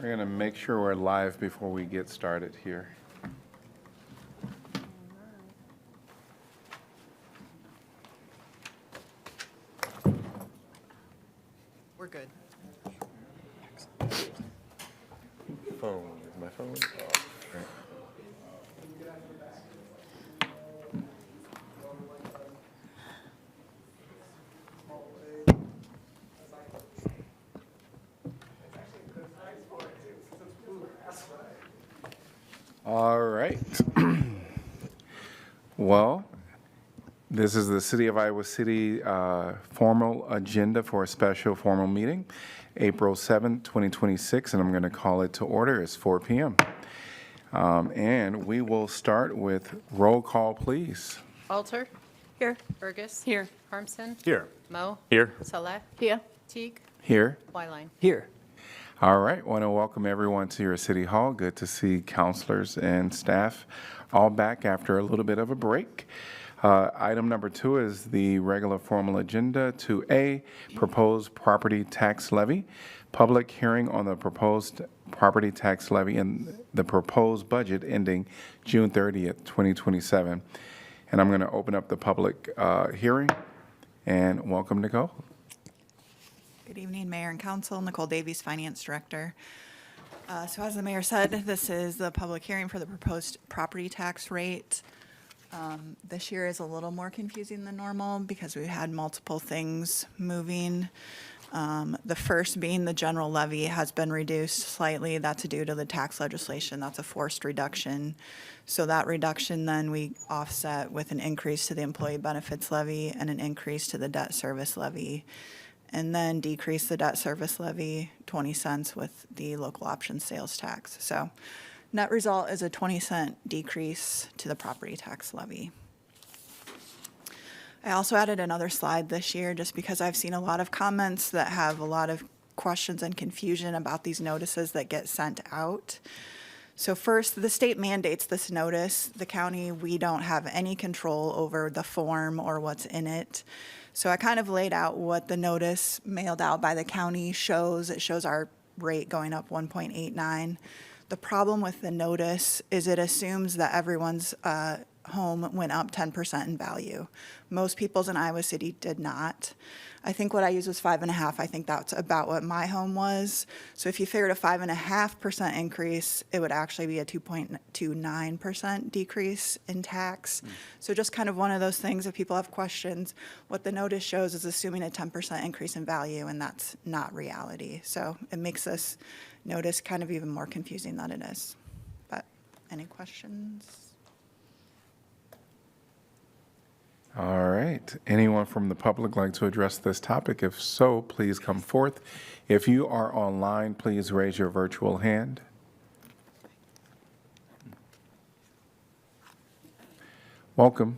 We're going to make sure we're live before we get started here. We're good. Phone, is my phone? Oh, all right. Well, this is the City of Iowa City formal agenda for a special formal meeting, April 7th, 2026, and I'm going to call it to order. It's 4 p.m. And we will start with roll call, please. Alter, Here. Burgess. Here. Harmson. Here. Mo. Here. Saleh. Here. Teague. Here. Wyline. Here. All right, want to welcome everyone to your City Hall. Good to see counselors and staff all back after a little bit of a break. Item number 2 is the regular formal agenda. 2A, proposed property tax levy. Public hearing on the proposed property tax levy and the proposed budget ending June 30th, 2027. And I'm going to open up the public hearing and welcome Nicole. Good evening, Mayor and Council. Nicole Davies, Finance Director. So as the mayor said, this is the public hearing for the proposed property tax rate. This year is a little more confusing than normal because we had multiple things moving. The first being the general levy has been reduced slightly. That's due to the tax legislation. That's a forced reduction. So that reduction then we offset with an increase to the employee benefits levy and an increase to the debt service levy, and then decrease the debt service levy 20 cents with the local option sales tax. So net result is a 20-cent decrease to the property tax levy. I also added another slide this year just because I've seen a lot of comments that have a lot of questions and confusion about these notices that get sent out. So first, the state mandates this notice. The county, we don't have any control over the form or what's in it. So I kind of laid out what the notice mailed out by the county shows. It shows our rate going up 1.89. The problem with the notice is it assumes that everyone's home went up 10% in value. Most people's in Iowa City did not. I think what I used was 5.5. I think that's about what my home was. So if you figured a 5.5% increase, it would actually be a 2.29% decrease in tax. So just kind of one of those things, if people have questions, what the notice shows is assuming a 10% increase in value, and that's not reality. So it makes this notice kind of even more confusing than it is. But any questions? All right. Anyone from the public like to address this topic? If so, please come forth. If you are online, please raise your virtual hand. Welcome.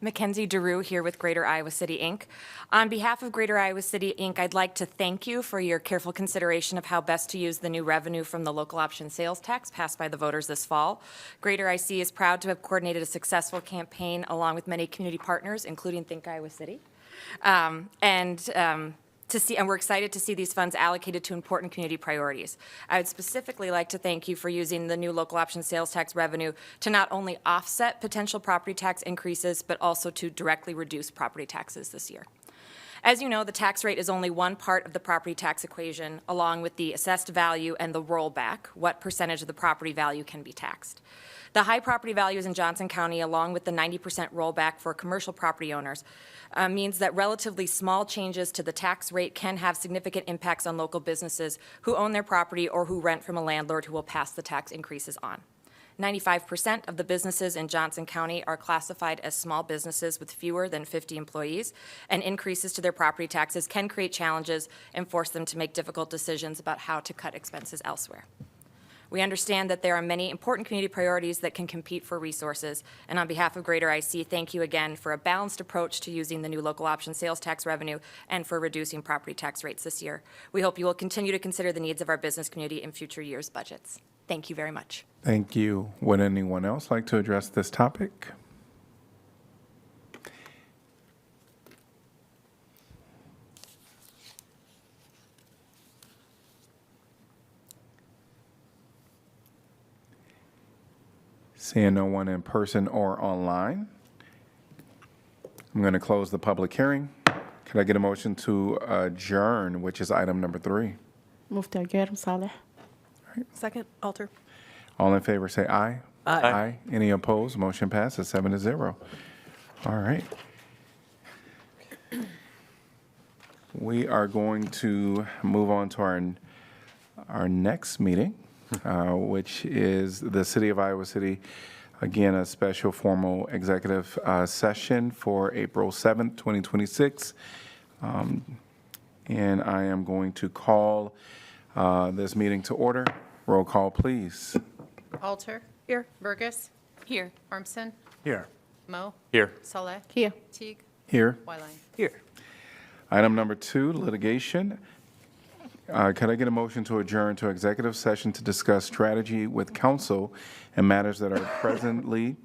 Mackenzie DeRue here with Greater Iowa City, Inc. On behalf of Greater Iowa City, Inc., I'd like to thank you for your careful consideration of how best to use the new revenue from the local option sales tax passed by the voters this fall. Greater IC is proud to have coordinated a successful campaign along with many community partners, including Think Iowa City. And we're excited to see these funds allocated to important community priorities. I would specifically like to thank you for using the new local option sales tax revenue to not only offset potential property tax increases, but also to directly reduce property taxes this year. As you know, the tax rate is only one part of the property tax equation, along with the assessed value and the rollback, what percentage of the property value can be taxed. The high property values in Johnson County, along with the 90% rollback for commercial property owners, means that relatively small changes to the tax rate can have significant impacts on local businesses who own their property or who rent from a landlord who will pass the tax increases on. 95% of the businesses in Johnson County are classified as small businesses with fewer than 50 employees, and increases to their property taxes can create challenges and force them to make difficult decisions about how to cut expenses elsewhere. We understand that there are many important community priorities that can compete for resources, and on behalf of Greater IC, thank you again for a balanced approach to using the new local option sales tax revenue and for reducing property tax rates this year. We hope you will continue to consider the needs of our business community in future years' budgets. Thank you very much. Thank you. Would anyone else like to address this topic? Seeing no one in person or online, I'm going to close the public hearing. Could I get a motion to adjourn, which is item number 3? Move to adjourn, Saleh. Second, Alter. All in favor, say aye. Aye. Any opposed? Motion passes 7-0. All right. We are going to move on to our next meeting, which is the City of Iowa City. Again, a special formal executive session for April 7th, 2026. And I am going to call this meeting to order. Roll call, please. Alter. Here. Burgess. Here. Harmson. Here. Mo. Here. Saleh. Here. Teague. Here. Wyline. Here. Item number 2, litigation. Could I get a motion to adjourn to executive session to discuss strategy with counsel and matters that are presently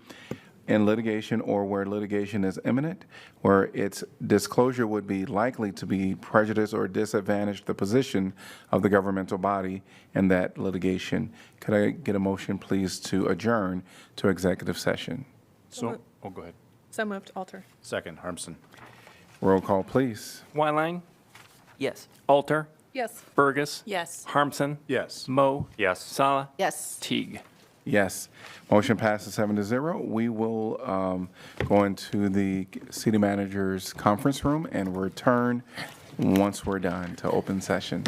in litigation or where litigation is imminent, where its disclosure would be likely to be prejudice or disadvantage the position of the governmental body in that litigation? Could I get a motion, please, to adjourn to executive session? So, go ahead. So moved, Alter. Second, Harmson. Roll call, please. Wyline, Yes. Alter, Yes. Burgess. Yes. Harmson. Yes. Mo. Yes. Sala. Yes. Teague. Yes. Motion passes 7-0. We will go into the city manager's conference room and return once we're done to open session.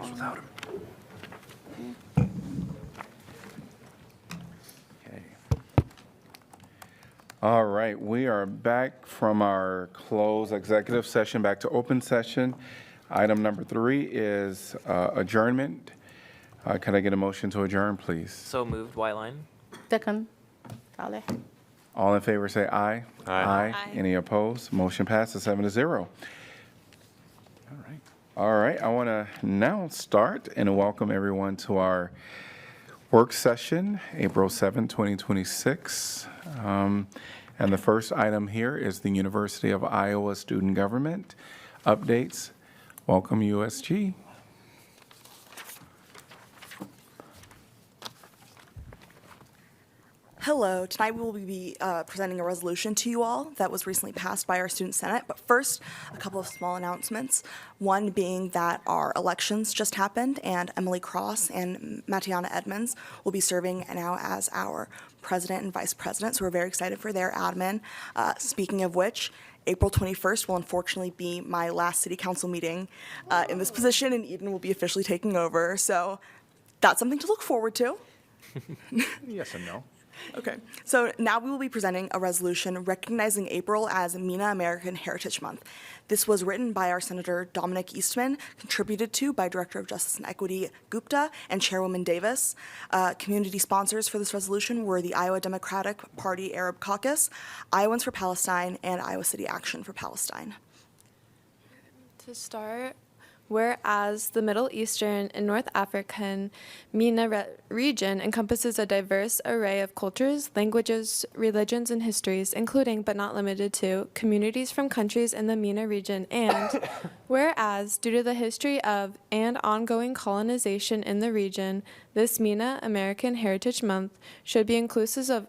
goes without him. Okay. All right, we are back from our closed executive session, back to open session. Item number 3 is adjournment. Can I get a motion to adjourn, please? So moved, Wyline. Second, Saleh. All in favor say aye. Aye. Aye. Any opposed? Motion passes 7-0. All right, I want to now start and welcome everyone to our work session, April 7, 2026. And the first item here is the University of Iowa Student Government updates. Welcome, USG. Hello, tonight we will be presenting a resolution to you all that was recently passed by our Student Senate. But first, a couple of small announcements. One being that our elections just happened and Emily Cross and Matiana Edmonds will be serving now as our president and vice president. So we're very excited for their admin. Speaking of which, April 21st will unfortunately be my last city council meeting in this position, and Eden will be officially taking over. So that's something to look forward to. Yes and no. Okay, so now we will be presenting a resolution recognizing April as MENA American Heritage Month. This was written by our Senator Dominic Eastman, contributed to by Director of Justice and Equity Gupta and Chairwoman Davis. Community sponsors for this resolution were the Iowa Democratic Party Arab Caucus, Iowans for Palestine, and Iowa City Action for Palestine. To start, whereas the Middle Eastern and North African MENA region encompasses a diverse array of cultures, languages, religions, and histories, including but not limited to communities from countries in the MENA region, and whereas due to the history of and ongoing colonization in the region, this MENA American Heritage Month should be inclusive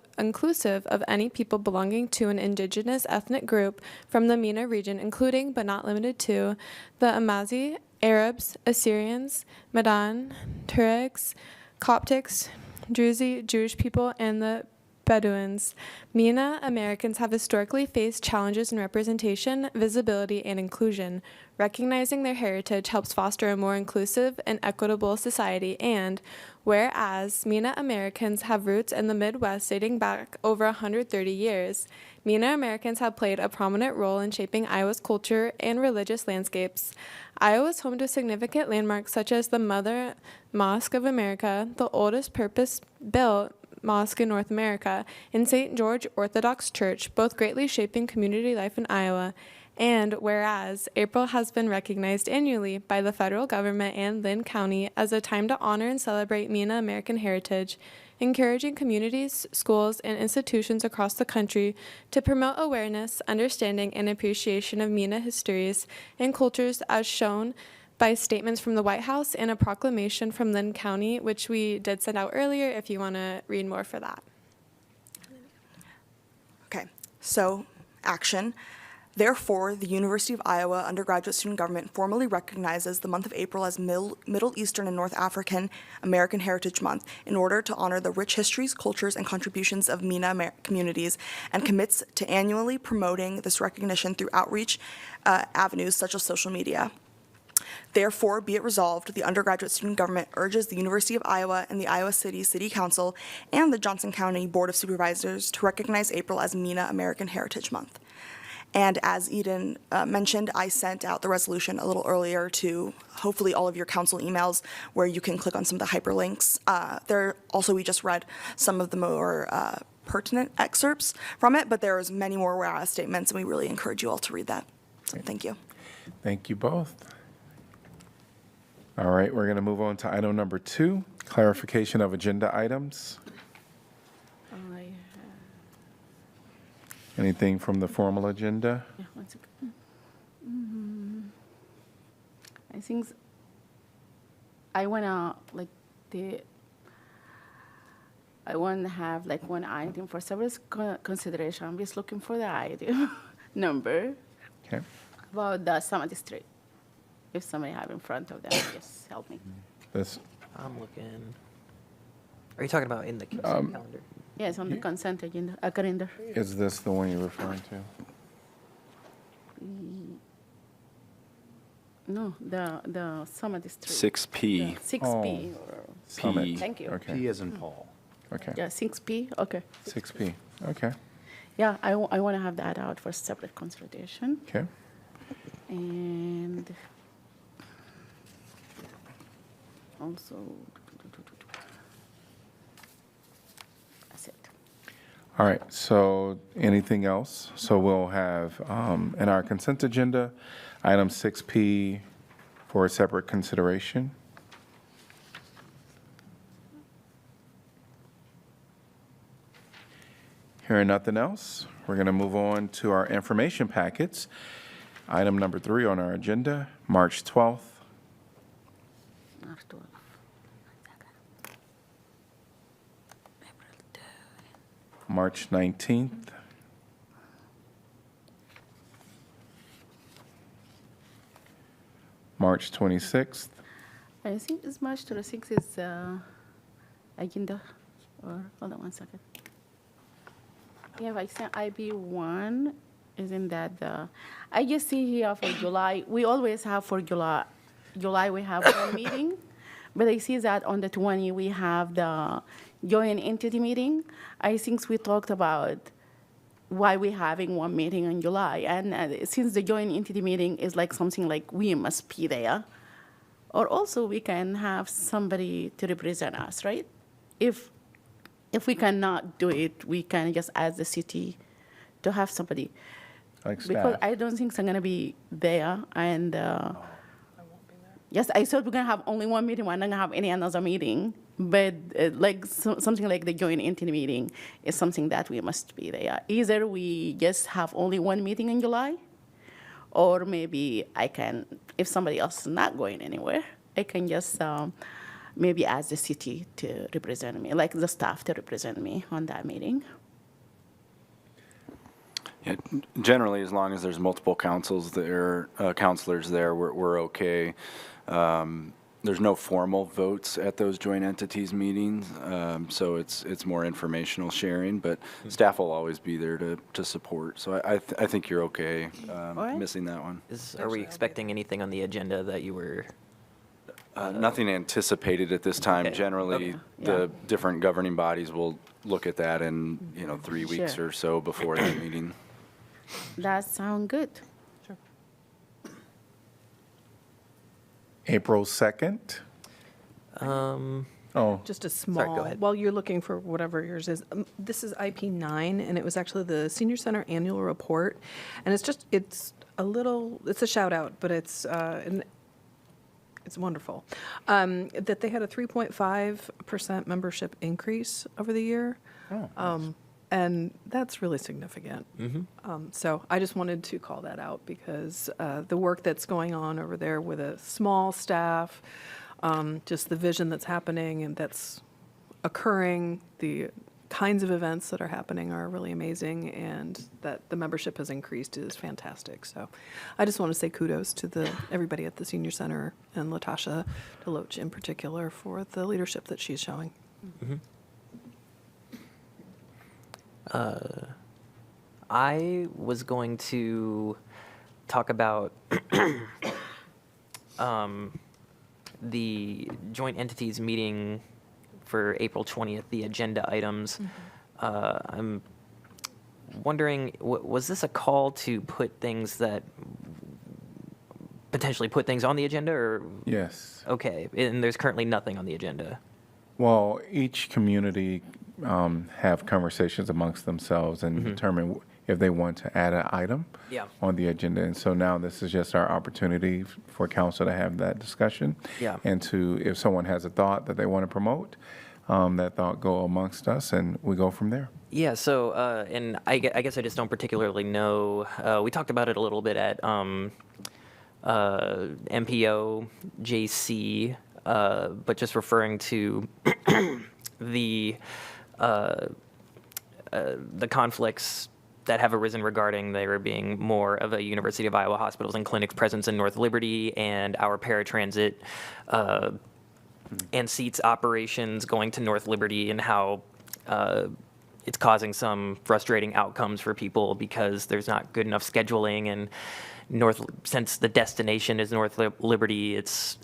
of any people belonging to an indigenous ethnic group from the MENA region, including but not limited to the Amazi, Arabs, Assyrians, Madan, Tuaregs, Coptics, Druze, Jewish people, and the Bedouins. MENA Americans have historically faced challenges in representation, visibility, and inclusion. Recognizing their heritage helps foster a more inclusive and equitable society, and whereas MENA Americans have roots in the Midwest dating back over 130 years, MENA Americans have played a prominent role in shaping Iowa's culture and religious landscapes. Iowa is home to significant landmarks such as the Mother Mosque of America, the oldest purpose-built mosque in North America, and St. George Orthodox Church, both greatly shaping community life in Iowa. And whereas April has been recognized annually by the federal government and Lynn County as a time to honor and celebrate MENA American heritage, encouraging communities, schools, and institutions across the country to promote awareness, understanding, and appreciation of MENA histories and cultures as shown by statements from the White House and a proclamation from Lynn County, which we did send out earlier if you want to read more for that. Okay, so action. Therefore, the University of Iowa Undergraduate Student Government formally recognizes the month of April as Middle Eastern and North African American Heritage Month in order to honor the rich histories, cultures, and contributions of MENA communities, and commits to annually promoting this recognition through outreach avenues such as social media. Therefore, be it resolved, the undergraduate student government urges the University of Iowa and the Iowa City Council and the Johnson County Board of Supervisors to recognize April as MENA American Heritage Month. And as Eden mentioned, I sent out the resolution a little earlier to hopefully all of your council emails where you can click on some of the hyperlinks. We just read some of the more pertinent excerpts from it, but there's many more whereas statements, and we really encourage you all to read that. Thank you. Thank you both. All right, we're going to move on to item number 2, clarification of agenda items. Anything from the formal agenda? Yeah, one second. I think I wanna I want to have like one item for service consideration. I'm just looking for the item number Okay. about the Summit Street. If somebody have in front of them, just help me. This, I'm looking. Are you talking about in the consent calendar? Yes, on the consent agenda, calendar. is this the one you're referring to? No, the Summit Street. 6P. 6P. Summit. P. Thank you. Okay, P as in Paul. okay. Yeah, 6P, okay. 6P, okay, Yeah, I want to have that out for separate consultation. okay. And also, that's it. All right, so anything else? So we'll have, in our consent agenda, item 6P for a separate consideration. Hearing nothing else, we're going to move on to our information packets. Item number 3 on our agenda, March 12th. March 19th. March 26th. I think it's March 26th is agenda, or, hold on one second. Yeah, I think IB1, isn't that I just see here for July, we always have for July we have one meeting, but I see that on the 20, we have the joint entity meeting. I think we talked about why we're having one meeting in July, and since the joint entity meeting is like something like we must be there, or also we can have somebody to represent us, right? If we cannot do it, we can just ask the city to have somebody. Like Because staff. I don't think I'm gonna be there, and yes, I thought we're gonna have only one meeting. We're not gonna have any another meeting, but something like the joint entity meeting is something that we must be there. Either we just have only one meeting in July, or maybe I can, if somebody else is not going anywhere, I can just maybe ask the city to represent me, like the staff to represent me on that meeting. Yeah, generally, as long as there's multiple councils there, counselors there, we're okay. There's no formal votes at those joint entities meetings, so it's more informational sharing, but staff will always be there to support. So I think you're okay right. missing that one. Are we expecting anything on the agenda that you were? Nothing anticipated at this time. Okay. Generally, Okay. the different governing bodies will look at that in, 3 weeks Sure. or so before that meeting. That sounds good. April 2nd. Oh, Just a Sorry, go small, ahead. while you're looking for whatever yours is, this is IP9, and it was actually the Senior Center Annual Report. And it's a shout out, but it's wonderful. That they had a 3.5% membership increase over the year. And that's really significant. So I just wanted to call that out because the work that's going on over there with a small staff, just the vision that's happening and that's occurring, the kinds of events that are happening are really amazing, and that the membership has increased is fantastic. So I just want to say kudos to everybody at the Senior Center and Latasha Deloach in particular for the leadership that she's showing. I was going to talk about the joint entities meeting for April 20th, the agenda items. I'm wondering, was this a call to potentially put things on the agenda, or? yes. Okay, and there's currently nothing on the agenda. Well, each community have conversations amongst themselves and determine if they want to add an item Yeah. on the agenda. And so now this is just our opportunity for council to have that discussion. Yeah. And to, if someone has a thought that they want to promote, that thought go amongst us and we go from there. Yeah, so, and I guess I just don't particularly know, we talked about it a little bit at MPO, JC, but just referring to the conflicts that have arisen regarding there being more of a University of Iowa hospitals and clinics presence in North Liberty, and our paratransit and seats operations going to North Liberty, and how it's causing some frustrating outcomes for people because there's not good enough scheduling and since the destination is North Liberty, it's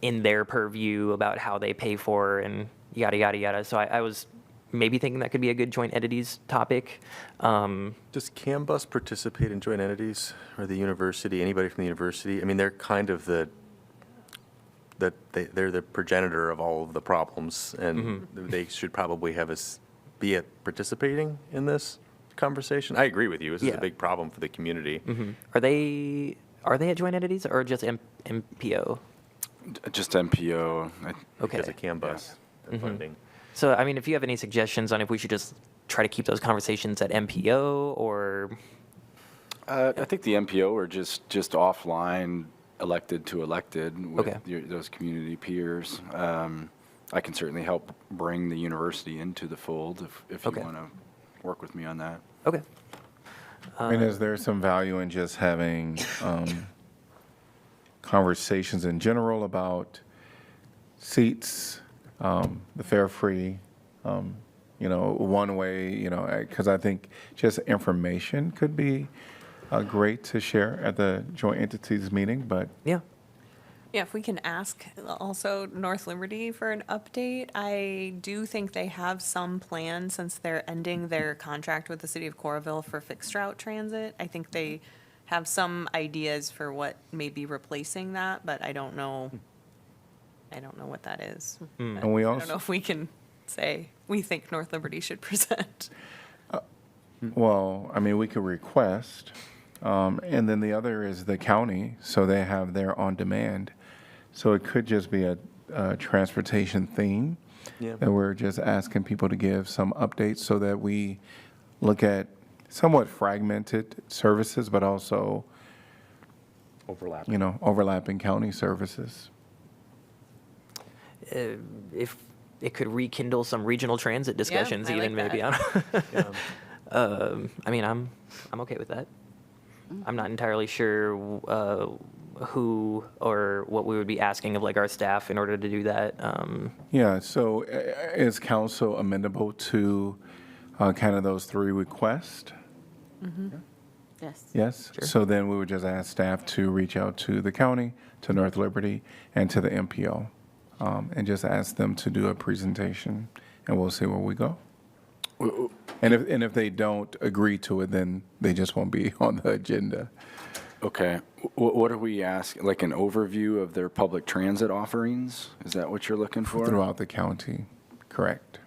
in their purview about how they pay for and yada, yada, yada. So I was maybe thinking that could be a good joint entities topic. Does CAMBUS participate in joint entities, or the university, anybody from the university? I mean, they're kind of they're the progenitor of all of the problems, and they should probably be participating in this conversation. I agree with you. This is Yeah. a big problem for the community. Are they at joint entities or just MPO? Just MPO. Okay. Because of CAMBUS, the funding. So, I mean, if you have any suggestions on if we should just try to keep those conversations at MPO or, I think the MPO are just offline, elected to elected with Okay. those community peers. I can certainly help bring the university into the fold if you Okay. want to work with me on that. okay. I mean, is there some value in just having conversations in general about seats, the fare-free, one way, because I think just information could be great to share at the joint entities meeting, but Yeah. Yeah, if we can ask also North Liberty for an update. I do think they have some plans since they're ending their contract with the city of Coralville for fixed route transit. I think they have some ideas for what may be replacing that, but I don't know. I don't know what that is. And we I also- don't know if we can say we think North Liberty should present. well, I mean, we could request. And then the other is the county, so they have their on-demand. So it could just be a transportation theme. Yeah. And we're just asking people to give some updates so that we look at somewhat fragmented services, but also, Overlap. overlapping county services. If it could rekindle some regional transit discussions, I even like maybe that. on. I mean, I'm okay with that. I'm not entirely sure who or what we would be asking of like our staff in order to do that. Yeah, so is council amendable to kind of those three requests? Yes. Yes? So then we would just ask staff to reach out to the county, to North Liberty, and to the MPO, and just ask them to do a presentation, and we'll see where we go. And if they don't agree to it, then they just won't be on the agenda. Okay. What are we asking? Like an overview of their public transit offerings? Is that what you're looking for? Throughout the county, correct.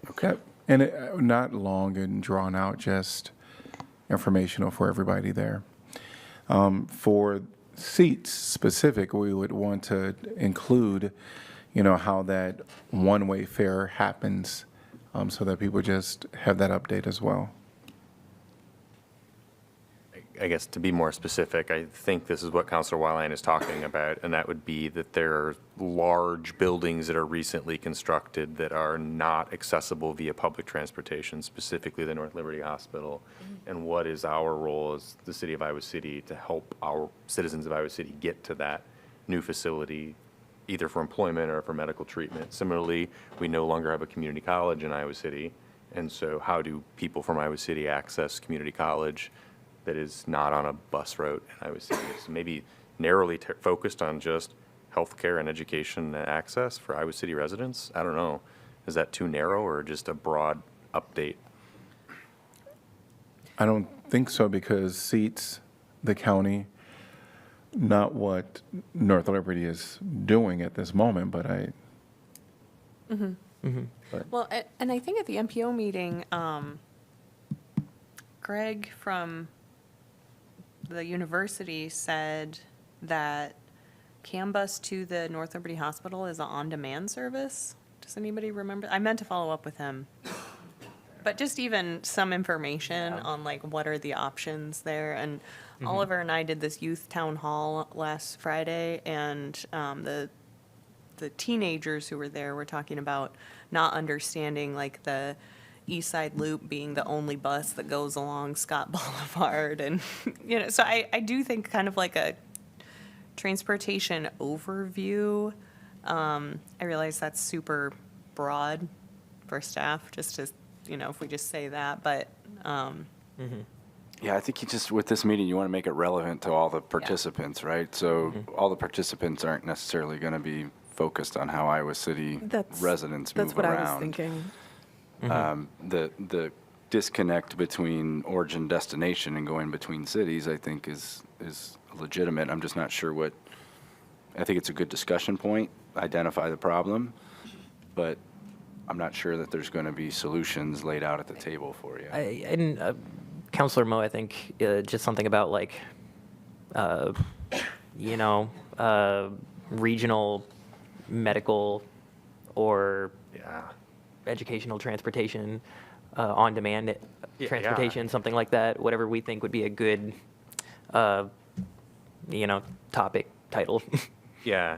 Okay. Yep. And not long and drawn out, just informational for everybody there. For seats specific, we would want to include, how that one-way fare happens, so that people just have that update as well. I guess to be more specific, I think this is what Councilor Wyline is talking about, and that would be that there are large buildings that are recently constructed that are not accessible via public transportation, specifically the North Liberty Hospital. And what is our role as the city of Iowa City to help our citizens of Iowa City get to that new facility, either for employment or for medical treatment? Similarly, we no longer have a community college in Iowa City, and so how do people from Iowa City access community college that is not on a bus route in Iowa City? So maybe narrowly focused on just healthcare and education access for Iowa City residents? I don't know. Is that too narrow or just a broad update? I don't think so, because seats, the county, not what North Liberty is doing at this moment, but Well, and I think at the MPO meeting, Greg from the university said that CAMBUS to the North Liberty Hospital is an on-demand service. Does anybody remember? I meant to follow up with him. But just even some information on like what are the options there. And Oliver and I did this youth town hall last Friday, and the teenagers who were there were talking about not understanding like the East Side Loop being the only bus that goes along Scott Boulevard. And, so I do think kind of like a transportation overview. I realize that's super broad for staff, just to, if we just say that, but Yeah, I think you just, with this meeting, you want to make it relevant to all the participants, right? So all the participants aren't necessarily going to be focused on how Iowa City residents move That's what I was around. thinking. The disconnect between origin, destination, and going between cities, I think is legitimate. I'm just not sure what, I think it's a good discussion point, identify the problem, but I'm not sure that there's going to be solutions laid out at the table for you. And Councilor Moe, I think just something about like, regional medical or educational transportation, on-demand transportation, something like that, whatever we think would be a good, topic title. Yeah.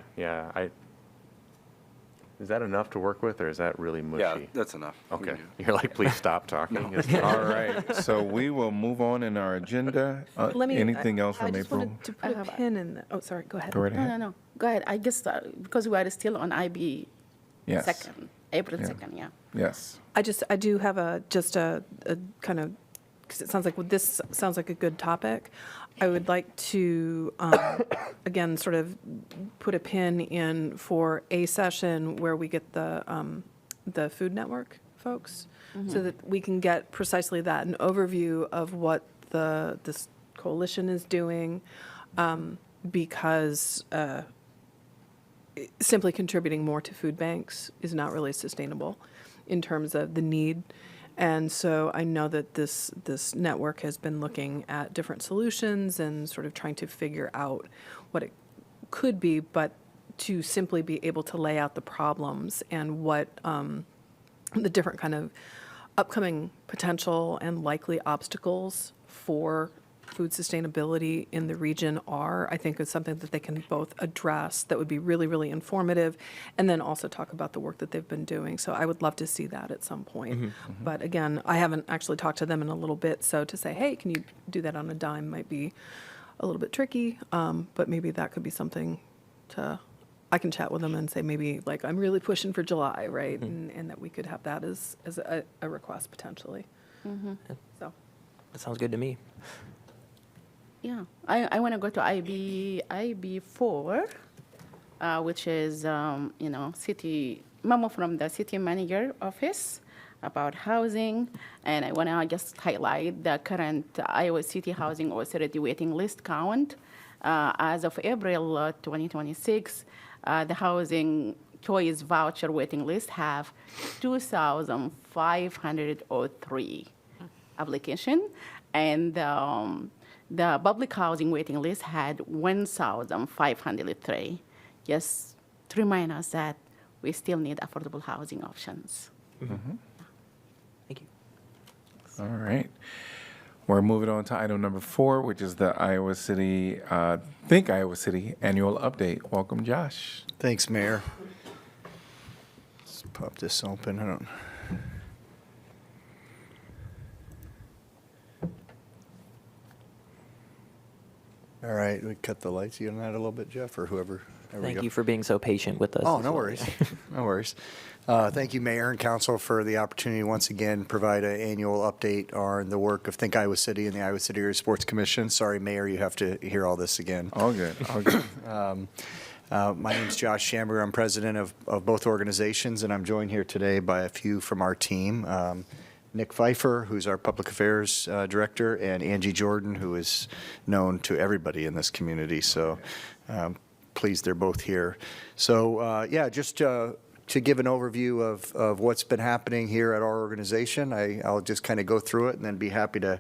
Is that enough to work with, or is that really mushy? Yeah, that's enough. Okay. You're like, please stop talking. All right, so we will move on in our agenda. Anything else I from just April? wanted to put a pin in that. Oh, sorry, go ahead. Go right No, ahead. no. Go ahead. I guess because we are still on IB Yes. 2nd, April Yeah. 2nd, yeah. Yes. I do have a kind of, because it sounds like, this sounds like a good topic. I would like to, again, sort of put a pin in for a session where we get the Food Network folks, so that we can get precisely that, an overview of what this coalition is doing, because simply contributing more to food banks is not really sustainable in terms of the need. And so I know that this network has been looking at different solutions and sort of trying to figure out what it could be, but to simply be able to lay out the problems and what the different kind of upcoming potential and likely obstacles for food sustainability in the region are, I think is something that they can both address that would be really, really informative, and then also talk about the work that they've been doing. So I would love to see that at some point. But again, I haven't actually talked to them in a little bit, so to say, hey, can you do that on a dime might be a little bit tricky, but maybe that could be something I can chat with them and say maybe like I'm really pushing for July, right? And that we could have that as a request potentially. So. That sounds good to me. Yeah, I want to go to IB4, which is, city, memo from the city manager office about housing. And I want to just highlight the current Iowa City Housing Authority waiting list count. As of April 2026, the housing choice voucher waiting list have 2,503 application, and the public housing waiting list had 1,503. Just to remind us that we still need affordable housing options. Thank you. All right. We're moving on to item number 4, which is the Iowa City, Think Iowa City Annual Update. Welcome, Josh. Thanks, Mayor. Let's pop this open. I don't. All right, we cut the lights on that a little bit, Jeff, or whoever. There we Thank go. you for being so patient with us. Oh, this no morning. worries. No worries. Thank you, Mayor and Council, for the opportunity to once again provide an annual update on the work of Think Iowa City and the Iowa City Area Sports Commission. Sorry, Mayor, you have to hear all this again. All good. All good. My name's Josh Schamberger. I'm president of both organizations, and I'm joined here today by a few from our team. Nick Pfeiffer, who's our public affairs director, and Angie Jordan, who is known to everybody in this community. So pleased they're both here. So just to give an overview of what's been happening here at our organization, I'll just kind of go through it and then be happy to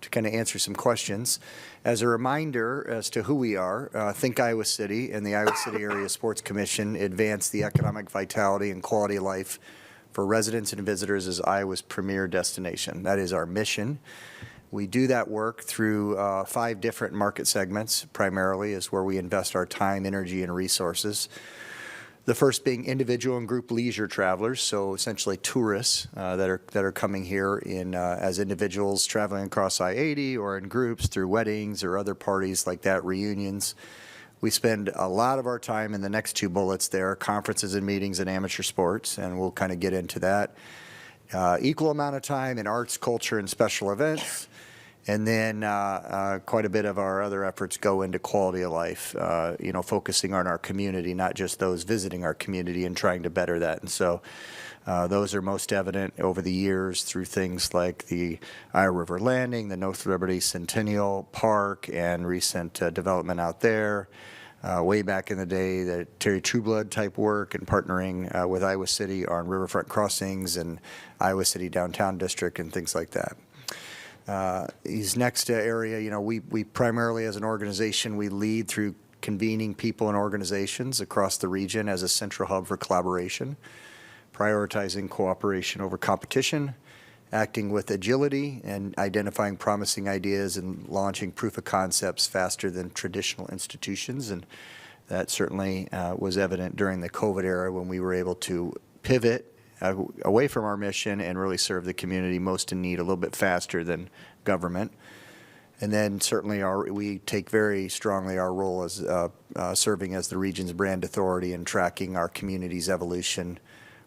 kind of answer some questions. As a reminder as to who we are, Think Iowa City and the Iowa City Area Sports Commission advance the economic vitality and quality of life for residents and visitors as Iowa's premier destination. That is our mission. We do that work through 5 different market segments, primarily is where we invest our time, energy, and resources. The first being individual and group leisure travelers, so essentially tourists that are coming here in as individuals traveling across I-80 or in groups through weddings or other parties like that, reunions. We spend a lot of our time in the next 2 bullets there, conferences and meetings and amateur sports, and we'll kind of get into that. Equal amount of time in arts, culture, and special events, And then quite a bit of our other efforts go into quality of life, focusing on our community, not just those visiting our community and trying to better that. And so those are most evident over the years through things like the Iowa River Landing, the North Liberty Centennial Park, and recent development out there. Way back in the day, the Terry Trueblood type work and partnering with Iowa City on riverfront crossings and Iowa City Downtown District and things like that. These next area, we primarily as an organization, we lead through convening people and organizations across the region as a central hub for collaboration, prioritizing cooperation over competition, acting with agility, and identifying promising ideas and launching proof of concepts faster than traditional institutions. And that certainly was evident during the COVID era when we were able to pivot away from our mission and really serve the community most in need a little bit faster than government. And then certainly we take very strongly our role as serving as the region's brand authority and tracking our community's evolution,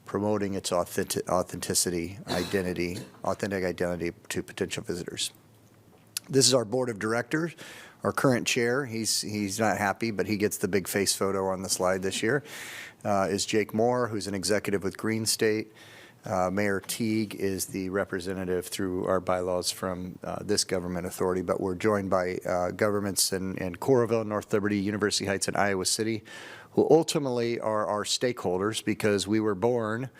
promoting its authentic identity to potential visitors. This is our board of directors. Our current chair, he's not happy, but he gets the big face photo on the slide this year, is Jake Moore, who's an executive with Green State. Mayor Teague is the representative through our bylaws from this government authority, but we're joined by governments in Coralville, North Liberty, University Heights, and Iowa City, who ultimately are our stakeholders because we were born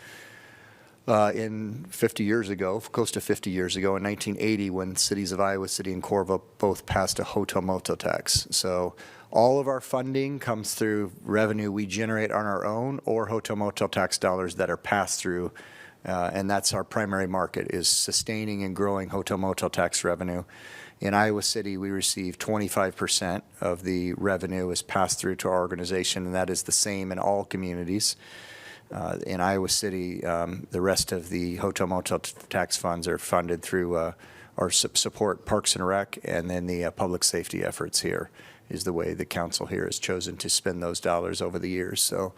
in 50 years ago, close to 50 years ago, in 1980, when cities of Iowa City and Coralville both passed a hotel-motel tax. So all of our funding comes through revenue we generate on our own or hotel-motel tax dollars that are passed through, and that's our primary market, is sustaining and growing hotel-motel tax revenue. In Iowa City, we receive 25% of the revenue is passed through to our organization, and that is the same in all communities. In Iowa City, the rest of the hotel-motel tax funds are funded through our support Parks and Rec, and then the public safety efforts here is the way the council here has chosen to spend those dollars over the years. So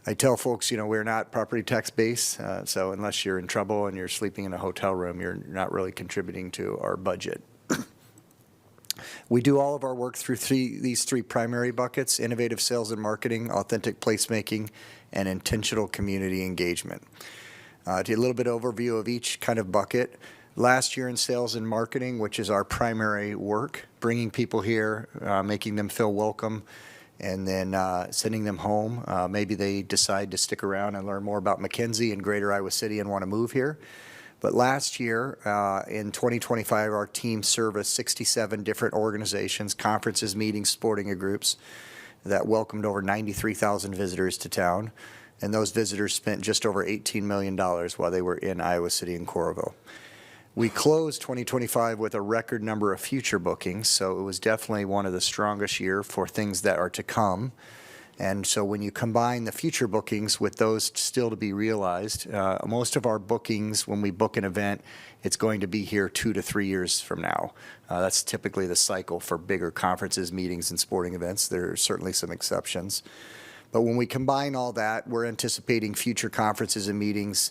I tell folks, we're not property tax based, so unless you're in trouble and you're sleeping in a hotel room, you're not really contributing to our budget. We do all of our work through these three primary buckets: innovative sales and marketing, authentic placemaking, and intentional community engagement. To a little bit of overview of each kind of bucket. Last year in sales and marketing, which is our primary work, bringing people here, making them feel welcome, and then sending them home. Maybe they decide to stick around and learn more about McKinsey and Greater Iowa City and want to move here. But last year, in 2025, our team serviced 67 different organizations, conferences, meetings, sporting groups that welcomed over 93,000 visitors to town. And those visitors spent just over $18 million while they were in Iowa City and Coralville. We closed 2025 with a record number of future bookings, so it was definitely one of the strongest years for things that are to come. And so when you combine the future bookings with those still to be realized, most of our bookings, when we book an event, it's going to be here 2 to 3 years from now. That's typically the cycle for bigger conferences, meetings, and sporting events. There are certainly some exceptions. But when we combine all that, we're anticipating future conferences and meetings,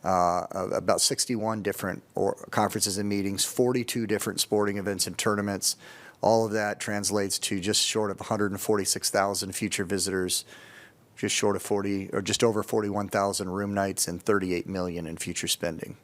about 61 different conferences and meetings, 42 different sporting events and tournaments. All of that translates to just short of 146,000 future visitors, just short of 40 or just over 41,000 room nights, and 38 million in future spending.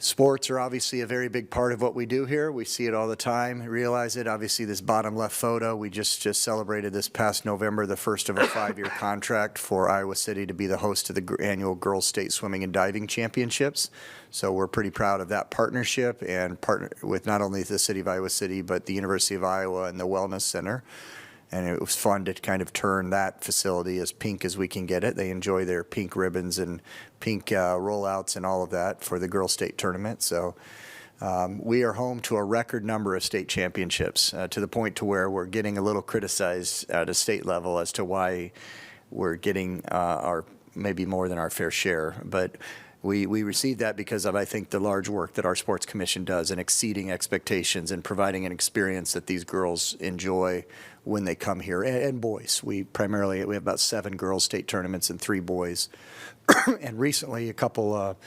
Sports are obviously a very big part of what we do here. We see it all the time, realize it. Obviously, this bottom left photo, we just celebrated this past November the first of a 5-year contract for Iowa City to be the host of the annual Girls State Swimming and Diving Championships. So we're pretty proud of that partnership and partner with not only the City of Iowa City, but the University of Iowa and the Wellness Center. And it was fun to kind of turn that facility as pink as we can get it. They enjoy their pink ribbons and pink rollouts and all of that for the Girls State Tournament. So we are home to a record number of state championships, to the point to where we're getting a little criticized at a state level as to why we're getting our maybe more than our fair share. But we received that because of, I think, the large work that our sports commission does in exceeding expectations and providing an experience that these girls enjoy when they come here, and boys. We have about 7 girls state tournaments and 3 boys. And recently a couple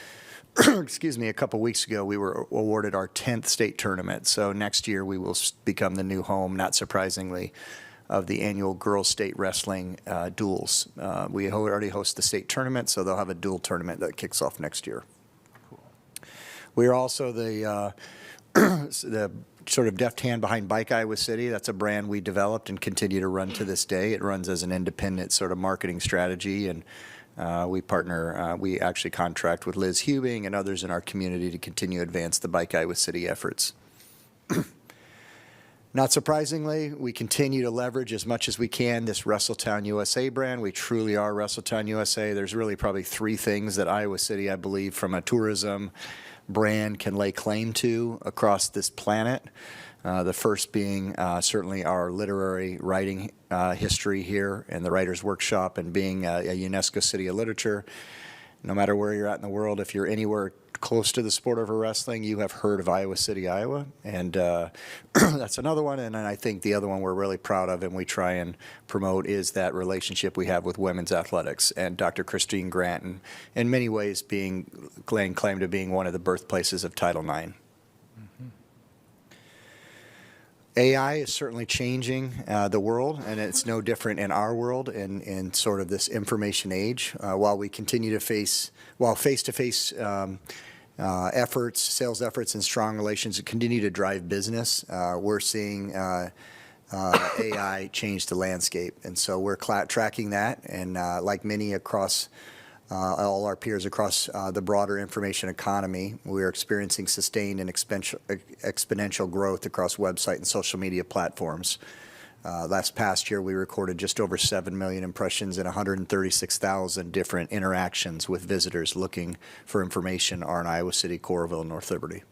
excuse me, a couple weeks ago, we were awarded our 10th state tournament. So next year, we will become the new home, not surprisingly, of the annual girls state wrestling duels. We already host the state tournament, so they'll have a dual tournament that kicks off next year. We are also the the sort of deft hand behind Bike Iowa City. That's a brand we developed and continue to run to this day. It runs as an independent sort of marketing strategy, and we actually contract with Liz Hubing and others in our community to continue to advance the Bike Iowa City efforts. Not surprisingly, we continue to leverage as much as we can this Wrestletown USA brand. We truly are Wrestletown USA. There's really probably three things that Iowa City, I believe, from a tourism brand can lay claim to across this planet. The first being certainly our literary writing history here and the Writers' Workshop, and being a UNESCO City of Literature. No matter where you're at in the world, if you're anywhere close to the sport of wrestling, you have heard of Iowa City, Iowa. And that's another one. And then I think the other one we're really proud of and we try and promote is that relationship we have with women's athletics, and Dr. Christine Grant, in many ways laying claim to being one of the birthplaces of Title IX. AI is certainly changing the world, and it's no different in our world in sort of this information age. While we continue to face-to-face efforts, sales efforts, and strong relations continue to drive business, we're seeing AI change the landscape. And so we're tracking that, and like many across all our peers across the broader information economy, we are experiencing sustained and exponential growth across website and social media platforms. Last past year, we recorded just over 7 million impressions and 136,000 different interactions with visitors looking for information on Iowa City, Coralville, and North Liberty.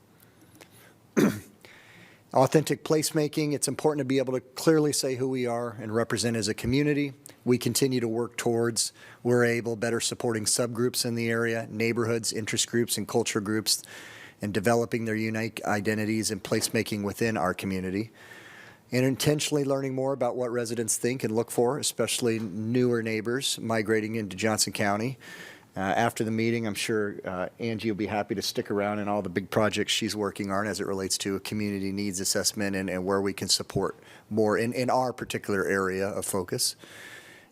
Authentic placemaking, it's important to be able to clearly say who we are and represent as a community. We continue to work towards, we're able, better supporting subgroups in the area, neighborhoods, interest groups, and culture groups, and developing their unique identities and placemaking within our community. And intentionally learning more about what residents think and look for, especially newer neighbors migrating into Johnson County. After the meeting, I'm sure Angie will be happy to stick around in all the big projects she's working on as it relates to a community needs assessment and where we can support more in our particular area of focus.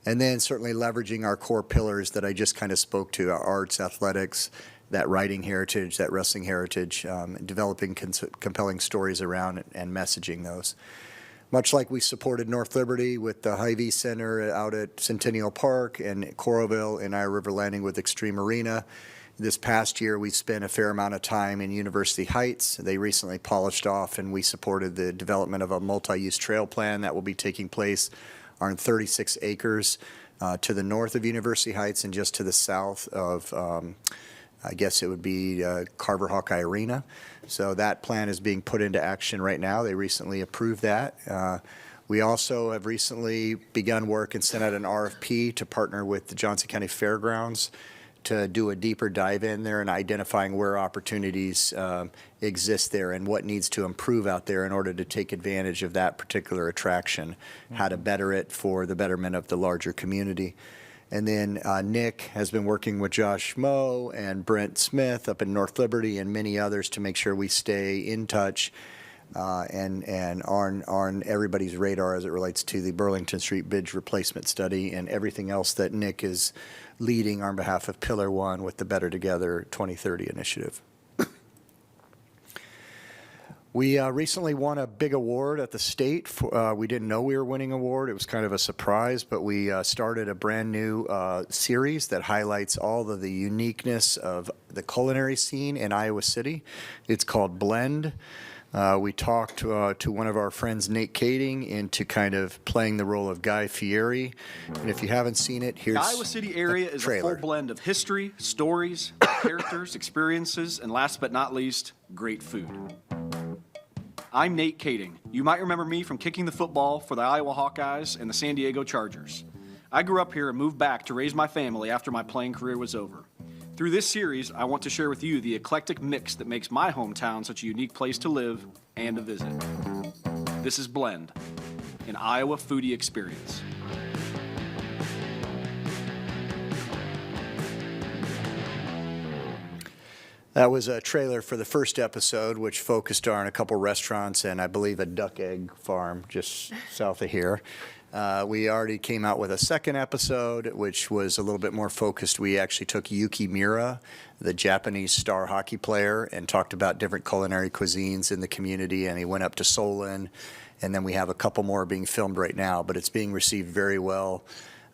And then certainly leveraging our core pillars that I just kind of spoke to, our arts, athletics, that writing heritage, that wrestling heritage, developing compelling stories around and messaging those. Much like we supported North Liberty with the Hy-Vee Center out at Centennial Park, and Coralville and Iowa River Landing with Extreme Arena. This past year, we spent a fair amount of time in University Heights. They recently polished off, and we supported the development of a multi-use trail plan that will be taking place on 36 acres to the north of University Heights and just to the south of, I guess it would be Carver Hawkeye Arena. So that plan is being put into action right now. They recently approved that. We also have recently begun work and sent out an RFP to partner with the Johnson County Fairgrounds to do a deeper dive in there and identifying where opportunities exist there and what needs to improve out there in order to take advantage of that particular attraction, how to better it for the betterment of the larger community. And then Nick has been working with Josh Moe and Brent Smith up in North Liberty and many others to make sure we stay in touch and on everybody's radar as it relates to the Burlington Street Bridge replacement study and everything else that Nick is leading on behalf of Pillar One with the Better Together 2030 initiative. We recently won a big award at the state. We didn't know we were winning an award. It was kind of a surprise, but we started a brand new series that highlights all of the uniqueness of the culinary scene in Iowa City. It's called Blend. We talked to one of our friends, Nate Kading, into kind of playing the role of Guy Fieri. And if you haven't seen it, here's The Iowa City area is a full blend of history, stories, characters, experiences, and last but not least, great food. I'm Nate Kading. You might remember me from kicking the football for the Iowa Hawkeyes and the San Diego Chargers. I grew up here and moved back to raise my family after my playing career was over. Through this series, I want to share with you the eclectic mix that makes my hometown such a unique place to live and to visit. This is Blend, an Iowa foodie experience. That was a trailer for the first episode, which focused on a couple restaurants and I believe a duck egg farm just south of here. We already came out with a second episode, which was a little bit more focused. We actually took Yuki Mura, the Japanese star hockey player, and talked about different culinary cuisines in the community, and he went up to Solon. And then we have a couple more being filmed right now, but it's being received very well,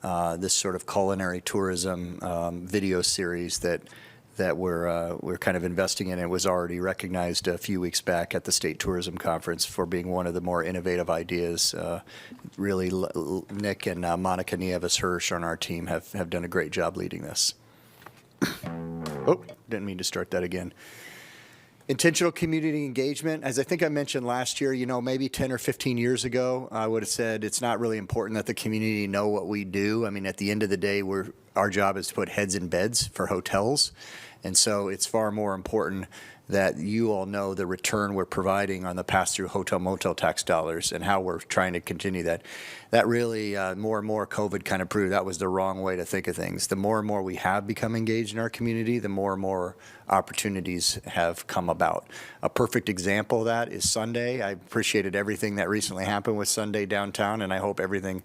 this sort of culinary tourism video series that we're kind of investing in. It was already recognized a few weeks back at the State Tourism Conference for being one of the more innovative ideas. Really, Nick and Monica Nieves-Hirsch on our team have done a great job leading this. Oh, didn't mean to start that again. Intentional community engagement, as I think I mentioned last year, maybe 10 or 15 years ago, I would have said it's not really important that the community know what we do. I mean, at the end of the day, our job is to put heads in beds for hotels. And so it's far more important that you all know the return we're providing on the pass-through hotel motel tax dollars and how we're trying to continue that. That really, more and more COVID kind of proved that was the wrong way to think of things. The more and more we have become engaged in our community, the more and more opportunities have come about. A perfect example of that is Sunday. I appreciated everything that recently happened with Sunday downtown, and I hope everything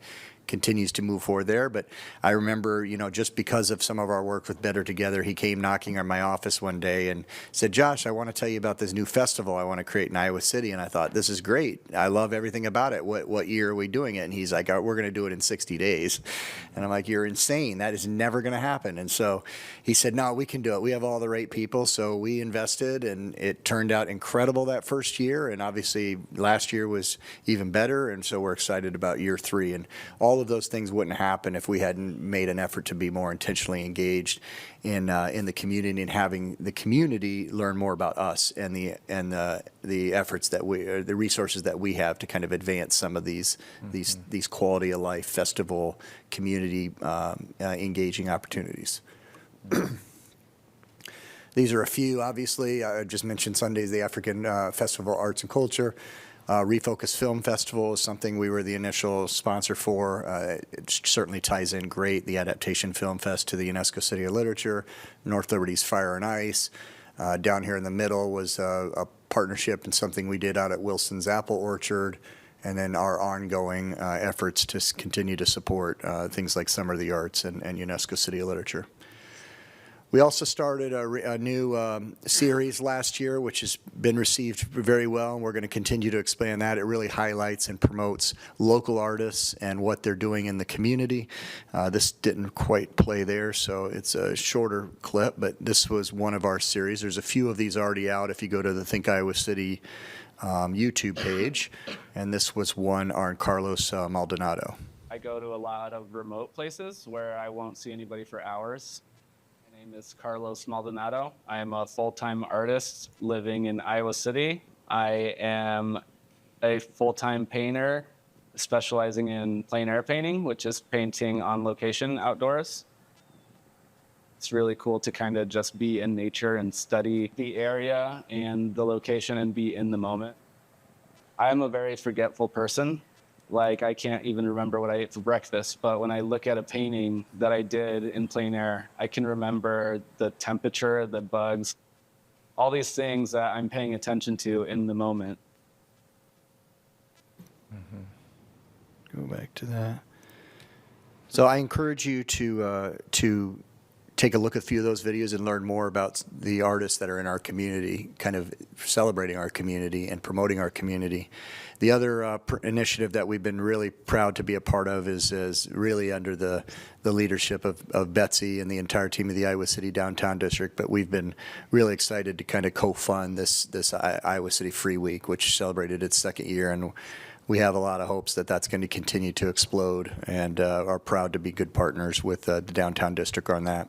continues to move forward there. But I remember, just because of some of our work with Better Together, he came knocking on my office one day and said, "Josh, I want to tell you about this new festival I want to create in Iowa City." And I thought, this is great. I love everything about it. What year are we doing it? And he's like, "We're going to do it in 60 days. And I'm like, "You're insane. That is never going to happen." And so he said, "No, we can do it. We have all the right people." So we invested, and it turned out incredible that first year. And obviously last year was even better. And so we're excited about year 3. And all of those things wouldn't happen if we hadn't made an effort to be more intentionally engaged in the community and having the community learn more about us and the efforts that the resources that we have to kind of advance some of these quality of life festival community engaging opportunities. These are a few, obviously. I just mentioned Sunday's the African Festival of Arts and Culture. Refocus Film Festival is something we were the initial sponsor for. It certainly ties in great, the Adaptation Film Fest, to the UNESCO City of Literature. North Liberty's Fire and Ice. Down here in the middle was a partnership and something we did out at Wilson's Apple Orchard. And then our ongoing efforts to continue to support things like Summer of the Arts and UNESCO City of Literature. We also started a new series last year, which has been received very well, and we're going to continue to expand that. It really highlights and promotes local artists and what they're doing in the community. This didn't quite play there, so it's a shorter clip, but this was one of our series. There's a few of these already out if you go to the Think Iowa City YouTube page, and this was one on Carlos Maldonado. I go to a lot of remote places where I won't see anybody for hours. My name is Carlos Maldonado. I am a full-time artist living in Iowa City. I am a full-time painter specializing in plein air painting, which is painting on location outdoors. It's really cool to kind of just be in nature and study the area and the location and be in the moment. I'm a very forgetful person. Like, I can't even remember what I ate for breakfast, but when I look at a painting that I did in plein air, I can remember the temperature, the bugs, all these things that I'm paying attention to in the moment. Go back to that. So I encourage you to take a look at a few of those videos and learn more about the artists that are in our community, kind of celebrating our community and promoting our community. The other initiative that we've been really proud to be a part of is really under the leadership of Betsy and the entire team of the Iowa City Downtown District. But we've been really excited to kind of co-fund this Iowa City Free Week, which celebrated its second year. And we have a lot of hopes that that's going to continue to explode, and are proud to be good partners with the Downtown District on that.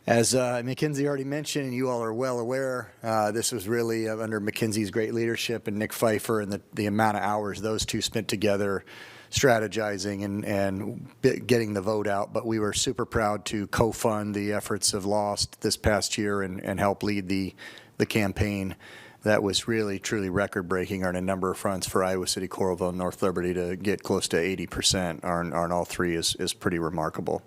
As Mackenzie already mentioned, and you all are well aware, this was really under Mackenzie's great leadership and Nick Pfeiffer and the amount of hours those two spent together strategizing and getting the vote out. But we were super proud to co-fund the efforts of Lost this past year and help lead the campaign that was really, truly record-breaking on a number of fronts for Iowa City, Coralville, and North Liberty. To get close to 80% on all three is pretty remarkable.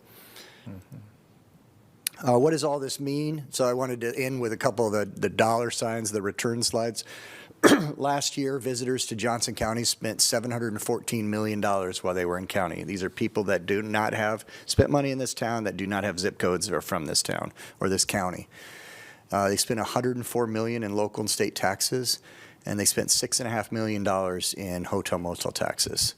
What does all this mean? So I wanted to end with a couple of the dollar signs, the return slides. Last year, visitors to Johnson County spent $714 million while they were in county. These are people that do not have spent money in this town, that do not have zip codes that are from this town or this county. They spent $104 million in local and state taxes, and they spent $6.5 million in hotel motel taxes.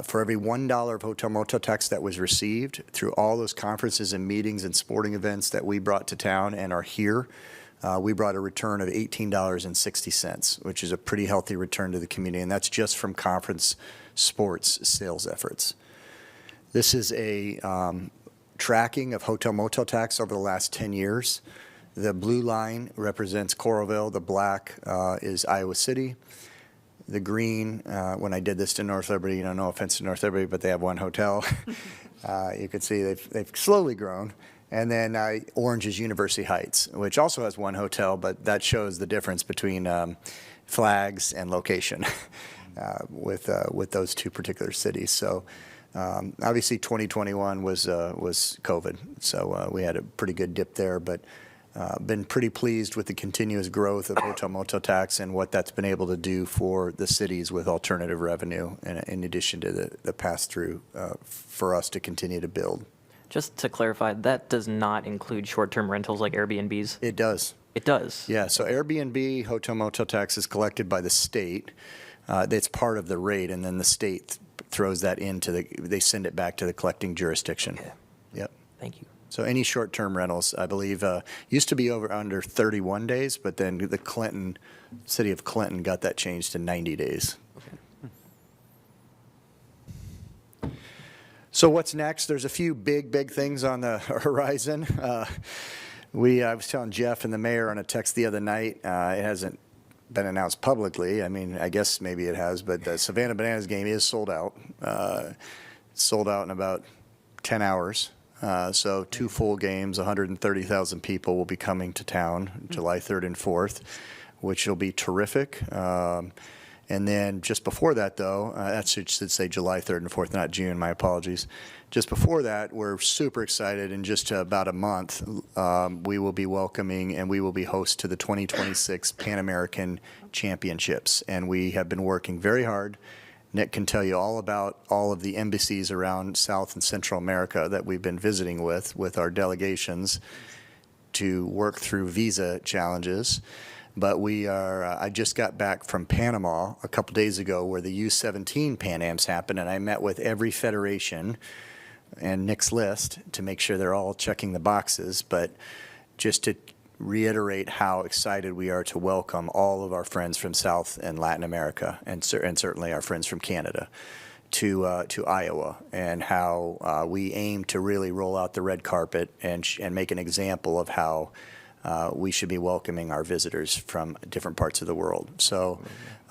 For every $1 of hotel motel tax that was received through all those conferences and meetings and sporting events that we brought to town and are here, we brought a return of $18.60, which is a pretty healthy return to the community, and that's just from conference sports sales efforts. This is a tracking of hotel motel tax over the last 10 years. The blue line represents Coralville, the black is Iowa City. The green, when I did this to North Liberty, no offense to North Liberty, but they have one hotel. You can see they've slowly grown. And then orange is University Heights, which also has one hotel, but that shows the difference between flags and location with those two particular cities. So obviously 2021 was COVID, so we had a pretty good dip there, but been pretty pleased with the continuous growth of hotel motel tax and what that's been able to do for the cities with alternative revenue, in addition to the pass-through for us to continue to build. Just to clarify, that does not include short-term rentals like Airbnbs? It does. It does? Yeah, so Airbnb hotel motel tax is collected by the state. It's part of the rate, and then the state throws that they send it back to the collecting jurisdiction. Okay. Yep. Thank you. So any short-term rentals, I believe, used to be under 31 days, but then the city of Clinton got that changed to 90 days. So what's next? There's a few big things on the horizon. I was telling Jeff and the mayor on a text the other night, it hasn't been announced publicly. I mean, I guess maybe it has, but the Savannah Bananas game is sold out. Sold out in about 10 hours. So 2 full games, 130,000 people will be coming to town July 3rd and 4th, which will be terrific. And then just before that, though, that should say July 3rd and 4th, not June, my apologies. Just before that, we're super excited. In just about a month, we will be welcoming and we will be host to the 2026 Pan American Championships. And we have been working very hard. Nick can tell you all about all of the embassies around South and Central America that we've been visiting with our delegations to work through visa challenges. But I just got back from Panama a couple days ago where the U-17 Pan Ams happened, and I met with every federation and Nick's list to make sure they're all checking the boxes, but just to reiterate how excited we are to welcome all of our friends from South and Latin America, and certainly our friends from Canada, to Iowa, and how we aim to really roll out the red carpet and make an example of how we should be welcoming our visitors from different parts of the world. So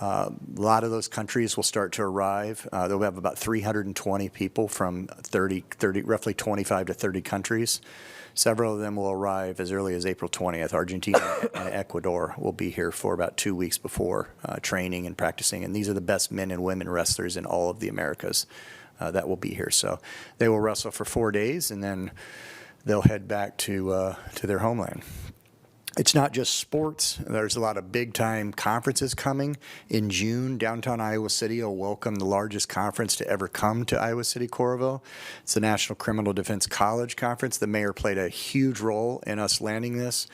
a lot of those countries will start to arrive. They'll have about 320 people from roughly 25 to 30 countries. Several of them will arrive as early as April 20th. Argentina and Ecuador will be here for about 2 weeks before training and practicing. And these are the best men and women wrestlers in all of the Americas that will be here. So they will wrestle for 4 days, and then they'll head back to their homeland. It's not just sports. There's a lot of big-time conferences coming. In June, downtown Iowa City will welcome the largest conference to ever come to Iowa City, Coralville. It's the National Criminal Defense College Conference. The mayor played a huge role in us landing this.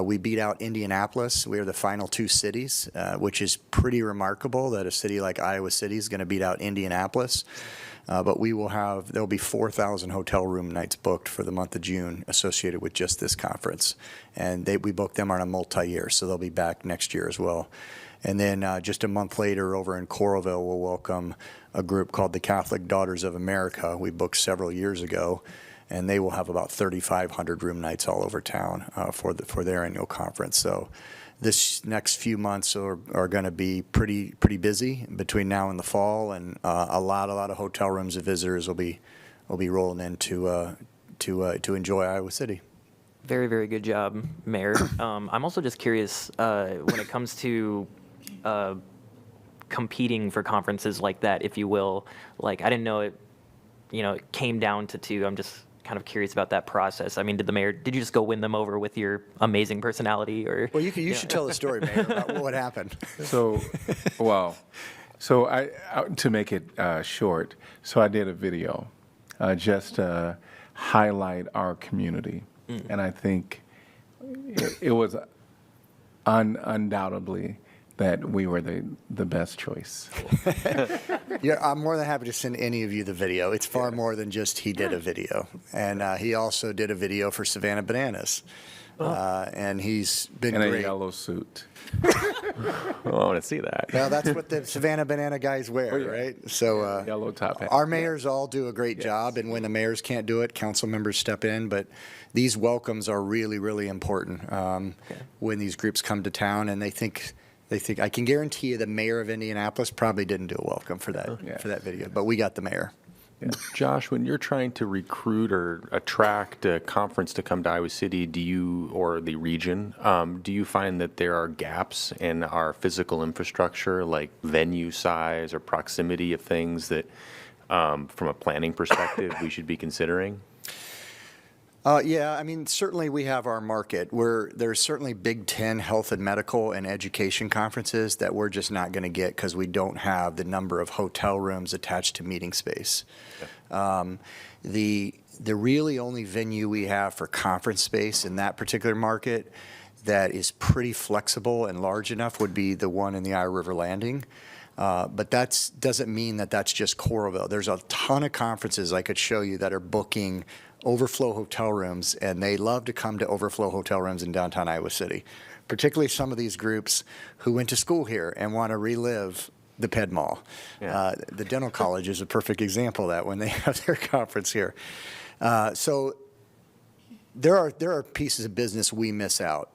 We beat out Indianapolis. We are the final 2 cities, which is pretty remarkable that a city like Iowa City is going to beat out Indianapolis. But there'll be 4,000 hotel room nights booked for the month of June associated with just this conference. And we booked them on a multi-year, so they'll be back next year as well. And then just a month later over in Coralville, we'll welcome a group called the Catholic Daughters of America. We booked several years ago, and they will have about 3,500 room nights all over town for their annual conference. So this next few months are going to be pretty busy between now and the fall, and a lot of hotel rooms of visitors will be rolling in to enjoy Iowa City. Very, very good job, Mayor. I'm also just curious when it comes to competing for conferences like that, if you will. Like, I didn't know it came down to 2. I'm just kind of curious about that process. I mean, did you just go win them over with your amazing personality, or? Well, you should tell the story, Mayor, about what happened. So, well, so I to make it short, so I did a video just to highlight our community, and I think it was undoubtedly that we were the best choice. Yeah, I'm more than happy to send any of you the video. It's far more than just he did a video. And he also did a video for Savannah Bananas. And he's been In a great. yellow suit. I want to see that. Well, that's what the Savannah Banana guys wear, right? So Yellow top hat. our mayors all do a great job, and when the mayors can't do it, council members step in. But these welcomes are really, really important when these groups come to town, and they think I can guarantee you the mayor of Indianapolis probably didn't do a welcome for that video, but we got the mayor. Josh, when you're trying to recruit or attract a conference to come to Iowa City, or the region, do you find that there are gaps in our physical infrastructure, like venue size or proximity of things that, from a planning perspective, we should be considering? Yeah, I mean, certainly we have our market where there's certainly Big Ten health and medical and education conferences that we're just not going to get because we don't have the number of hotel rooms attached to meeting space. The really only venue we have for conference space in that particular market that is pretty flexible and large enough would be the one in the Iowa River Landing. But that doesn't mean that that's just Coralville. There's a ton of conferences I could show you that are booking overflow hotel rooms, and they love to come to overflow hotel rooms in downtown Iowa City, particularly some of these groups who went to school here and want to relive the Ped Mall. Yeah. The dental college is a perfect example of that when they have their conference here. So there are pieces of business we miss out.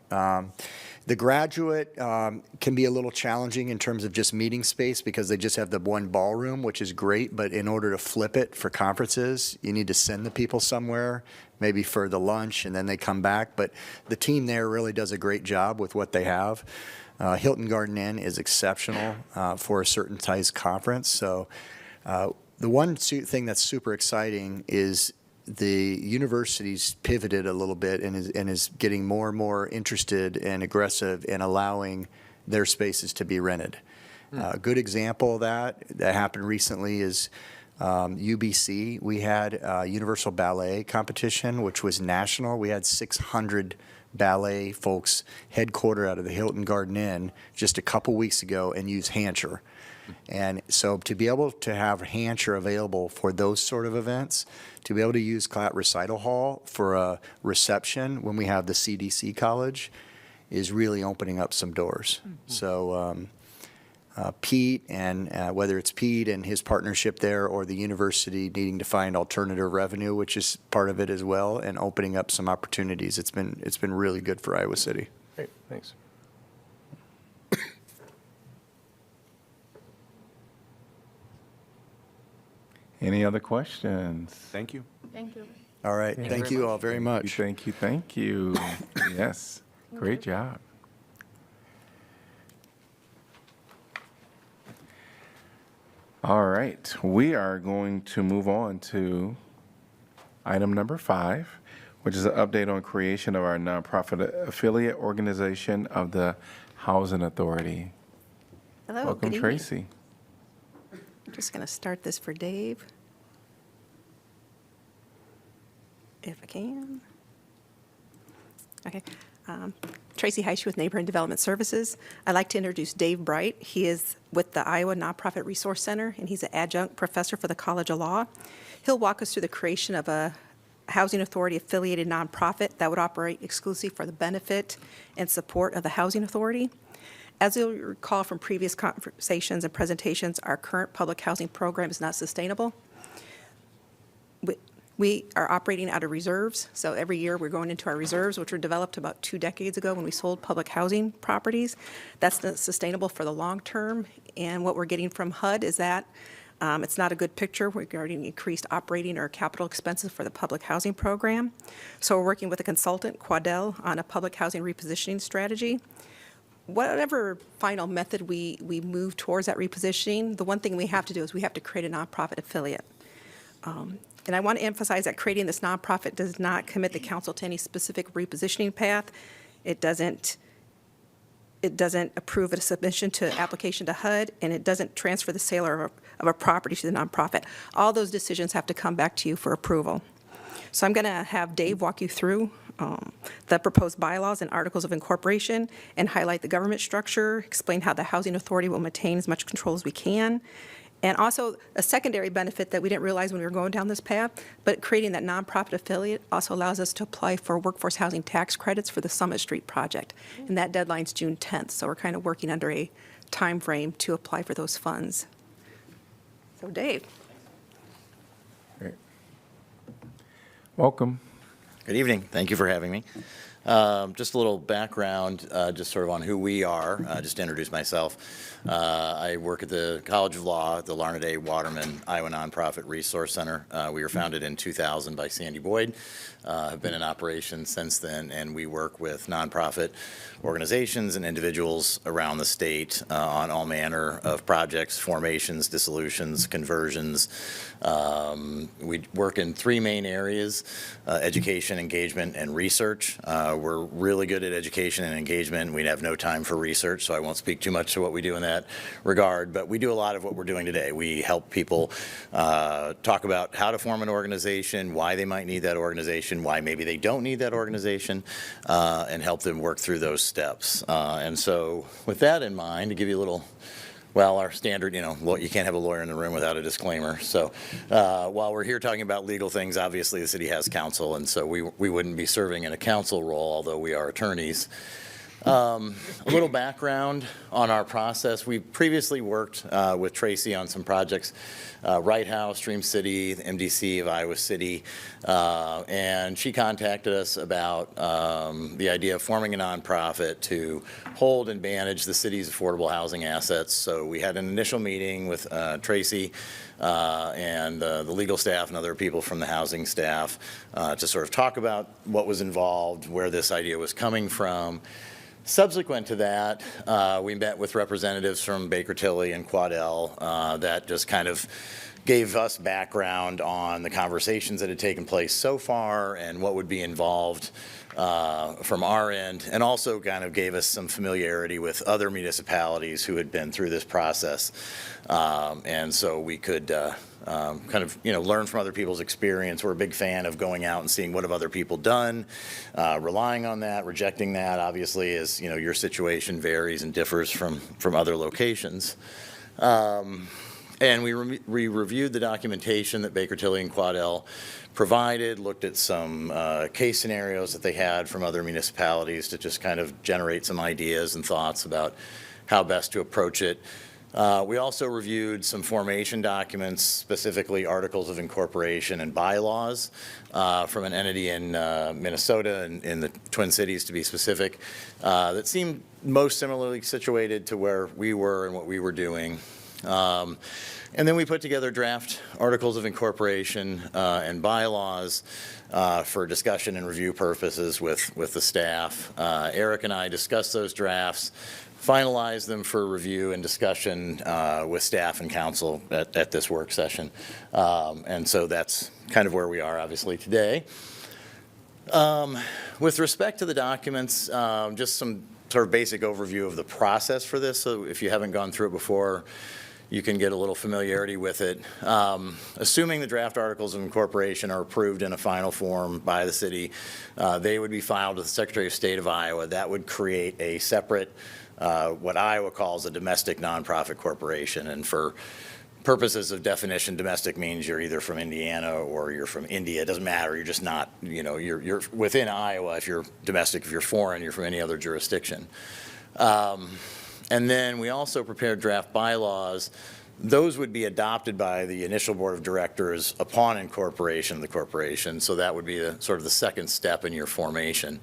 The graduate can be a little challenging in terms of just meeting space because they just have the one ballroom, which is great, but in order to flip it for conferences, you need to send the people somewhere, maybe for the lunch, and then they come back. But the team there really does a great job with what they have. Hilton Garden Inn is exceptional for a certain size conference. So the one thing that's super exciting is the university's pivoted a little bit and is getting more and more interested and aggressive in allowing their spaces to be rented. A good example of that happened recently is UBC. We had a Universal Ballet competition, which was national. We had 600 ballet folks headquartered out of the Hilton Garden Inn just a couple weeks ago and use Hancher. And so to be able to have Hancher available for those sort of events, to be able to use Klatt Recital Hall for a reception when we have the CDC College is really opening up some doors. So Pete, and whether it's Pete and his partnership there or the university needing to find alternative revenue, which is part of it as well, and opening up some opportunities, it's been really good for Iowa City. Great, thanks. Any other questions? Thank you. Thank you. All right, thank you all very much. Thank you, thank you. Yes, great job. All right, we are going to move on to item number 5, which is an update on creation of our nonprofit affiliate organization of the Housing Authority. Hello, Welcome, good evening. Tracy. I'm just going to start this for Dave. If I can. Okay. Tracy Heisch with Neighborhood Development Services. I'd like to introduce Dave Bright. He is with the Iowa Nonprofit Resource Center, and he's an adjunct professor for the College of Law. He'll walk us through the creation of a Housing Authority affiliated nonprofit that would operate exclusively for the benefit and support of the Housing Authority. As you'll recall from previous conversations and presentations, our current public housing program is not sustainable. We are operating out of reserves, so every year we're going into our reserves, which were developed about 2 decades ago when we sold public housing properties. That's not sustainable for the long term, and what we're getting from HUD is that it's not a good picture regarding increased operating or capital expenses for the public housing program. So we're working with a consultant, Quadell, on a public housing repositioning strategy. Whatever final method we move towards that repositioning, the one thing we have to do is we have to create a nonprofit affiliate. And I want to emphasize that creating this nonprofit does not commit the council to any specific repositioning path. It doesn't approve a submission to application to HUD, and it doesn't transfer the sale of a property to the nonprofit. All those decisions have to come back to you for approval. So I'm going to have Dave walk you through the proposed bylaws and articles of incorporation and highlight the government structure, explain how the Housing Authority will maintain as much control as we can. And also, a secondary benefit that we didn't realize when we were going down this path, but creating that nonprofit affiliate also allows us to apply for workforce housing tax credits for the Summit Street project. And that deadline's June 10th, so we're kind of working under a time frame to apply for those funds. So Dave. Great. Welcome. Good evening. Thank you for having me. Just a little background, just sort of on who we are, just to introduce myself. I work at the College of Law at the Larned Waterman Iowa Nonprofit Resource Center. We were founded in 2000 by Sandy Boyd. Have been in operation since then, and we work with nonprofit organizations and individuals around the state on all manner of projects, formations, dissolutions, conversions. We work in three main areas: education, engagement, and research. We're really good at education and engagement. We have no time for research, so I won't speak too much to what we do in that regard, but we do a lot of what we're doing today. We help people talk about how to form an organization, why they might need that organization, why maybe they don't need that organization, and help them work through those steps. And so with that in mind, to give you a little, well, our standard, you can't have a lawyer in the room without a disclaimer. So while we're here talking about legal things, obviously the city has counsel, and so we wouldn't be serving in a counsel role, although we are attorneys. A little background on our process. We previously worked with Tracy on some projects, Wright House, Dream City, the MDC of Iowa City, and she contacted us about the idea of forming a nonprofit to hold and manage the city's affordable housing assets. So we had an initial meeting with Tracy and the legal staff and other people from the housing staff to sort of talk about what was involved, where this idea was coming from. Subsequent to that, we met with representatives from Baker Tilly and Quadell that just kind of gave us background on the conversations that had taken place so far and what would be involved from our end, and also kind of gave us some familiarity with other municipalities who had been through this process. And so we could kind of, learn from other people's experience. We're a big fan of going out and seeing what have other people done, relying on that, rejecting that, obviously, as, your situation varies and differs from other locations. And we reviewed the documentation that Baker Tilly and Quadell provided, looked at some case scenarios that they had from other municipalities to just kind of generate some ideas and thoughts about how best to approach it. We also reviewed some formation documents, specifically articles of incorporation and bylaws from an entity in Minnesota and in the Twin Cities, to be specific, that seemed most similarly situated to where we were and what we were doing. And then we put together draft articles of incorporation and bylaws for discussion and review purposes with the staff. Eric and I discussed those drafts, finalized them for review and discussion with staff and council at this work session. And so that's kind of where we are, obviously, today. With respect to the documents, just some sort of basic overview of the process for this. So if you haven't gone through it before, you can get a little familiarity with it. Assuming the draft articles of incorporation are approved in a final form by the city, they would be filed with the Secretary of State of Iowa. That would create a separate, what Iowa calls a domestic nonprofit corporation. And for purposes of definition, domestic means you're either from Indiana or you're from India. It doesn't matter. You're just not, you're within Iowa. If you're domestic, if you're foreign, you're from any other jurisdiction. And then we also prepared draft bylaws. Those would be adopted by the initial board of directors upon incorporation of the corporation. So that would be sort of the second step in your formation.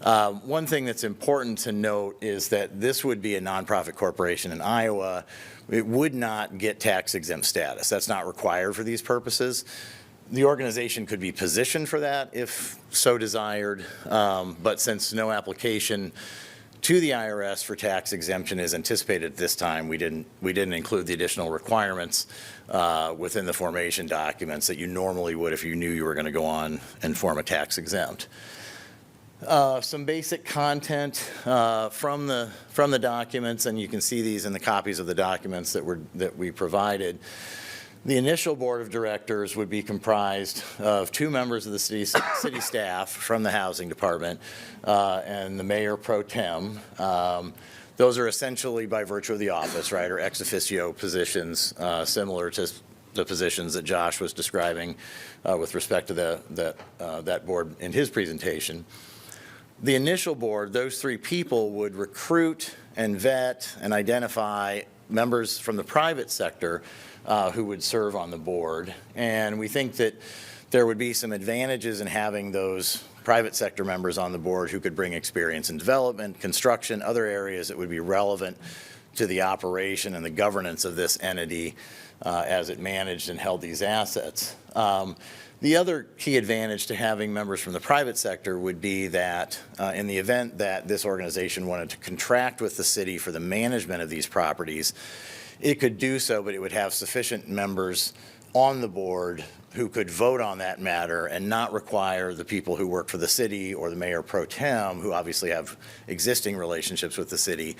One thing that's important to note is that this would be a nonprofit corporation in Iowa. It would not get tax exempt status. That's not required for these purposes. The organization could be positioned for that if so desired, but since no application to the IRS for tax exemption is anticipated at this time. We didn't include the additional requirements within the formation documents that you normally would if you knew you were going to go on and form a tax exempt. Some basic content from the documents, and you can see these in the copies of the documents that we provided. The initial board of directors would be comprised of 2 members of the city staff from the housing department and the mayor pro tem. Those are essentially by virtue of the office, right, or ex officio positions, similar to the positions that Josh was describing with respect to that board in his presentation. The initial board, those 3 people would recruit and vet and identify members from the private sector who would serve on the board. And we think that there would be some advantages in having those private sector members on the board who could bring experience in development, construction, other areas that would be relevant to the operation and the governance of this entity as it managed and held these assets. The other key advantage to having members from the private sector would be that in the event that this organization wanted to contract with the city for the management of these properties, it could do so, but it would have sufficient members on the board who could vote on that matter and not require the people who work for the city or the mayor pro tem, who obviously have existing relationships with the city,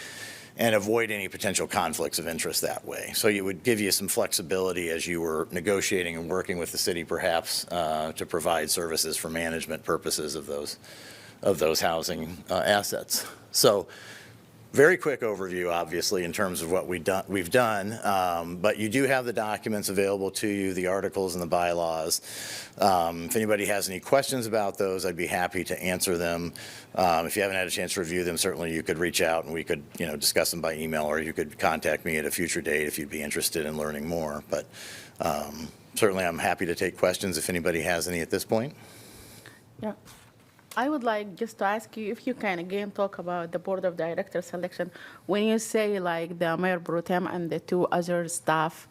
and avoid any potential conflicts of interest that way. So it would give you some flexibility as you were negotiating and working with the city perhaps to provide services for management purposes of those housing assets. So very quick overview, obviously, in terms of what we've done, but you do have the documents available to you, the articles and the bylaws. If anybody has any questions about those, I'd be happy to answer them. If you haven't had a chance to review them, certainly you could reach out and we could, discuss them by email, or you could contact me at a future date if you'd be interested in learning more. But certainly I'm happy to take questions if anybody has any at this point. Yeah. I would like just to ask you if you can again talk about the board of directors selection. When you say like the mayor pro tem and the 2 other staff,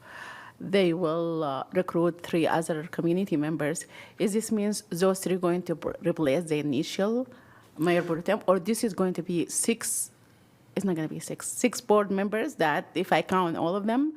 they will recruit 3 other community members. Is this means those 3 going to replace the initial mayor pro tem, or this is going to be 6? It's not going to be 6 board members that, if I count all of them,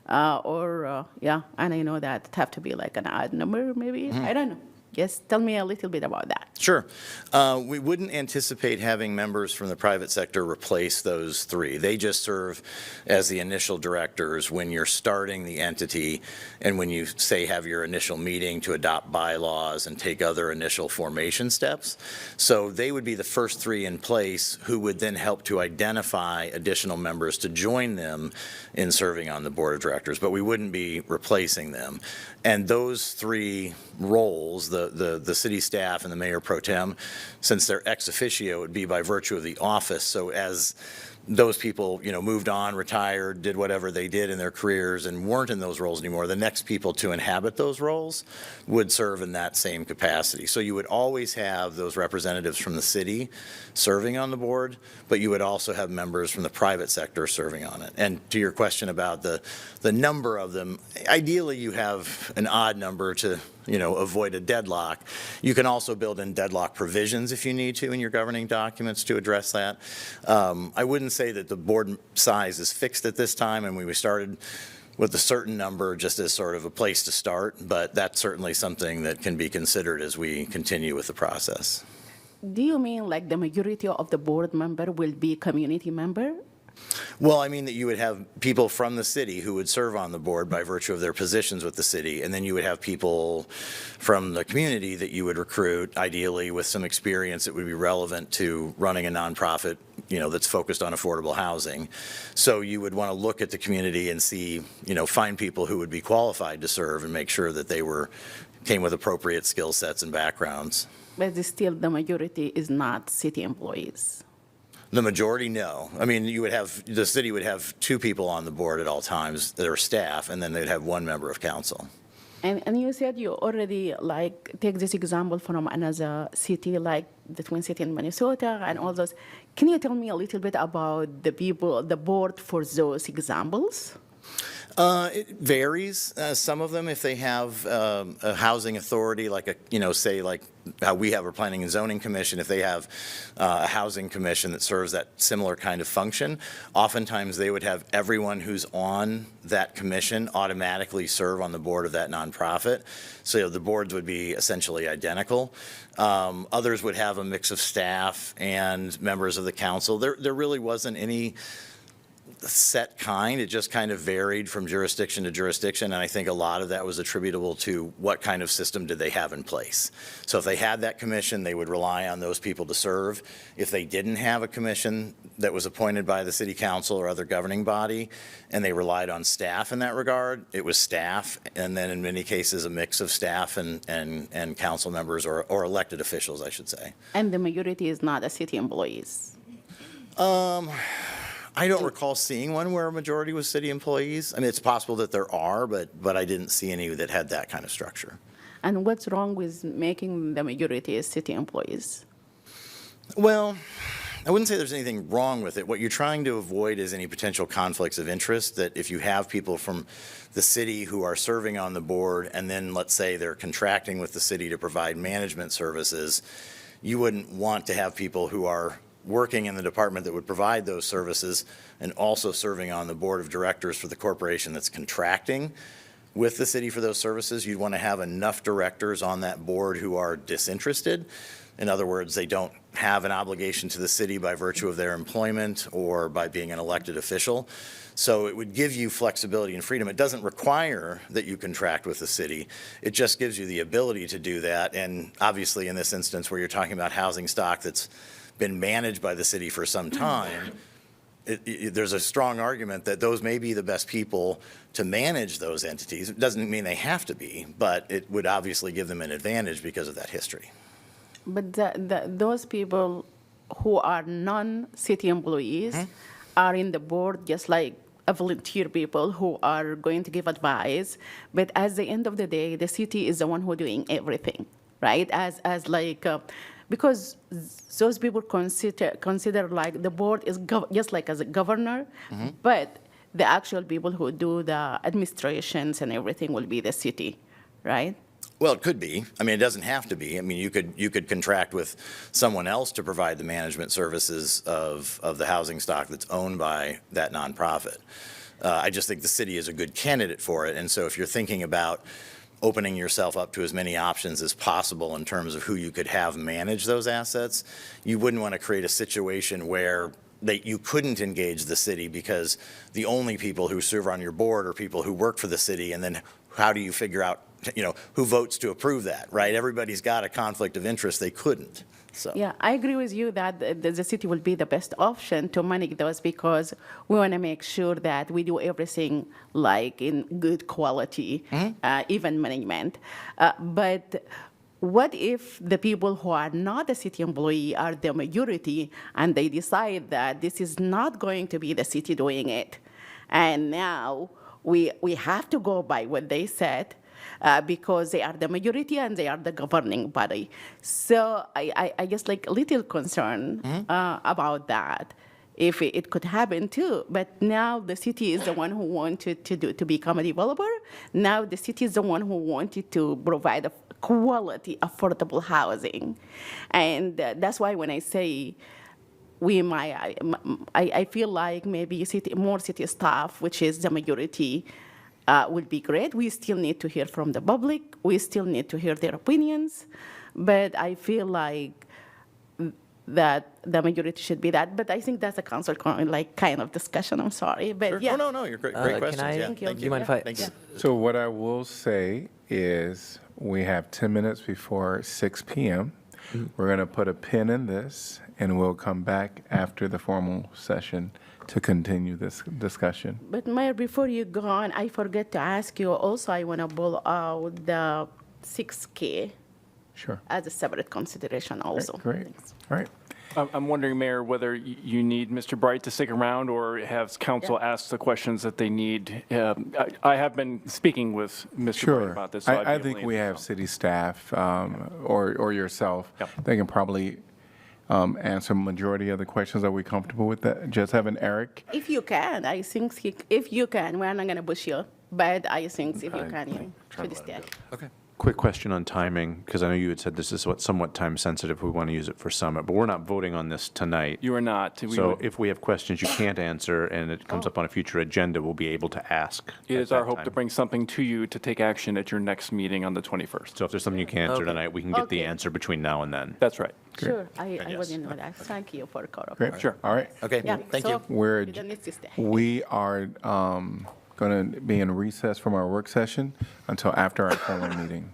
yeah, and I know that it have to be like an odd number maybe. I don't know. Yes, tell me a little bit about that. Sure. We wouldn't anticipate having members from the private sector replace those 3. They just serve as the initial directors when you're starting the entity and when you, say, have your initial meeting to adopt bylaws and take other initial formation steps. So they would be the first 3 in place who would then help to identify additional members to join them in serving on the board of directors, but we wouldn't be replacing them. And those 3 roles, the city staff and the mayor pro tem, since they're ex officio, would be by virtue of the office. So as those people, moved on, retired, did whatever they did in their careers and weren't in those roles anymore, the next people to inhabit those roles would serve in that same capacity. So you would always have those representatives from the city serving on the board, but you would also have members from the private sector serving on it. And to your question about the number of them, ideally you have an odd number to avoid a deadlock. You can also build in deadlock provisions if you need to in your governing documents to address that. I wouldn't say that the board size is fixed at this time, and we started with a certain number just as sort of a place to start, but that's certainly something that can be considered as we continue with the process. Do you mean like the majority of the board member will be community member? Well, I mean that you would have people from the city who would serve on the board by virtue of their positions with the city, and then you would have people from the community that you would recruit, ideally with some experience that would be relevant to running a nonprofit, that's focused on affordable housing. So you would want to look at the community and see, find people who would be qualified to serve and make sure that they came with appropriate skill sets and backgrounds. But still, the majority is not city employees. The majority, no. I mean, the city would have 2 people on the board at all times that are staff, and then they'd have 1 member of council. And you said you already take this example from another city, like the Twin City in Minnesota and all those. Can you tell me a little bit about the board for those examples? It varies. Some of them, if they have a housing authority, like say like how we have a planning and zoning commission, if they have a housing commission that serves that similar kind of function, oftentimes they would have everyone who's on that commission automatically serve on the board of that nonprofit. So the boards would be essentially identical. Others would have a mix of staff and members of the council. There really wasn't any set kind. It just kind of varied from jurisdiction to jurisdiction, and I think a lot of that was attributable to what kind of system did they have in place. So if they had that commission, they would rely on those people to serve. If they didn't have a commission that was appointed by the city council or other governing body, and they relied on staff in that regard, it was staff, and then in many cases a mix of staff and council members or elected officials, I should say. And the majority is not the city employees. I don't recall seeing one where a majority was city employees. I mean, it's possible that there are, but I didn't see any that had that kind of structure. And what's wrong with making the majority city employees? Well, I wouldn't say there's anything wrong with it. What you're trying to avoid is any potential conflicts of interest, that if you have people from the city who are serving on the board, and then let's say they're contracting with the city to provide management services, you wouldn't want to have people who are working in the department that would provide those services and also serving on the board of directors for the corporation that's contracting with the city for those services. You'd want to have enough directors on that board who are disinterested. In other words, they don't have an obligation to the city by virtue of their employment or by being an elected official. So it would give you flexibility and freedom. It doesn't require that you contract with the city. It just gives you the ability to do that. And obviously in this instance where you're talking about housing stock that's been managed by the city for some time, there's a strong argument that those may be the best people to manage those entities. It doesn't mean they have to be, but it would obviously give them an advantage because of that history. But those people who are non-city employees are in the board just like a volunteer people who are going to give advice. But at the end of the day, the city is the one who doing everything, right? Because those people consider like the board is just like as a governor, but the actual people who do the administrations and everything will be the city, right? Well, it could be. I mean, it doesn't have to be. I mean, you could contract with someone else to provide the management services of the housing stock that's owned by that nonprofit. I just think the city is a good candidate for it. And so if you're thinking about opening yourself up to as many options as possible in terms of who you could have manage those assets, you wouldn't want to create a situation where you couldn't engage the city because the only people who serve on your board are people who work for the city, and then how do you figure out, who votes to approve that, right? Everybody's got a conflict of interest. They couldn't. So. Yeah, I agree with you that the city will be the best option to manage those because we want to make sure that we do everything like in good quality, even management. But what if the people who are not a city employee are the majority and they decide that this is not going to be the city doing it? And now we have to go by what they said. Because they are the majority and they are the governing body. So I guess like a little concern about that, if it could happen too. But now the city is the one who wanted to become a developer. Now the city is the one who wanted to provide a quality, affordable housing. And that's why when I say I feel like maybe more city staff, which is the majority, would be great. We still need to hear from the public. We still need to hear their opinions. But I feel like that the majority should be that. But I think that's a council kind of discussion. I'm sorry. But Sure. yeah. Oh, no, you're great questions. Thank you. Thank Do you mind if I? Thank you. So what I will say is we have 10 minutes before 6 p.m. We're going to put a pin in this, and we'll come back after the formal session to continue this discussion. But Mayor, before you go on, I forget to ask you also, I want to pull out the 6K Sure. as a separate consideration also. Great. Thanks. All right. I'm wondering, Mayor, whether you need Mr. Bright to stick around or have council ask the questions that they need. I have been speaking with Mr. Bright about this. So I think we have city staff or yourself. Yep. They can probably answer majority of the questions. Are we comfortable with that? Just having Eric? If you can, I think if you can, we're not gonna push you, but I think if you can, you should stay. Okay. Quick question on timing, because I know you had said this is somewhat time sensitive. We want to use it for Summit, but we're not voting on this tonight. You are not. So if we have questions you can't answer and it comes up on a future agenda, we'll be able to ask. It at is our that hope time. to bring something to you to take action at your next meeting on the 21st. So if there's something you can't answer Okay. tonight, we can get the Okay. answer between now and then. That's right. Sure, I Yes. wouldn't know that. Thank you for the call. Great. Sure. All right. Okay, Yeah, thank so you. We're, you don't need to stay. we are going to be in recess from our work session until after our formal meeting.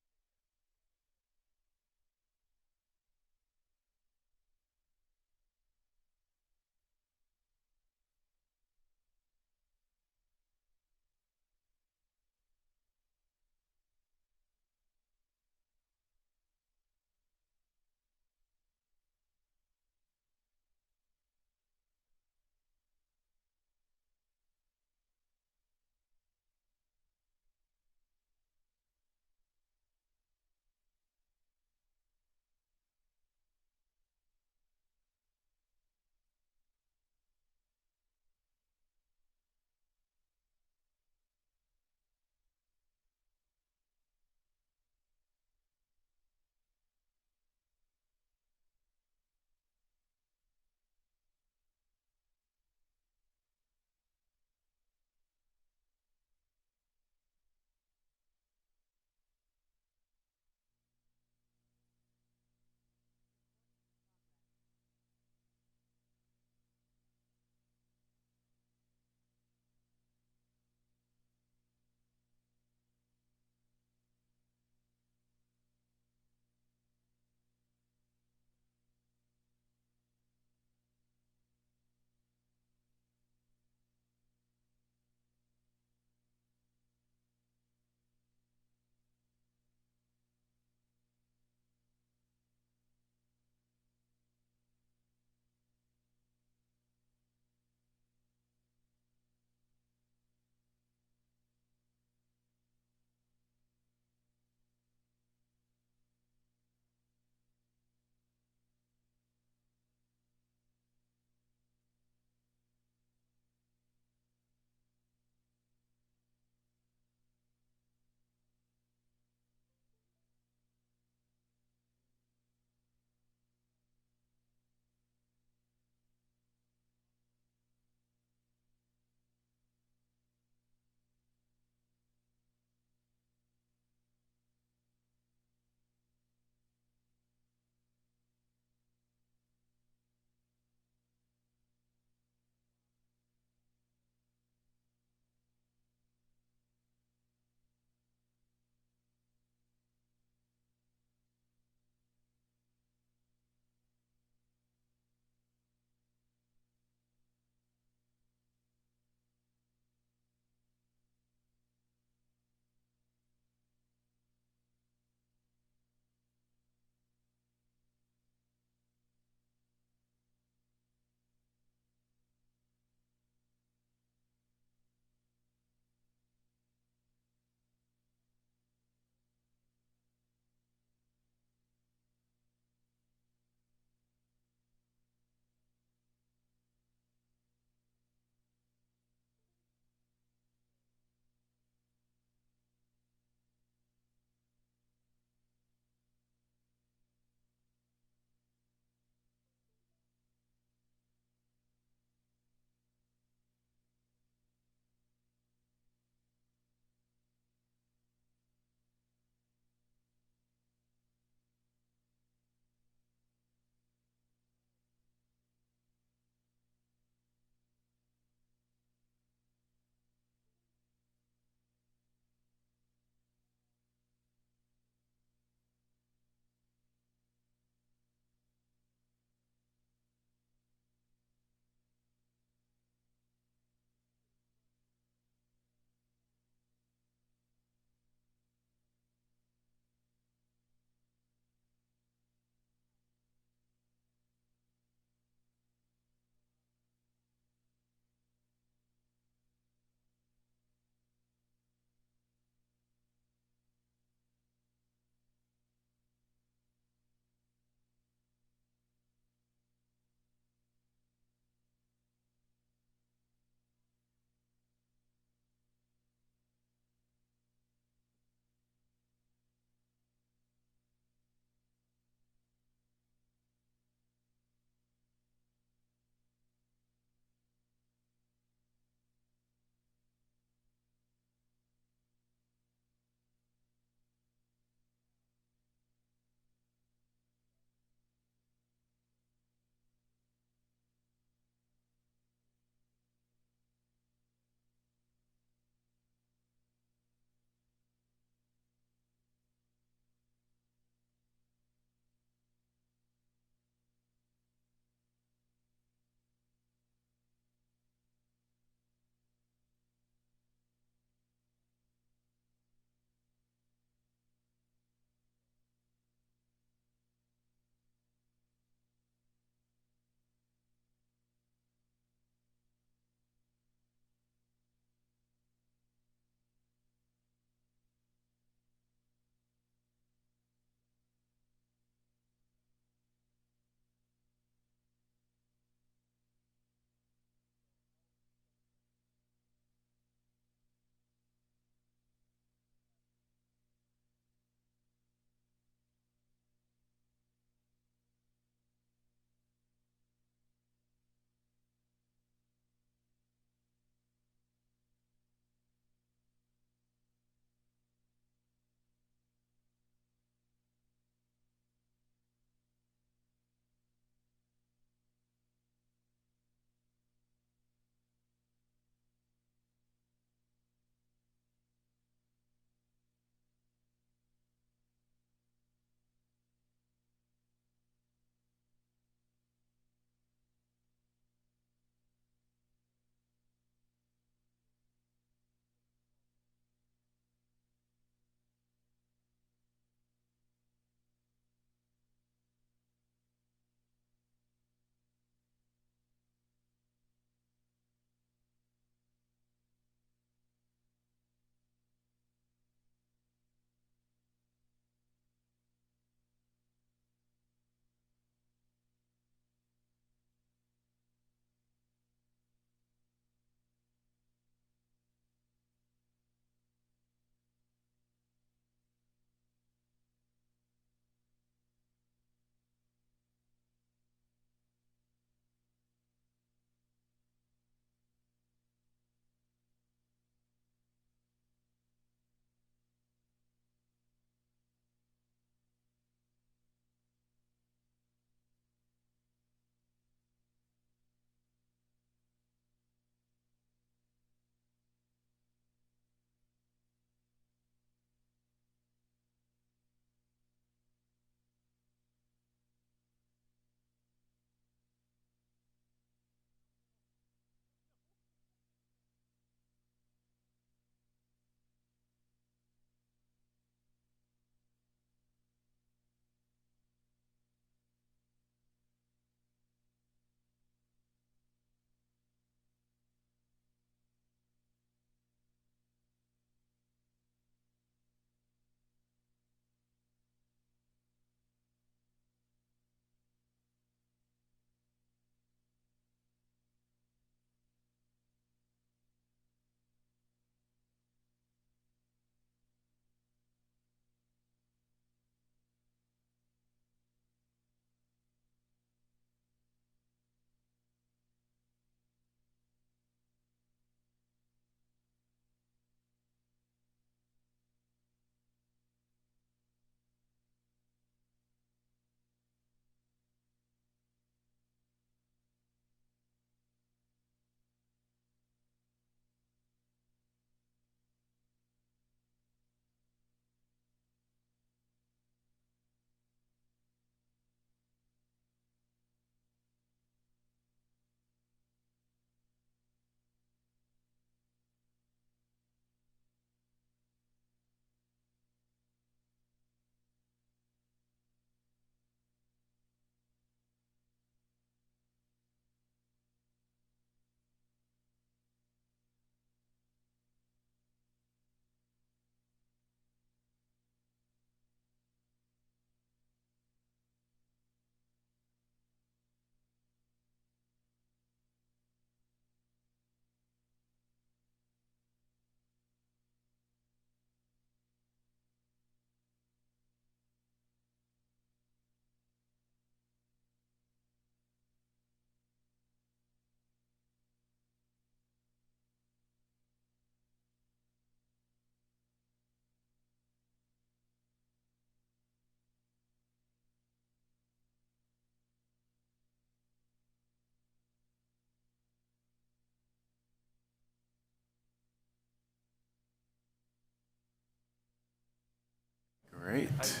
right.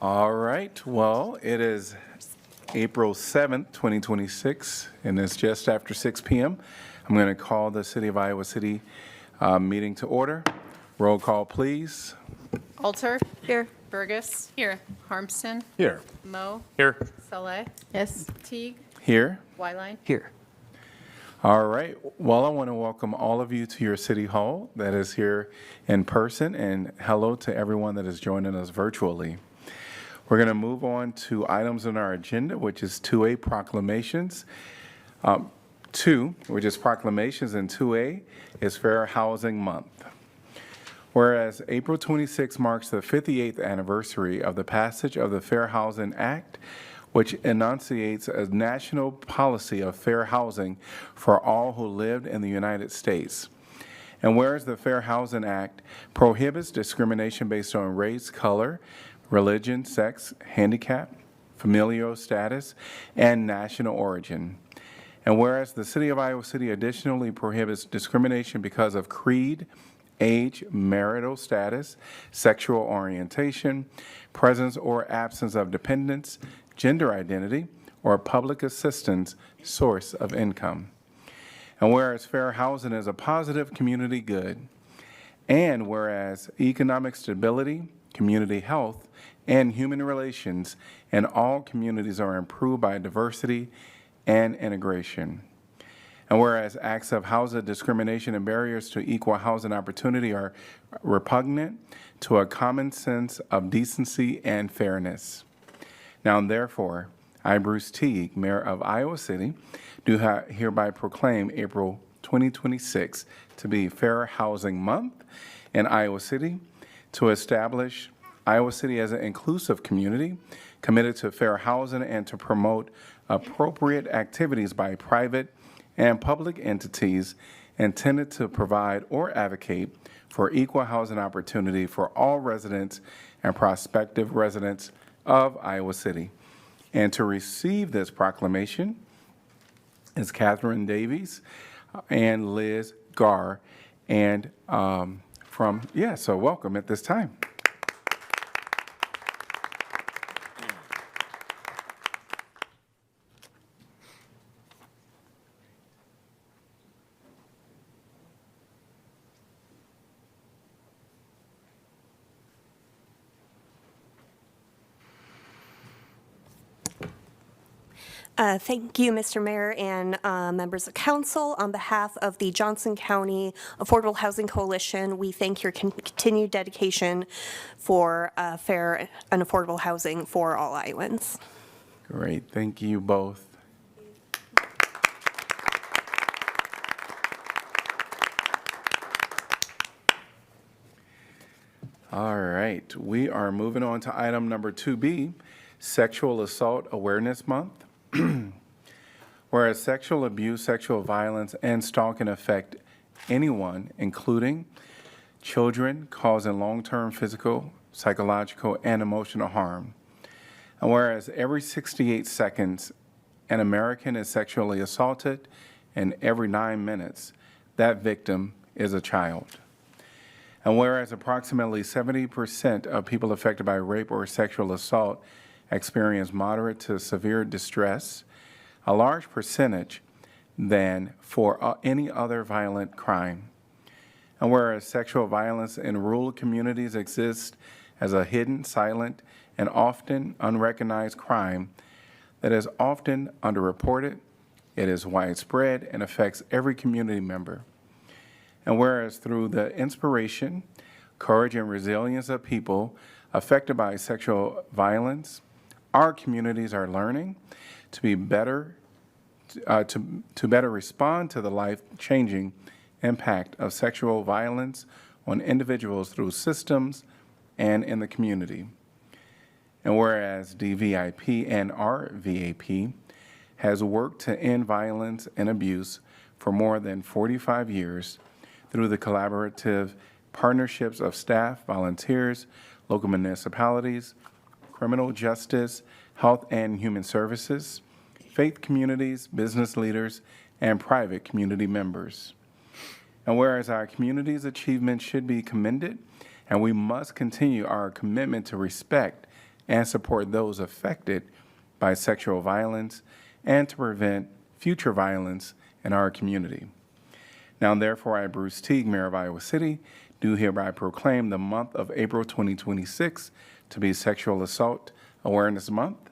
All right, well, it is April 7th, 2026, and it's just after 6 p.m. I'm going to call the City of Iowa City meeting to order. Roll call, please. Alter. Here. Burgess. Here. Harmston. Here. Mo. Here. Saleh. Yes. Teague. Here. Wyline. Here. All right. Well, I want to welcome all of you to your City Hall that is here in person, and hello to everyone that is joining us virtually. We're going to move on to items on our agenda, which is 2A proclamations. 2, which is proclamations, and 2A is Fair Housing Month. Whereas April 26 marks the 58th anniversary of the passage of the Fair Housing Act, which enunciates a national policy of fair housing for all who lived in the United States. And whereas the Fair Housing Act prohibits discrimination based on race, color, religion, sex, handicap, familial status, and national origin. And whereas the City of Iowa City additionally prohibits discrimination because of creed, age, marital status, sexual orientation, presence or absence of dependents, gender identity, or public assistance source of income. And whereas fair housing is a positive community good, and whereas economic stability, community health, and human relations in all communities are improved by diversity and integration. And whereas acts of housing discrimination and barriers to equal housing opportunity are repugnant to a common sense of decency and fairness. Now, therefore, I, Bruce Teague, Mayor of Iowa City, do hereby proclaim April 2026 to be Fair Housing Month in Iowa City, to establish Iowa City as an inclusive community committed to fair housing and to promote appropriate activities by private and public entities intended to provide or advocate for equal housing opportunity for all residents and prospective residents of Iowa City. And to receive this proclamation is Catherine Davies and Liz Garr, and so welcome at this time. Thank you, Mr. Mayor and members of council. On behalf of the Johnson County Affordable Housing Coalition, we thank your continued dedication for fair and affordable housing for all Iowans. Great. Thank you both. All right. We are moving on to item number 2B, Sexual Assault Awareness Month. Whereas sexual abuse, sexual violence, and stalking affect anyone, including children, causing long-term physical, psychological, and emotional harm. And whereas every 68 seconds, an American is sexually assaulted, and every 9 minutes, that victim is a child. And whereas approximately 70% of people affected by rape or sexual assault experience moderate to severe distress, a large percentage than for any other violent crime. And whereas sexual violence in rural communities exists as a hidden, silent, and often unrecognized crime that is often underreported, it is widespread and affects every community member. And whereas through the inspiration, courage, and resilience of people affected by sexual violence, our communities are learning to be better, to better respond to the life-changing impact of sexual violence on individuals through systems and in the community. And whereas DVIP and RVAP has worked to end violence and abuse for more than 45 years through the collaborative partnerships of staff, volunteers, local municipalities, criminal justice, health and human services, faith communities, business leaders, and private community members. And whereas our community's achievements should be commended, and we must continue our commitment to respect and support those affected by sexual violence and to prevent future violence in our community. Now, therefore, I, Bruce Teague, Mayor of Iowa City, do hereby proclaim the month of April 2026 to be Sexual Assault Awareness Month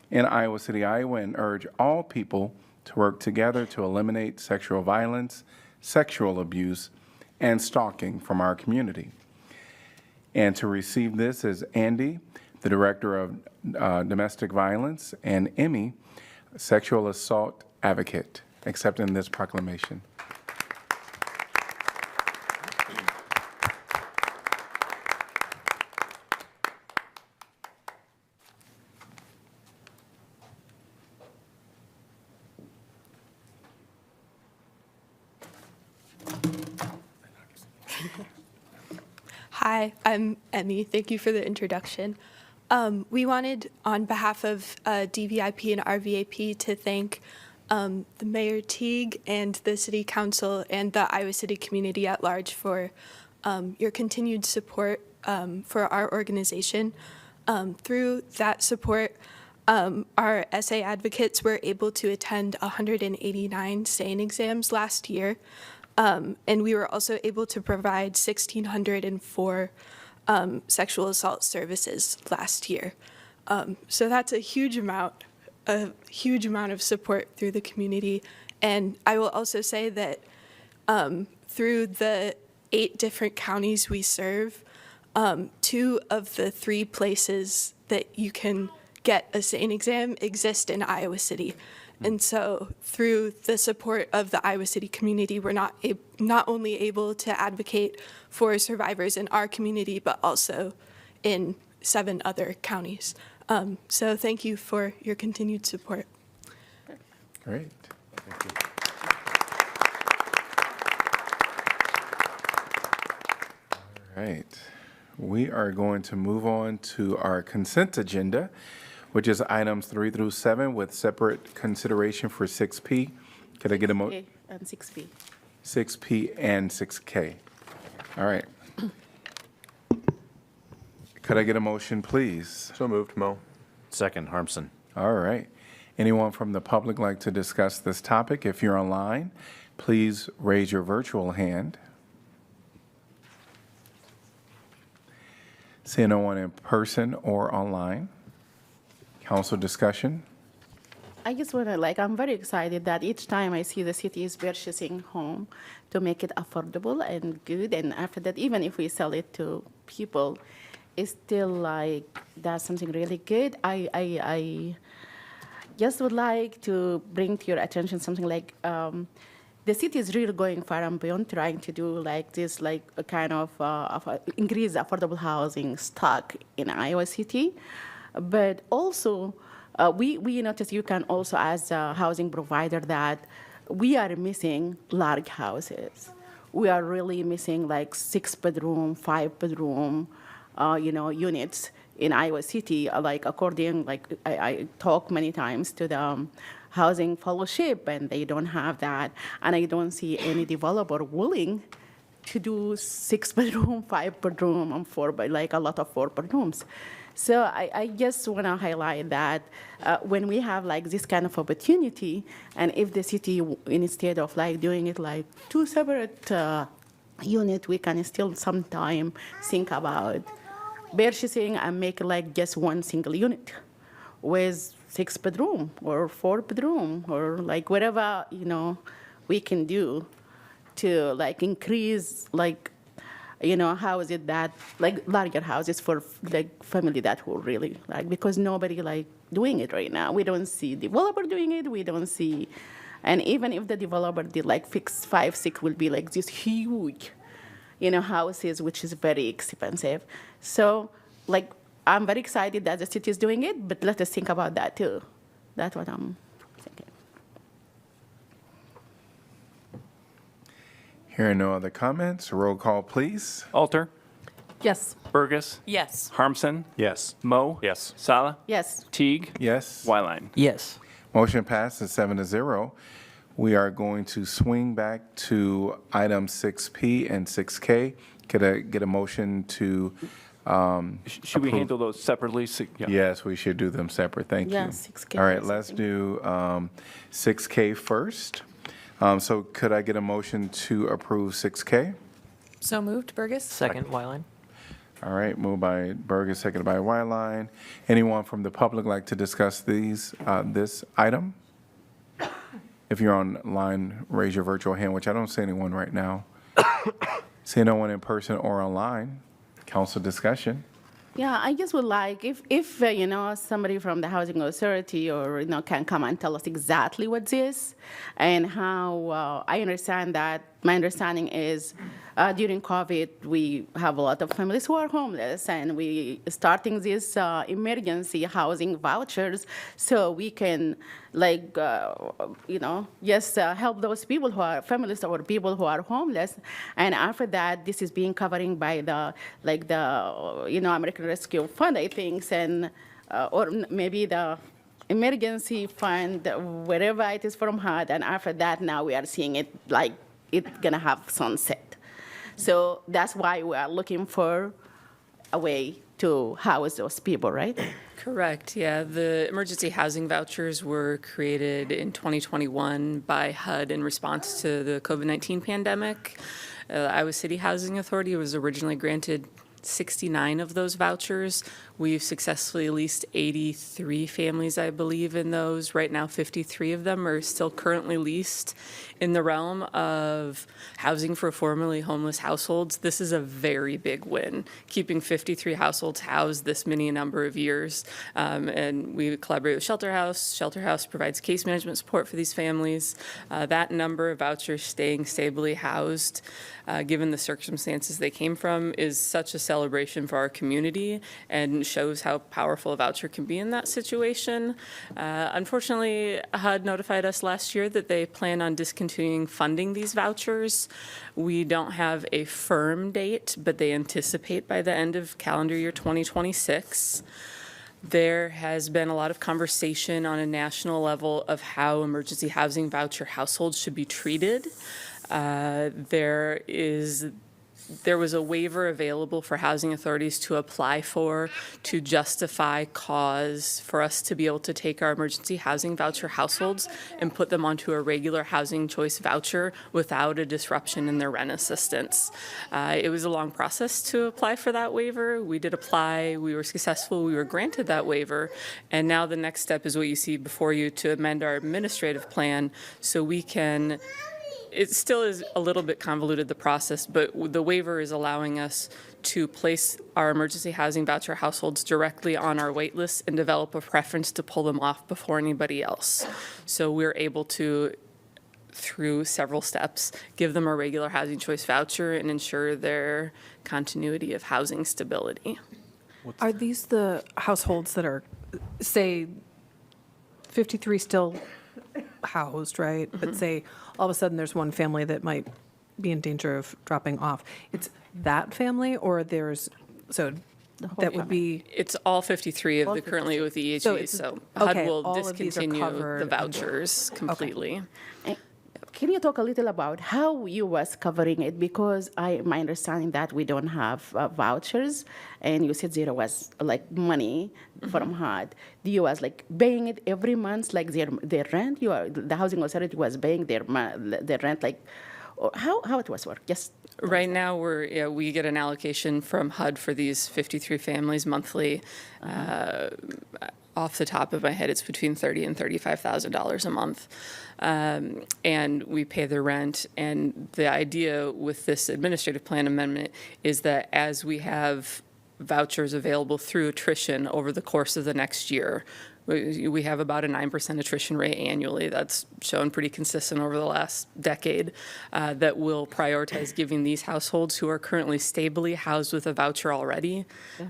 in Iowa City, Iowa, and urge all people to work together to eliminate sexual violence, sexual abuse, and stalking from our community. And to receive this is Andy, the Director of Domestic Violence, and Emmy, Sexual Assault Advocate, accepting this proclamation. Hi, I'm Emmy. Thank you for the introduction. We wanted, on behalf of DVIP and RVAP, to thank the Mayor Teague and the City Council and the Iowa City community at large for your continued support for our organization. Through that support, our SA advocates were able to attend 189 SANE exams last year. And we were also able to provide 1,604 sexual assault services last year. So that's a huge amount of support through the community. And I will also say that through the 8 different counties we serve, 2 of the 3 places that you can get a SANE exam exist in Iowa City. And so through the support of the Iowa City community, we're not only able to advocate for survivors in our community, but also in 7 other counties. So thank you for your continued support. Great. Thank you. All right. We are going to move on to our consent agenda, which is items 3 through 7 with separate consideration for 6P. Could I get a A and 6B. 6P and 6K. All right. Could I get a motion, please? So moved, Mo. Second, Harmson. All right. Anyone from the public like to discuss this topic? If you're online, please raise your virtual hand. See no one in person or online. Council discussion? I just want to, I'm very excited that each time I see the city is purchasing home to make it affordable and good, and after that, even if we sell it to people, it's still that's something really good. I just would like to bring to your attention something the city is really going far and beyond trying to do this, a kind of increase affordable housing stock in Iowa City. But also, we notice you can also, as a housing provider, that we are missing large houses. We are really missing 6-bedroom, 5-bedroom, units in Iowa City. I talk many times to the Housing Fellowship, and they don't have that. And I don't see any developer willing to do 6-bedroom, 5-bedroom, and a lot of 4-bedrooms. So I just want to highlight that when we have this kind of opportunity, and if the city, instead of doing it 2 separate units, we can still sometime think about purchasing and make just 1 single unit with 6-bedroom or 4-bedroom or whatever we can do to increase how is it that larger houses for family that will really because nobody doing it right now. We don't see developer doing it. We don't see, and even if the developer did fix 5, 6 will be this huge, houses, which is very expensive. So I'm very excited that the city is doing it, but let us think about that too. That's what I'm thinking. Hearing no other comments, roll call, please. Alter, Yes. Burgess, Yes. Harmson, Yes. Mo. Yes. Sala, Yes. Teague, Yes. Wyline. Yes. Motion passes 7-0. We are going to swing back to item 6P and 6K. Could I get a motion to? Should we approve- handle those separately? Yeah. Yes, we should do them separate. Thank you. Yeah, 6K All right, first, I let's think. do 6K first. So could I get a motion to approve 6K? So moved, Burgess? Second, Wyline. All right, moved by Burgess, seconded by Wyline. Anyone from the public like to discuss this item? If you're online, raise your virtual hand, which I don't see anyone right now. See no one in person or online. Council discussion. Yeah, I just would like, if somebody from the Housing Authority or, can come and tell us exactly what this and how, I understand that, my understanding is during COVID, we have a lot of families who are homeless and we starting this emergency housing vouchers so we can just help those people who are families or people who are homeless. And after that, this is being covering by the American Rescue Fund, I think, and or maybe the emergency fund, wherever it is from HUD. And after that, now we are seeing it like it's gonna have sunset. So that's why we are looking for a way to house those people, right? Correct, yeah. The emergency housing vouchers were created in 2021 by HUD in response to the COVID-19 pandemic. Iowa City Housing Authority was originally granted 69 of those vouchers. We've successfully leased 83 families, I believe, in those. Right now, 53 of them are still currently leased. In the realm of housing for formerly homeless households, this is a very big win, keeping 53 households housed this many number of years. And we collaborate with Shelter House. Shelter House provides case management support for these families. That number of vouchers staying stably housed, given the circumstances they came from, is such a celebration for our community and shows how powerful a voucher can be in that situation. Unfortunately, HUD notified us last year that they plan on discontinuing funding these vouchers. We don't have a firm date, but they anticipate by the end of calendar year 2026. There has been a lot of conversation on a national level of how emergency housing voucher households should be treated. There was a waiver available for housing authorities to apply for to justify cause for us to be able to take our emergency housing voucher households and put them onto a regular housing choice voucher without a disruption in their rent assistance. It was a long process to apply for that waiver. We did apply, we were successful, we were granted that waiver, and now the next step is what you see before you to amend our administrative plan so we can. It still is a little bit convoluted, the process, but the waiver is allowing us to place our emergency housing voucher households directly on our wait list and develop a preference to pull them off before anybody else. So we're able to, through several steps, give them a regular housing choice voucher and ensure their continuity of housing stability. Are these the households that are, say, 53 still housed, right? But say all of a sudden there's one family that might be in danger of dropping off. It's that family, or there's, so that would be. It's all 53 of the currently with the EHE, so HUD okay, will all of these are discontinue covered the and- vouchers completely. Can you talk a little about how you was covering it? Because my understanding that we don't have vouchers, and you said there was like money from HUD. You was like paying it every month, like their rent. The housing authority was paying their rent, like, or how it was work? Yes. Right now, we get an allocation from HUD for these 53 families monthly. Off the top of my head, it's between $30,000 and $35,000 a month. And we pay the rent. And the idea with this administrative plan amendment is that as we have vouchers available through attrition over the course of the next year, we have about a 9% attrition rate annually. That's shown pretty consistent over the last decade, that will prioritize giving these households who are currently stably housed with a voucher already,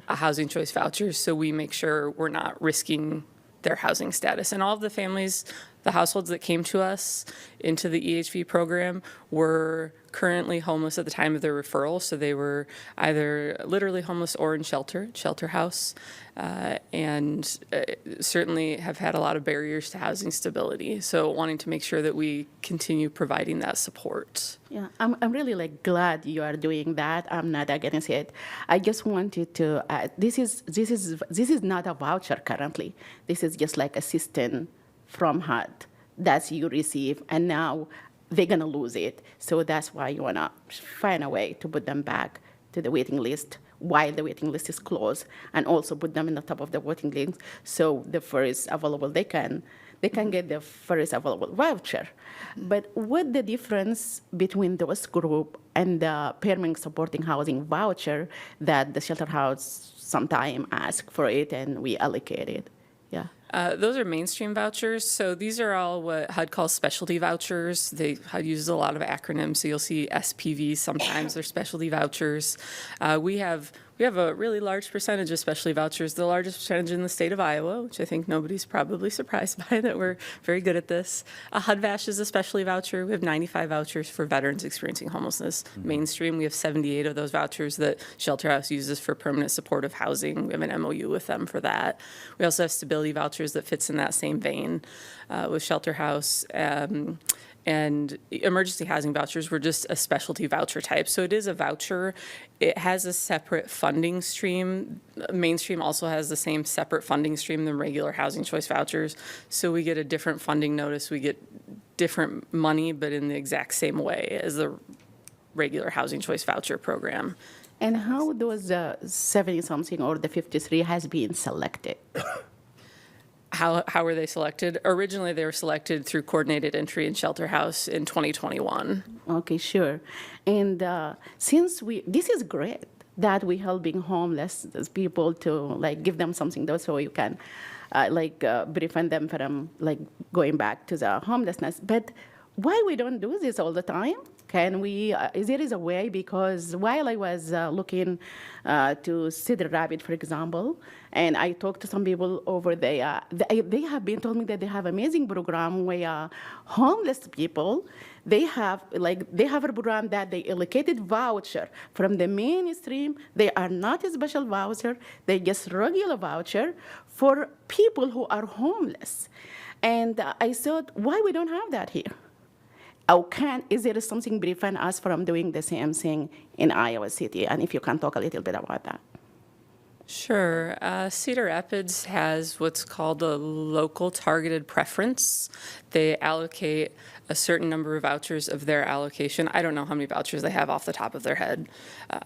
a housing choice voucher, so we make sure we're not risking their housing status. And all of the families The households that came to us into the EHV program were currently homeless at the time of their referral, so they were either literally homeless or in shelter house, and certainly have had a lot of barriers to housing stability. So wanting to make sure that we continue providing that support. Yeah, I'm really like glad you are doing that. I'm not against it. I just wanted to. This is not a voucher currently. This is just like assistance from HUD that you receive, and now they're gonna lose it. So that's why you wanna find a way to put them back to the waiting list while the waiting list is closed, and also put them in the top of the waiting list so the first available they can get the first available voucher. But what the difference between those group and the permanent supporting housing voucher that the shelter house sometime ask for it and we allocate it? Yeah. Those are mainstream vouchers. So these are all what HUD calls specialty vouchers. HUD uses a lot of acronyms, so you'll see SPVs sometimes. They're specialty vouchers. We have a really large percentage of specialty vouchers, the largest percentage in the state of Iowa, which I think nobody's probably surprised by, that we're very good at this. HUD-VASH is a specialty voucher. We have 95 vouchers for veterans experiencing homelessness. Mainstream, we have 78 of those vouchers that Shelter House uses for permanent supportive housing. We have an MOU with them for that. We also have stability vouchers that fits in that same vein with Shelter House. And emergency housing vouchers were just a specialty voucher type. So it is a voucher. It has a separate funding stream. Mainstream also has the same separate funding stream than regular housing choice vouchers. So we get a different funding notice. We get different money, but in the exact same way as the regular housing choice voucher program. And how those 70-something or the 53 has been selected? How were they selected? Originally, they were selected through coordinated entry in Shelter House in 2021. Okay, sure. And since this is great that we helping homeless people to like give them something though, so you can prevent them from like going back to the homelessness. But why we don't do this all the time? Can we, there is a way, because while I was looking to Cedar Rapids, for example, and I talked to some people over there, they have been told me that they have amazing program where homeless people, they have a program that they allocated voucher from the mainstream. They are not a special voucher, they just regular voucher for people who are homeless. And I thought, why we don't have that here? Is there something prevent us from doing the same thing in Iowa City? And if you can talk a little bit about that. Sure. Cedar Rapids has what's called a local targeted preference. They allocate a certain number of vouchers of their allocation. I don't know how many vouchers they have off the top of their head,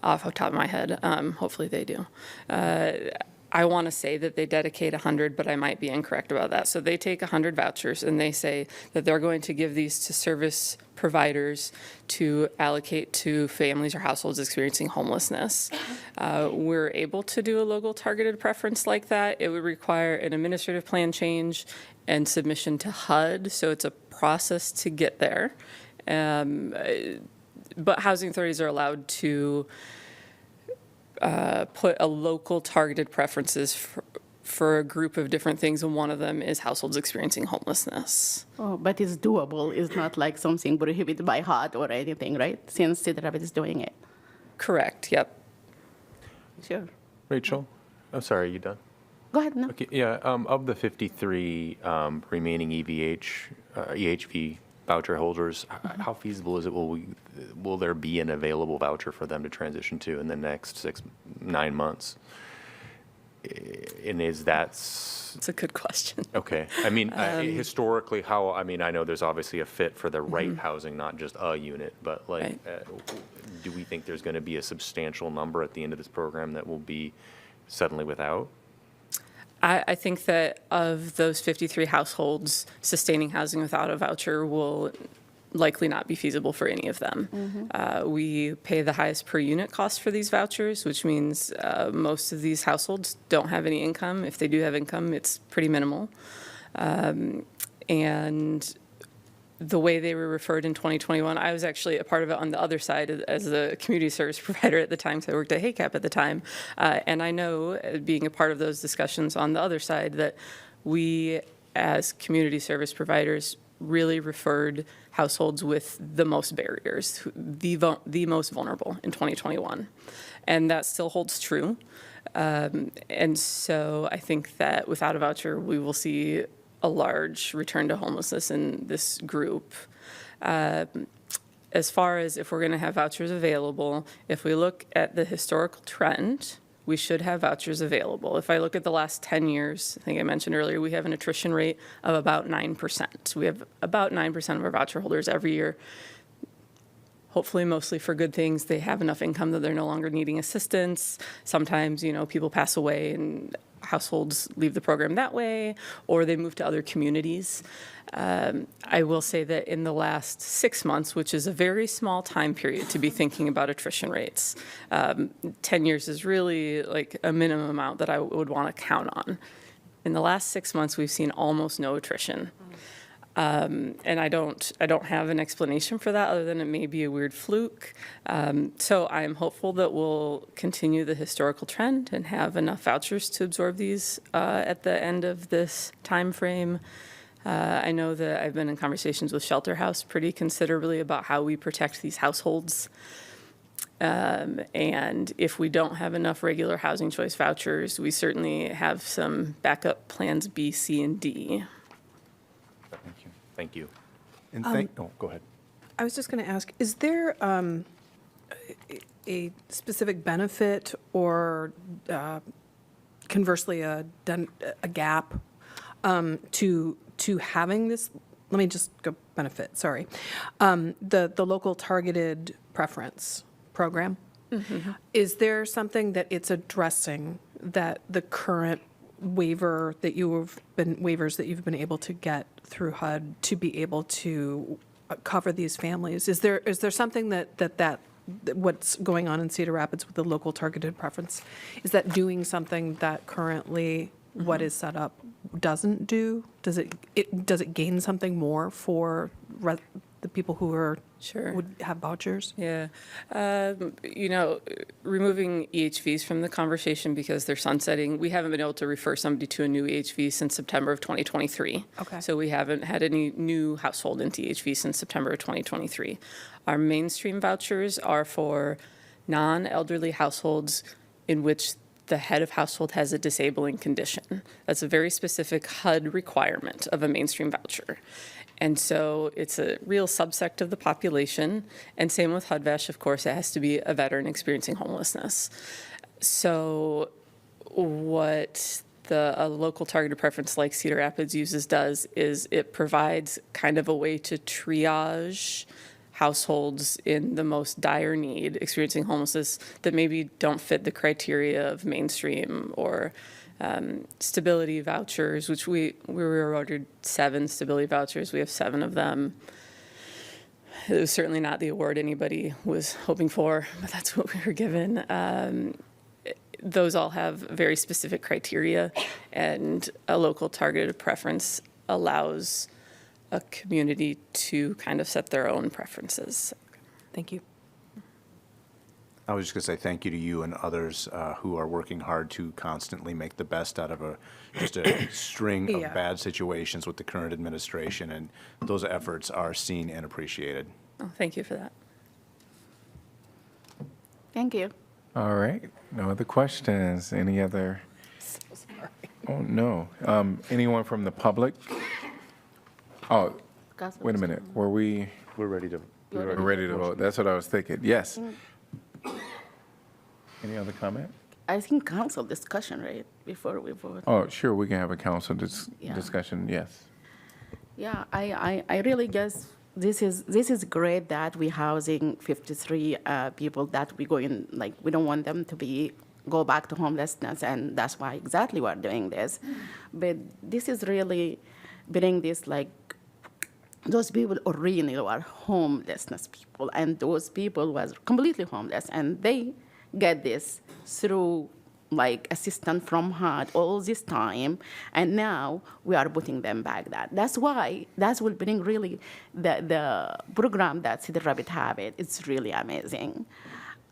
off the top of my head. Hopefully they do. I want to say that they dedicate 100, but I might be incorrect about that. So they take 100 vouchers and they say that they're going to give these to service providers to allocate to families or households experiencing homelessness. We're able to do a local targeted preference like that. It would require an administrative plan change and submission to HUD, so it's a process to get there. But housing authorities are allowed to put a local targeted preferences for a group of different things, and one of them is households experiencing homelessness. Oh, but it's doable. It's not like something prohibited by HUD or anything, right? Since Cedar Rapids is doing it. Correct, yep. Sure. Rachel, I'm sorry, are you done? Go ahead, no. Okay, yeah, of the 53 remaining EHV voucher holders, how feasible is it? Will there be an available voucher for them to transition to in the next 6-9 months? And is that... It's a good question. Okay. I mean, historically, I know there's obviously a fit for the right housing, not just a unit, but like, do we think there's going to be a substantial number at the end of this program that will be suddenly without? I think that of those 53 households, sustaining housing without a voucher will likely not be feasible for any of them. We pay the highest per unit cost for these vouchers, which means most of these households don't have any income. If they do have income, it's pretty minimal. And the way they were referred in 2021, I was actually a part of it on the other side as a community service provider at the time, so I worked at HACAP at the time. And I know, being a part of those discussions on the other side, that we as community service providers, really referred households with the most barriers, the most vulnerable in 2021. And that still holds true. And so I think that without a voucher, we will see a large return to homelessness in this group. As far as if we're going to have vouchers available, if we look at the historical trend, we should have vouchers available. If I look at the last 10 years, I think I mentioned earlier, we have an attrition rate of about 9%. We have about 9% of our voucher holders every year, hopefully mostly for good things. They have enough income that they're no longer needing assistance. Sometimes, people pass away and households leave the program that way, or they move to other communities. I will say that in the last 6 months, which is a very small time period to be thinking about attrition rates, 10 years is really like a minimum amount that I would want to count on. In the last 6 months, we've seen almost no attrition. And I don't have an explanation for that other than it may be a weird fluke. So I'm hopeful that we'll continue the historical trend and have enough vouchers to absorb these at the end of this time frame. I know that I've been in conversations with Shelter House pretty considerably about how we protect these households. And if we don't have enough regular housing choice vouchers, we certainly have some backup plans B, C, and D. Thank you. And go ahead. I was just going to ask, is there a specific benefit or conversely a gap to having this? Let me just go benefit, sorry. The local targeted preference program. Mm-hmm. Is there something that it's addressing that the current waivers that you've been able to get through HUD to be able to cover these families? Is there something that what's going on in Cedar Rapids with the local targeted preference, is that doing something that currently what is set up doesn't do? Does it gain something more for the people who are would have vouchers? Yeah. Removing EHVs from the conversation because they're sunsetting, we haven't been able to refer somebody to a new EHV since September of 2023. Okay. So we haven't had any new household into EHV since September of 2023. Our mainstream vouchers are for non-elderly households in which the head of household has a disabling condition. That's a very specific HUD requirement of a mainstream voucher. And so it's a real subsect of the population. And same with HUD-VASH, of course, it has to be a veteran experiencing homelessness. So what a local targeted preference like Cedar Rapids does is it provides kind of a way to triage households in the most dire need experiencing homelessness that maybe don't fit the criteria of mainstream or stability vouchers, which we were awarded 7 stability vouchers. We have 7 of them. It was certainly not the award anybody was hoping for, but that's what we were given. Those all have very specific criteria, and a local targeted preference allows a community to kind of set their own preferences. Thank you. I was just going to say thank you to you and others who are working hard to constantly make the best out of just a string of bad situations with the current administration, and those efforts are seen and appreciated. Oh, thank you for that. Thank you. All right. No other questions? Any other? So sorry. Oh, no. Anyone from the public? Oh, wait a minute. We're ready to. We're ready to vote. That's what I was thinking. Yes. Any other comment? I think council discussion, right, before we vote. Oh, sure. We can have a council Yeah. discussion. Yes. Yeah, I really guess this is great that we housing 53 people that we going, like, we don't want them to go back to homelessness, and that's why exactly we're doing this. But this is really bring this, like, those people originally were homelessness people, and those people was completely homeless, and they get this through like assistance from HUD all this time, and now we are putting them back. That's why that will bring really the program that Cedar Rapids have it's really amazing,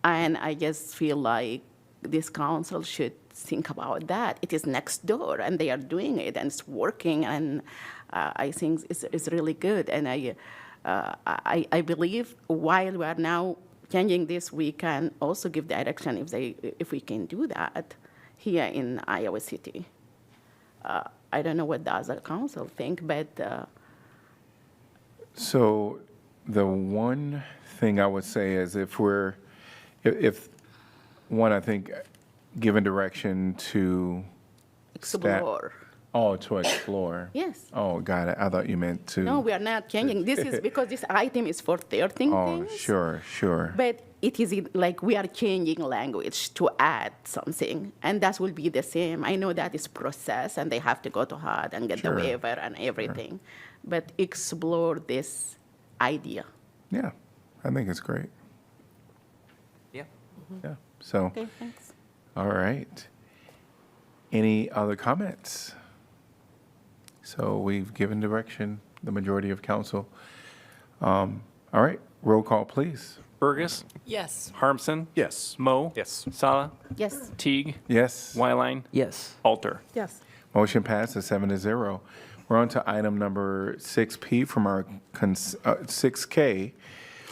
and I just feel like this council should think about that. It is next door, and they are doing it, and it's working, and I think it's really good. And I believe while we are now changing this, we can also give direction if we can do that here in Iowa City. I don't know what the other council think, but So the one thing I would say is if one, I think, given direction to staff- explore. Oh, to explore. Yes. Oh, got it. I thought you meant to. No, we are not changing. This is because this item is for 13 Oh, things. sure. But it is like we are changing language to add something, and that will be the same. I know that is process, and they have to go to HUD and get Sure. the waiver and everything. But explore this idea. Yeah, I think it's great. Yeah. Yeah, so, Okay, thanks. all right. Any other comments? So we've given direction, the majority of council. All right, roll call, please. Burgess. Yes. Harmson. Yes. Mo. Yes. Sala. Yes. Teague. Yes. Wyline. Yes. Alter. Yes. Motion passes 7-0. We're on to item number 6P from our, 6K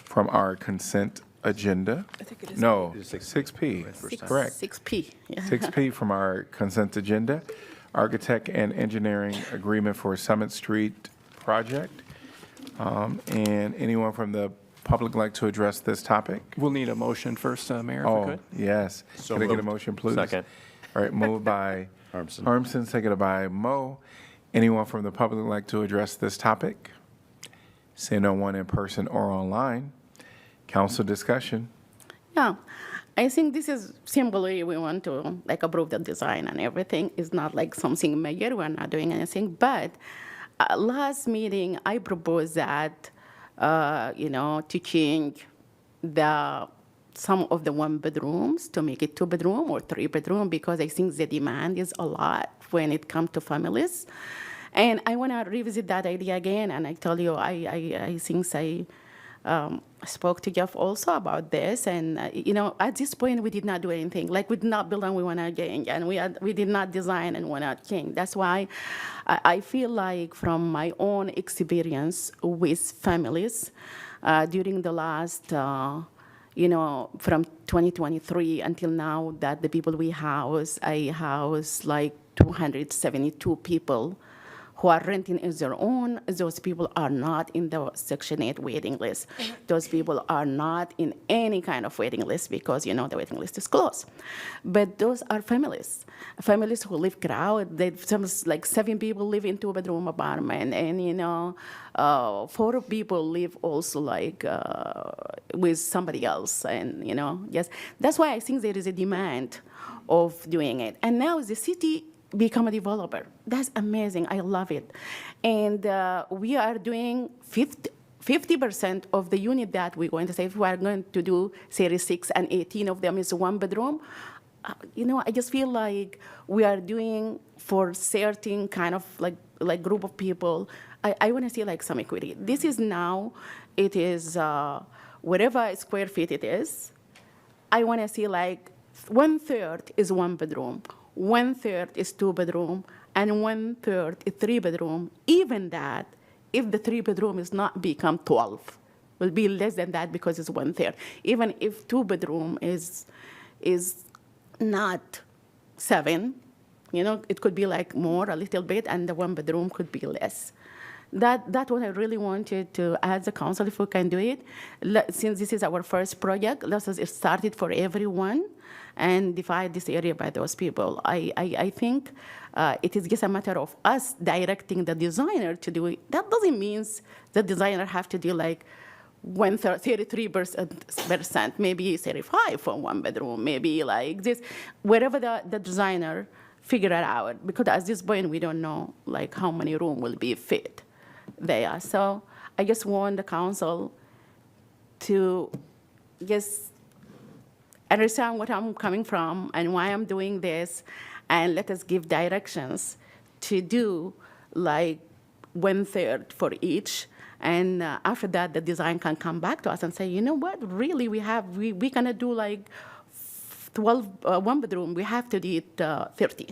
from our consent agenda. I think it is. No, It is 6P, time. correct. 6P. Yeah. 6P from our consent agenda, architect and engineering agreement for Summit Street project. And anyone from the public like to address this topic? We'll need a motion first, Mayor, if we Oh, could. yes. So Can I get a moved. motion, please? Second. All right, moved by Harmson. Harmson, seconded by Mo. Anyone from the public like to address this topic? Say no one in person or online. Council discussion. Yeah, I think this is simply we want to like approve the design and everything. It's not like something major. We're not doing anything. But last meeting, I proposed that to change some of the 1 bedrooms to make it 2 bedroom or 3 bedroom because I think the demand is a lot when it comes to families. And I want to revisit that idea again. And I tell you, I think I spoke to Jeff also about this. And, at this point, we did not do anything. Like, we did not build and we want to change. And we did not design and want to change. That's why I feel like from my own experience with families during the last, from 2023 until now, that the people we house, I house like 272 people who are renting as their own. Those people are not in the Section 8 waiting list. Those people are not in any kind of waiting list because, the waiting list is closed. But those are families who live crowded. Like 7 people live in 2-bedroom apartment, and, 4 people live also like with somebody else, and, yes. That's why I think there is a demand of doing it. And now the city become a developer. That's amazing. I love it. And we are doing 50% of the unit that we're going to say, if we are going to do 36 and 18 of them is 1 bedroom, I just feel like we are doing for certain kind of like group of people. I want to see like some equity. This is now, it is whatever square feet it is. I want to see like 1/3 is 1 bedroom. 1/3 is 2 bedroom, and 1/3 is 3 bedroom. Even that, if the 3 bedroom is not become 12, will be less than that because it's 1/3. Even if 2 bedroom is not 7, it could be like more a little bit, and the 1 bedroom could be less. That's what I really wanted to ask the council if we can do it. Since this is our first project, let's start it for everyone and divide this area by those people. I think it is just a matter of us directing the designer to do it. That doesn't mean the designer have to do like 33%, maybe 35 for 1 bedroom, maybe like this, wherever the designer figure it out. Because at this point, we don't know like how many room will be fit there. So I just want the council to just understand what I'm coming from and why I'm doing this, and let us give directions to do like 1/3 for each. And after that, the design can come back to us and say, you know what, really, we're gonna do like 12, one bedroom, we have to do it 13.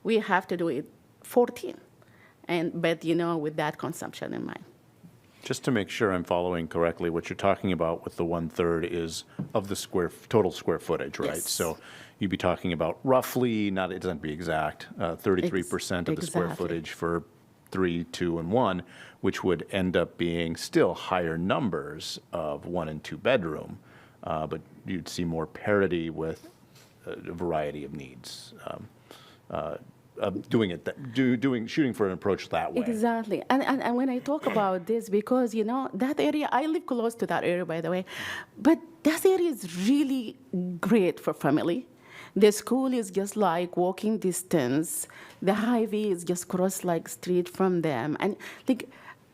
We have to do it 14. But, with that consumption in mind. Just to make sure I'm following correctly, what you're talking about with the 1/3 is of the total square footage, right? Yes. So you'd be talking about roughly, it doesn't have to be exact, 33% of the square Exactly. footage for 3, 2, and 1, which would end up being still higher numbers of 1 and 2 bedroom, but you'd see more parity with a variety of needs. Shooting for an approach that way. Exactly. And when I talk about this, because, that area, I live close to that area, by the way, but that area is really great for family. The school is just like walking distance. The highway is just cross like street from them. And like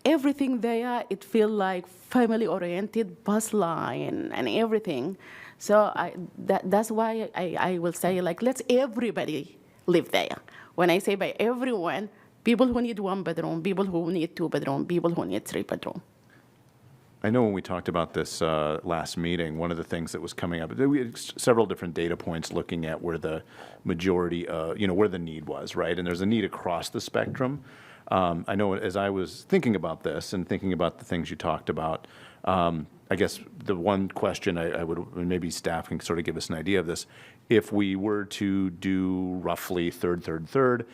everything there, it feel like family-oriented bus line and everything. So that's why I will say, like, let's everybody live there. When I say by everyone, people who need 1 bedroom, people who need 2 bedroom, people who need 3 bedroom. I know when we talked about this last meeting, one of the things that was coming up, we had several different data points looking at where the majority, where the need was, right? And there's a need across the spectrum. I know as I was thinking about this and thinking about the things you talked about, I guess the one question I would, maybe staff can sort of give us an idea of this, if we were to do roughly third,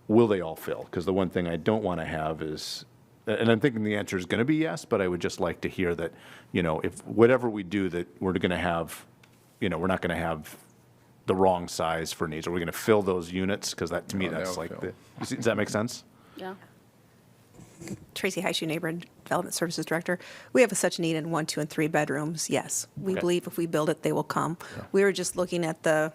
will they all fill? Because the one thing I don't want to have is, and I'm thinking the answer is going to be yes, but I would just like to hear that, if whatever we do, that we're going to have, we're not going to have the wrong size for needs. Are we going to fill those units? Because that, to me, No, that's they'll like, fill. does that make sense? Yeah. Tracy Heishu, Neighborhood Development Services Director. We have such need in 1, 2, and 3 bedrooms. Yes, we Okay. believe if we build it, they will come. We were just looking at the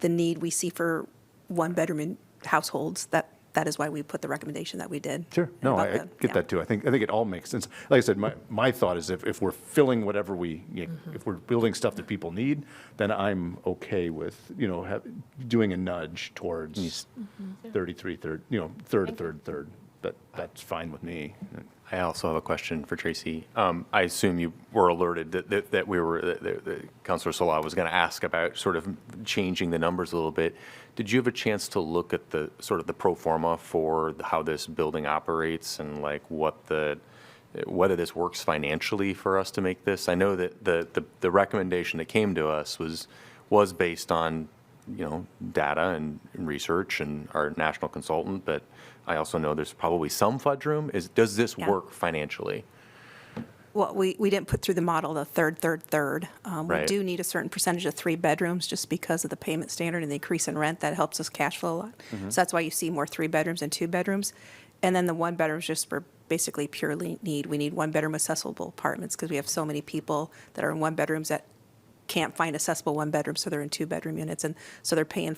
need we see for 1-bedroom in households. That is why we put the recommendation that we did. Sure. No, About I the- get that too. I think it all makes sense. Like I said, my thought is if we're filling whatever if we're building stuff that people need, then I'm okay with, doing a nudge towards 33, third, third. That's fine with me. I also have a question for Tracy. I assume you were alerted that Councilor Salah was going to ask about sort of changing the numbers a little bit. Did you have a chance to look at the sort of the pro forma for how this building operates and like whether this works financially for us to make this? I know that the recommendation that came to us was based on data and research and our national consultant, but I also know there's probably some fudge room. Does this Yeah. work financially? Well, we didn't put through the model the third. We Right. do need a certain percentage of 3 bedrooms just because of the payment standard and the increase in rent. That helps us cash flow a lot. Mhm. So that's why you see more 3 bedrooms than 2 bedrooms. And then the 1 bedrooms just for basically purely need. We need 1-bedroom accessible apartments because we have so many people that are in 1 bedrooms that can't find accessible 1 bedroom, so they're in 2-bedroom units. And so they're paying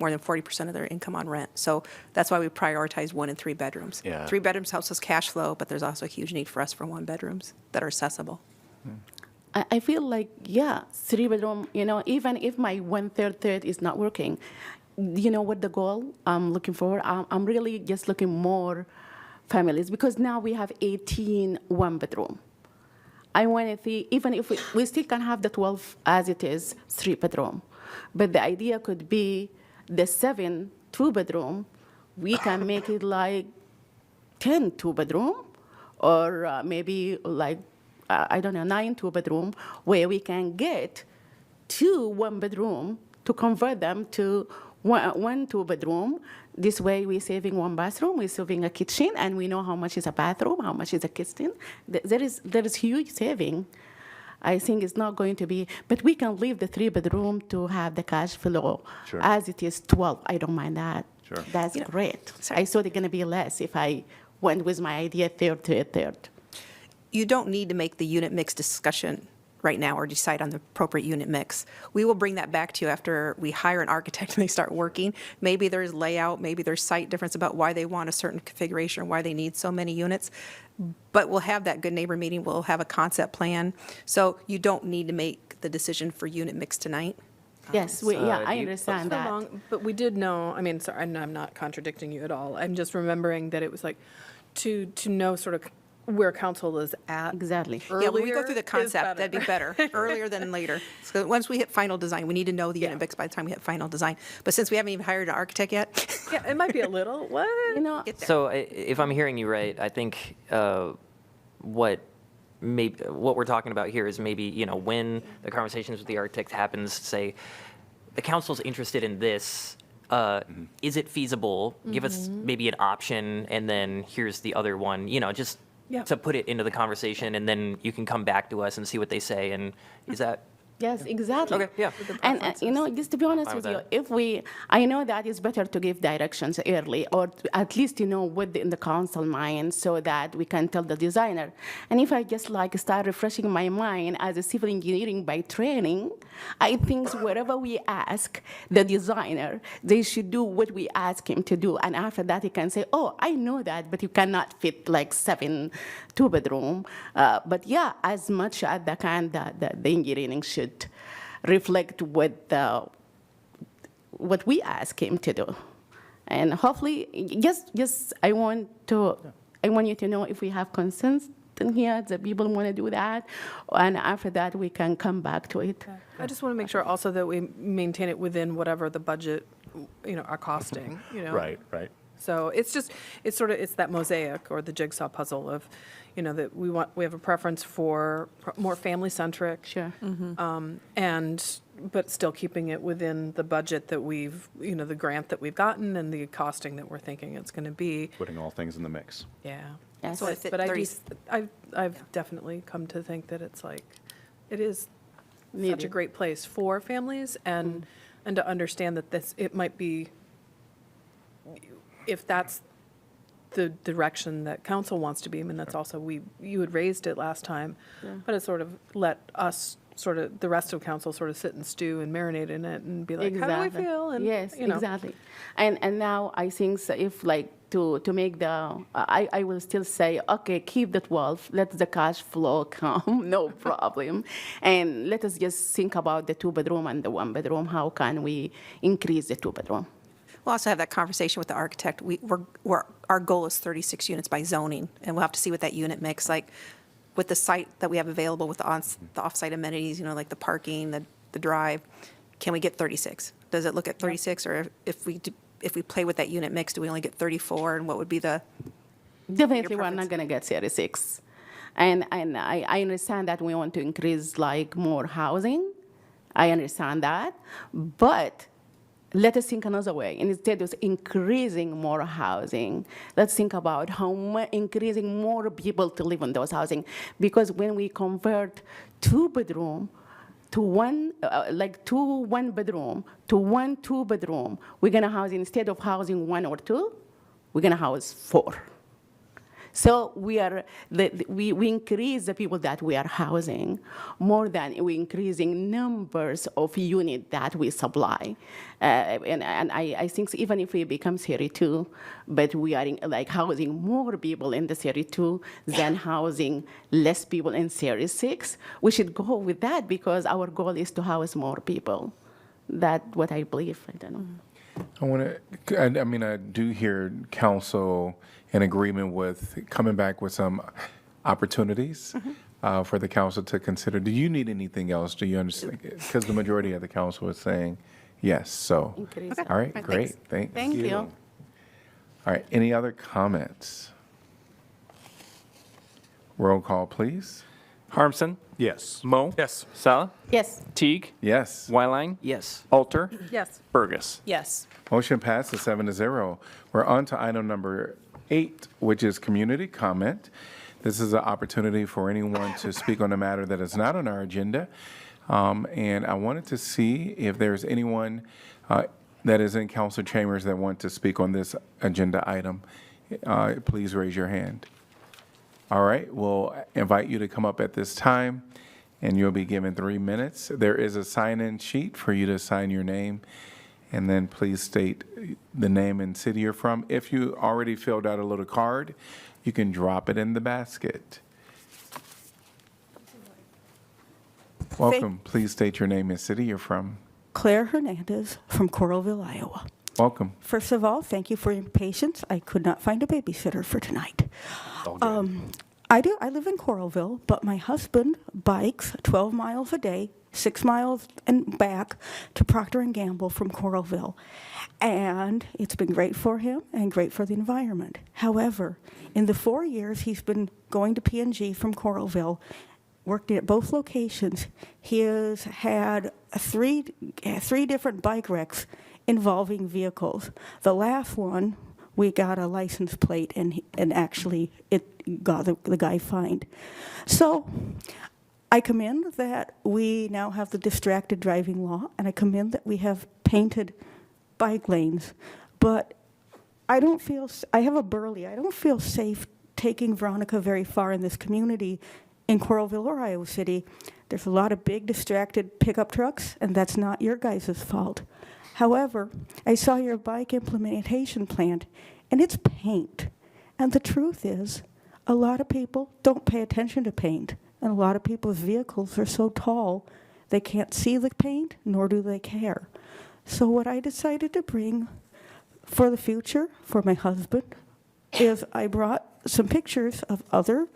more than 40% of their income on rent. So that's why we prioritize 1 and 3 bedrooms. Yeah. 3 bedrooms helps us cash flow, but there's also a huge need for us for 1 bedrooms that are accessible. I feel like, 3 bedroom, even if my 1/3 is not working, what the goal I'm looking for? I'm really just looking more families because now we have 18 1-bedroom. I want to see, even if we still can have the 12 as it is, 3 bedroom. But the idea could be the 7 2-bedroom, we can make it like 10 2-bedroom or maybe like, 9 2-bedroom where we can get 2 1-bedroom to convert them to 1 2-bedroom. This way we're saving 1 bathroom, we're saving a kitchen, and we know how much is a bathroom, how much is a kitchen. There is huge saving. I think it's not going to be, but we can leave the 3-bedroom to have the cash flow Sure. as it is 12. I don't mind that. Sure. That's great. I thought it's going to be less if I went with my idea third. You don't need to make the unit mix discussion right now or decide on the appropriate unit mix. We will bring that back to you after we hire an architect and they start working. Maybe there's layout, maybe there's site difference about why they want a certain configuration, why they need so many units. But we'll have that good neighbor meeting, we'll have a concept plan. So you don't need to make the decision for unit mix tonight. Yes, I understand that. But we did know, and I'm not contradicting you at all. I'm just remembering that it was like to know sort of where council is at. Exactly. Yeah, when we go Earlier through the is concept, that'd be better, earlier than later. So once we hit final design, we need to know the unit mix by the time we hit final design. But since we haven't even hired an architect yet. Yeah, it might be a little, what? You know, So if I'm hearing you right, I think what we're talking about here is maybe, you know, when the conversations with the architect happens, say, the council's interested in this, is it feasible? Give us maybe an option, and then here's the other one, you know, just Yeah. to put it into the conversation, and then you can come back to us and see what they say, and is that? yes, exactly. Okay, yeah. And, you know, just to be honest Fine with with you, I know that it's better to give directions early, or at least to know what in the council mind, so that we can tell the designer. And if I just like start refreshing my mind as a civil engineering by training, I think wherever we ask the designer, they should do what we ask him to do. And after that, he can say, oh, I know that, but you cannot fit like 7 two-bedroom. But yeah, as much as the engineering should reflect what we ask him to do. And hopefully, just I want you to know if we have consensus in here, the people want to do that, and after that, we can come back to it. I just want to make sure also that we maintain it within whatever the budget, you know, our costing, you know. Right. So it's that mosaic or the jigsaw puzzle of, you know, that we have a preference for more family-centric. Sure. But still keeping it within the budget that we've, you know, the grant that we've gotten and the costing that we're thinking it's going to be. Putting all things in the mix. Yeah. Yes. So if it But 30 I've definitely come to think that it's like, it is such a Needed. great place for families and to understand that it might be, if that's the direction that council wants to be, I mean, that's also, you had raised it last time, but it sort of let us the rest of council sort of sit and stew and marinate in it and be like, how do we feel? And, yes, you know. exactly. And now I think so if like to make the, I will still say, okay, keep the 12, let the cash flow come, no problem. And let us just think about the 2-bedroom and the 1-bedroom. How can we increase the 2-bedroom? We'll also have that conversation with the architect. Our goal is 36 units by zoning, and we'll have to see what that unit mix, like with the site that we have available with the off-site amenities, you know, like the parking, the drive. Can we get 36? Does it look at 36, or if we play with that unit mix, do we only get 34? And what would be the? Definitely, we're not going to get 36. And I understand that we want to increase like more housing. I understand that, but let us think another way. Instead of increasing more housing, let's think about how increasing more people to live in those housing. Because when we convert 2-bedroom to one, like 2 1-bedroom to 1 2-bedroom, we're gonna house, instead of housing 1 or 2, we're gonna house 4. So we increase the people that we are housing more than we increasing numbers of units that we supply. And I think even if we become 32, but we are like housing more people in the 32 than housing less people in 36, we should go with that because our goal is to house more people. That's what I believe. I don't know. I do hear council in agreement with coming back with some opportunities for the council to consider. Do you need anything else? Do you understand? Because the majority of the council is saying yes. So, Increase. all right, great. Thank you. All right, any other comments? Roll call, please. Harmson? Yes. Mo? Yes. Sala? Yes. Teague? Yes. Wyline? Yes. Alter? Yes. Burgess? Yes. Motion passes 7-0. We're on to item number 8, which is community comment. This is an opportunity for anyone to speak on a matter that is not on our agenda. And I wanted to see if there's anyone that is in council chambers that want to speak on this agenda item. Please raise your hand. All right, we'll invite you to come up at this time, and you'll be given 3 minutes. There is a sign-in sheet for you to sign your name, and then please state the name and city you're from. If you already filled out a little card, you can drop it in the basket. Welcome. Please state your name and city you're from. Claire Hernandez from Coralville, Iowa. Welcome. First of all, thank you for your patience. I could not find a babysitter for tonight. I do. I live in Coralville, but my husband bikes 12 miles a day, 6 miles and back to Procter & Gamble from Coralville. And it's been great for him and great for the environment. However, in the 4 years he's been going to P&G from Coralville, worked at both locations, he has had three different bike wrecks involving vehicles. The last one, we got a license plate, and actually it got the guy fined. So I commend that we now have the distracted driving law, and I commend that we have painted bike lanes. But I don't feel, I have a Burley, I don't feel safe taking Veronica very far in this community in Coralville or Iowa City. There's a lot of big distracted pickup trucks, and that's not your guys' fault. However, I saw your bike implementation plan, and it's paint. And the truth is, a lot of people don't pay attention to paint, and a lot of people's vehicles are so tall, they can't see the paint, nor do they care. So what I decided to bring for the future, for my husband, is I brought some pictures of other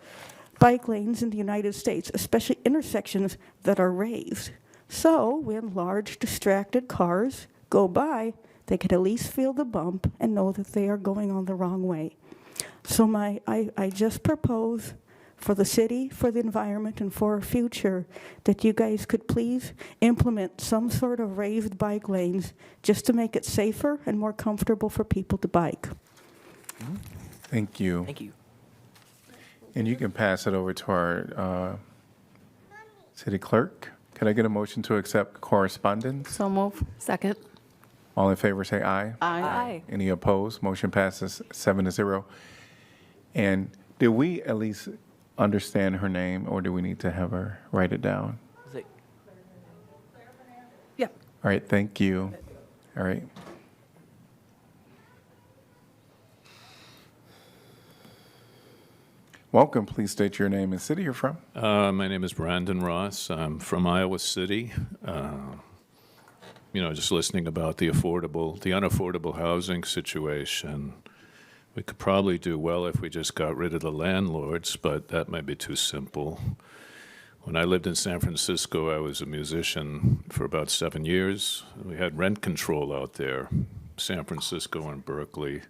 bike lanes in the United States, especially intersections that are raised. So when large distracted cars go by, they can at least feel the bump and know that they are going on the wrong way. So I just propose for the city, for the environment, and for our future, that you guys could please implement some sort of raised bike lanes just to make it safer and more comfortable for people to bike. Thank you. Thank you. And you can pass it over to our city clerk. Could I get a motion to accept correspondence? So move. Second. All in favor say aye. Aye. Any opposed? Motion passes 7-0. And did we at least understand her name, or do we need to have her write it down? Is it- Yeah. All right, thank you. All right. Welcome. Please state your name and city you're from. My name is Brandon Ross. I'm from Iowa City. Just listening about the unaffordable housing situation, we could probably do well if we just got rid of the landlords, but that might be too simple. When I lived in San Francisco, I was a musician for about 7 years. We had rent control out there, San Francisco and Berkeley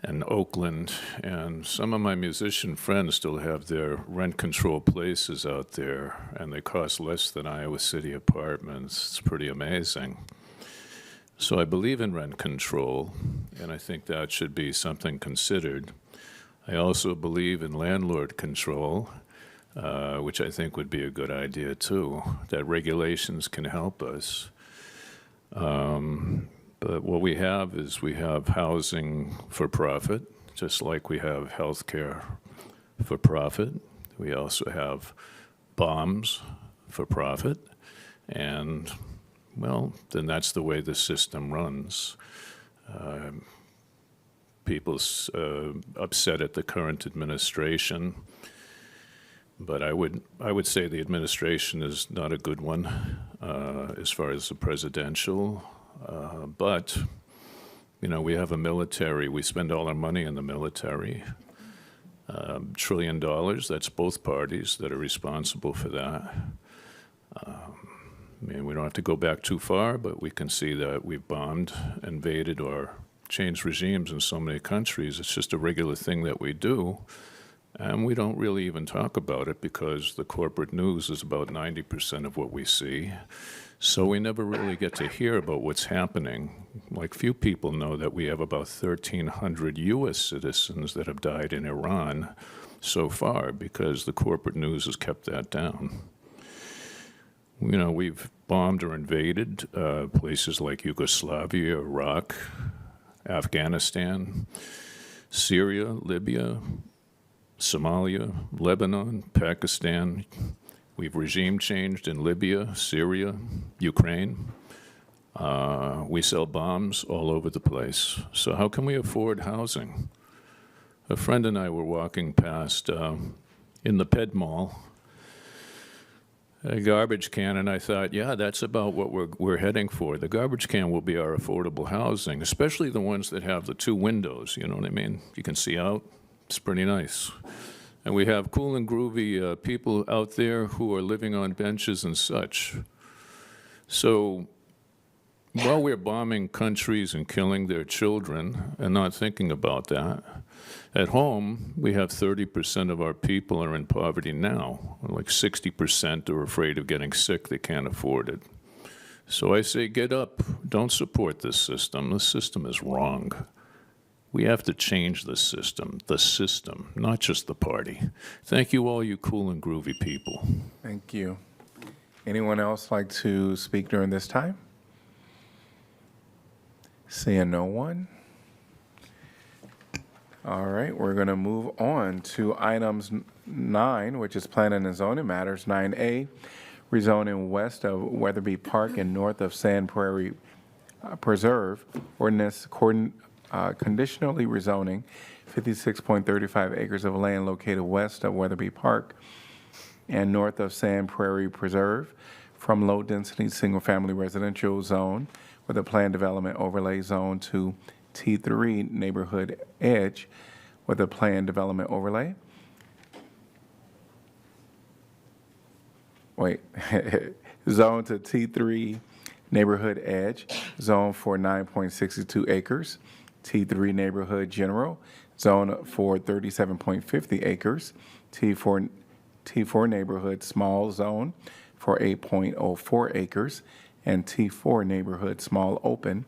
and Oakland, and some of my musician friends still have their rent control places out there, and they cost less than Iowa City apartments. It's pretty amazing. So I believe in rent control, and I think that should be something considered. I also believe in landlord control, which I think would be a good idea too, that regulations can help us. But what we have is we have housing for profit, just like we have healthcare for profit. We also have bombs for profit. And, well, then that's the way the system runs. People's upset at the current administration. But I would say the administration is not a good one as far as the presidential. But, we have a military. We spend all our money in the military. $1 trillion, that's both parties that are responsible for that. We don't have to go back too far, but we can see that we've bombed, invaded, or changed regimes in so many countries. It's just a regular thing that we do. And we don't really even talk about it because the corporate news is about 90% of what we see. So we never really get to hear about what's happening. Like, few people know that we have about 1,300 U.S. citizens that have died in Iran so far because the corporate news has kept that down. We've bombed or invaded places like Yugoslavia, Iraq, Afghanistan, Syria, Libya, Somalia, Lebanon, Pakistan. We've regime changed in Libya, Syria, Ukraine. We sell bombs all over the place. So how can we afford housing? A friend and I were walking past in the Ped Mall, a garbage can, and I thought, yeah, that's about what we're heading for. The garbage can will be our affordable housing, especially the ones that have the two windows, you know what I mean? You can see out. It's pretty nice. And we have cool and groovy people out there who are living on benches and such. So while we're bombing countries and killing their children and not thinking about that, at home, we have 30% of our people are in poverty now. Like 60% are afraid of getting sick. They can't afford it. So I say, get up. Don't support this system. The system is wrong. We have to change the system, not just the party. Thank you all, you cool and groovy people. Thank you. Anyone else like to speak during this time? Seeing no one? All right, we're going to move on to items 9, which is planning and zoning matters. 9A, rezoning west of Weatherby Park and north of Sand Prairie Preserve. Ordinance conditionally rezoning 56.35 acres of land located west of Weatherby Park and north of Sand Prairie Preserve from low-density single-family residential zone with a planned development overlay zone to T3 neighborhood edge with a planned development overlay. Zone to T3 neighborhood edge, zone for 9.62 acres. T3 neighborhood general, zone for 37.50 acres. T4 neighborhood small zone for 8.04 acres. And T4 neighborhood small open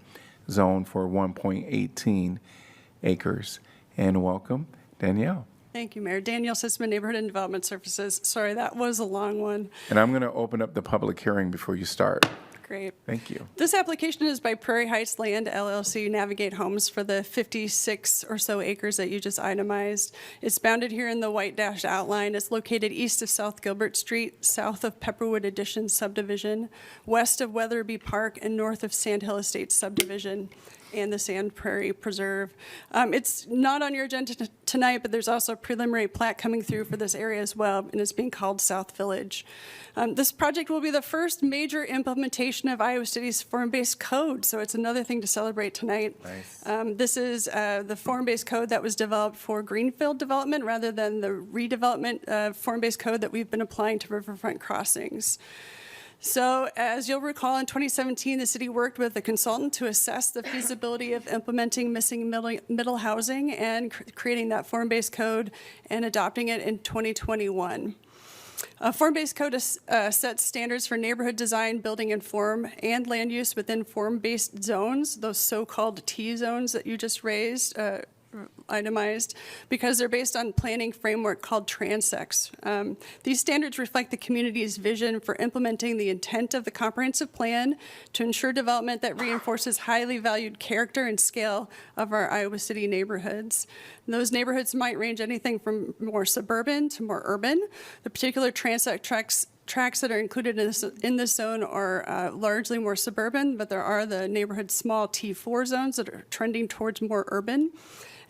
zone for 1.18 acres. And welcome, Danielle. Thank you, Mayor. Danielle Sisman, Neighborhood and Development Services. Sorry, that was a long one. And I'm going to open up the public hearing before you start. Great. Thank you. This application is by Prairie Heights Land LLC Navigate Homes for the 56 or so acres that you just itemized. It's bounded here in the white dashed outline. It's located east of South Gilbert Street, south of Pepperwood Addition subdivision, west of Weatherby Park, and north of Sand Hill Estates subdivision and the Sand Prairie Preserve. It's not on your agenda tonight, but there's also a preliminary plat coming through for this area as well, and it's being called South Village. This project will be the first major implementation of Iowa City's form-based code, so it's another thing to celebrate tonight. Nice. This is the form-based code that was developed for greenfield development rather than the redevelopment form-based code that we've been applying to riverfront crossings. So as you'll recall, in 2017, the city worked with a consultant to assess the feasibility of implementing missing middle housing and creating that form-based code and adopting it in 2021. A form-based code sets standards for neighborhood design, building and form, and land use within form-based zones, those so-called T zones that you just raised, itemized, because they're based on planning framework called Transects. These standards reflect the community's vision for implementing the intent of the comprehensive plan to ensure development that reinforces highly valued character and scale of our Iowa City neighborhoods. And those neighborhoods might range anything from more suburban to more urban. The particular Transect tracks that are included in this zone are largely more suburban, but there are the neighborhood small T4 zones that are trending towards more urban.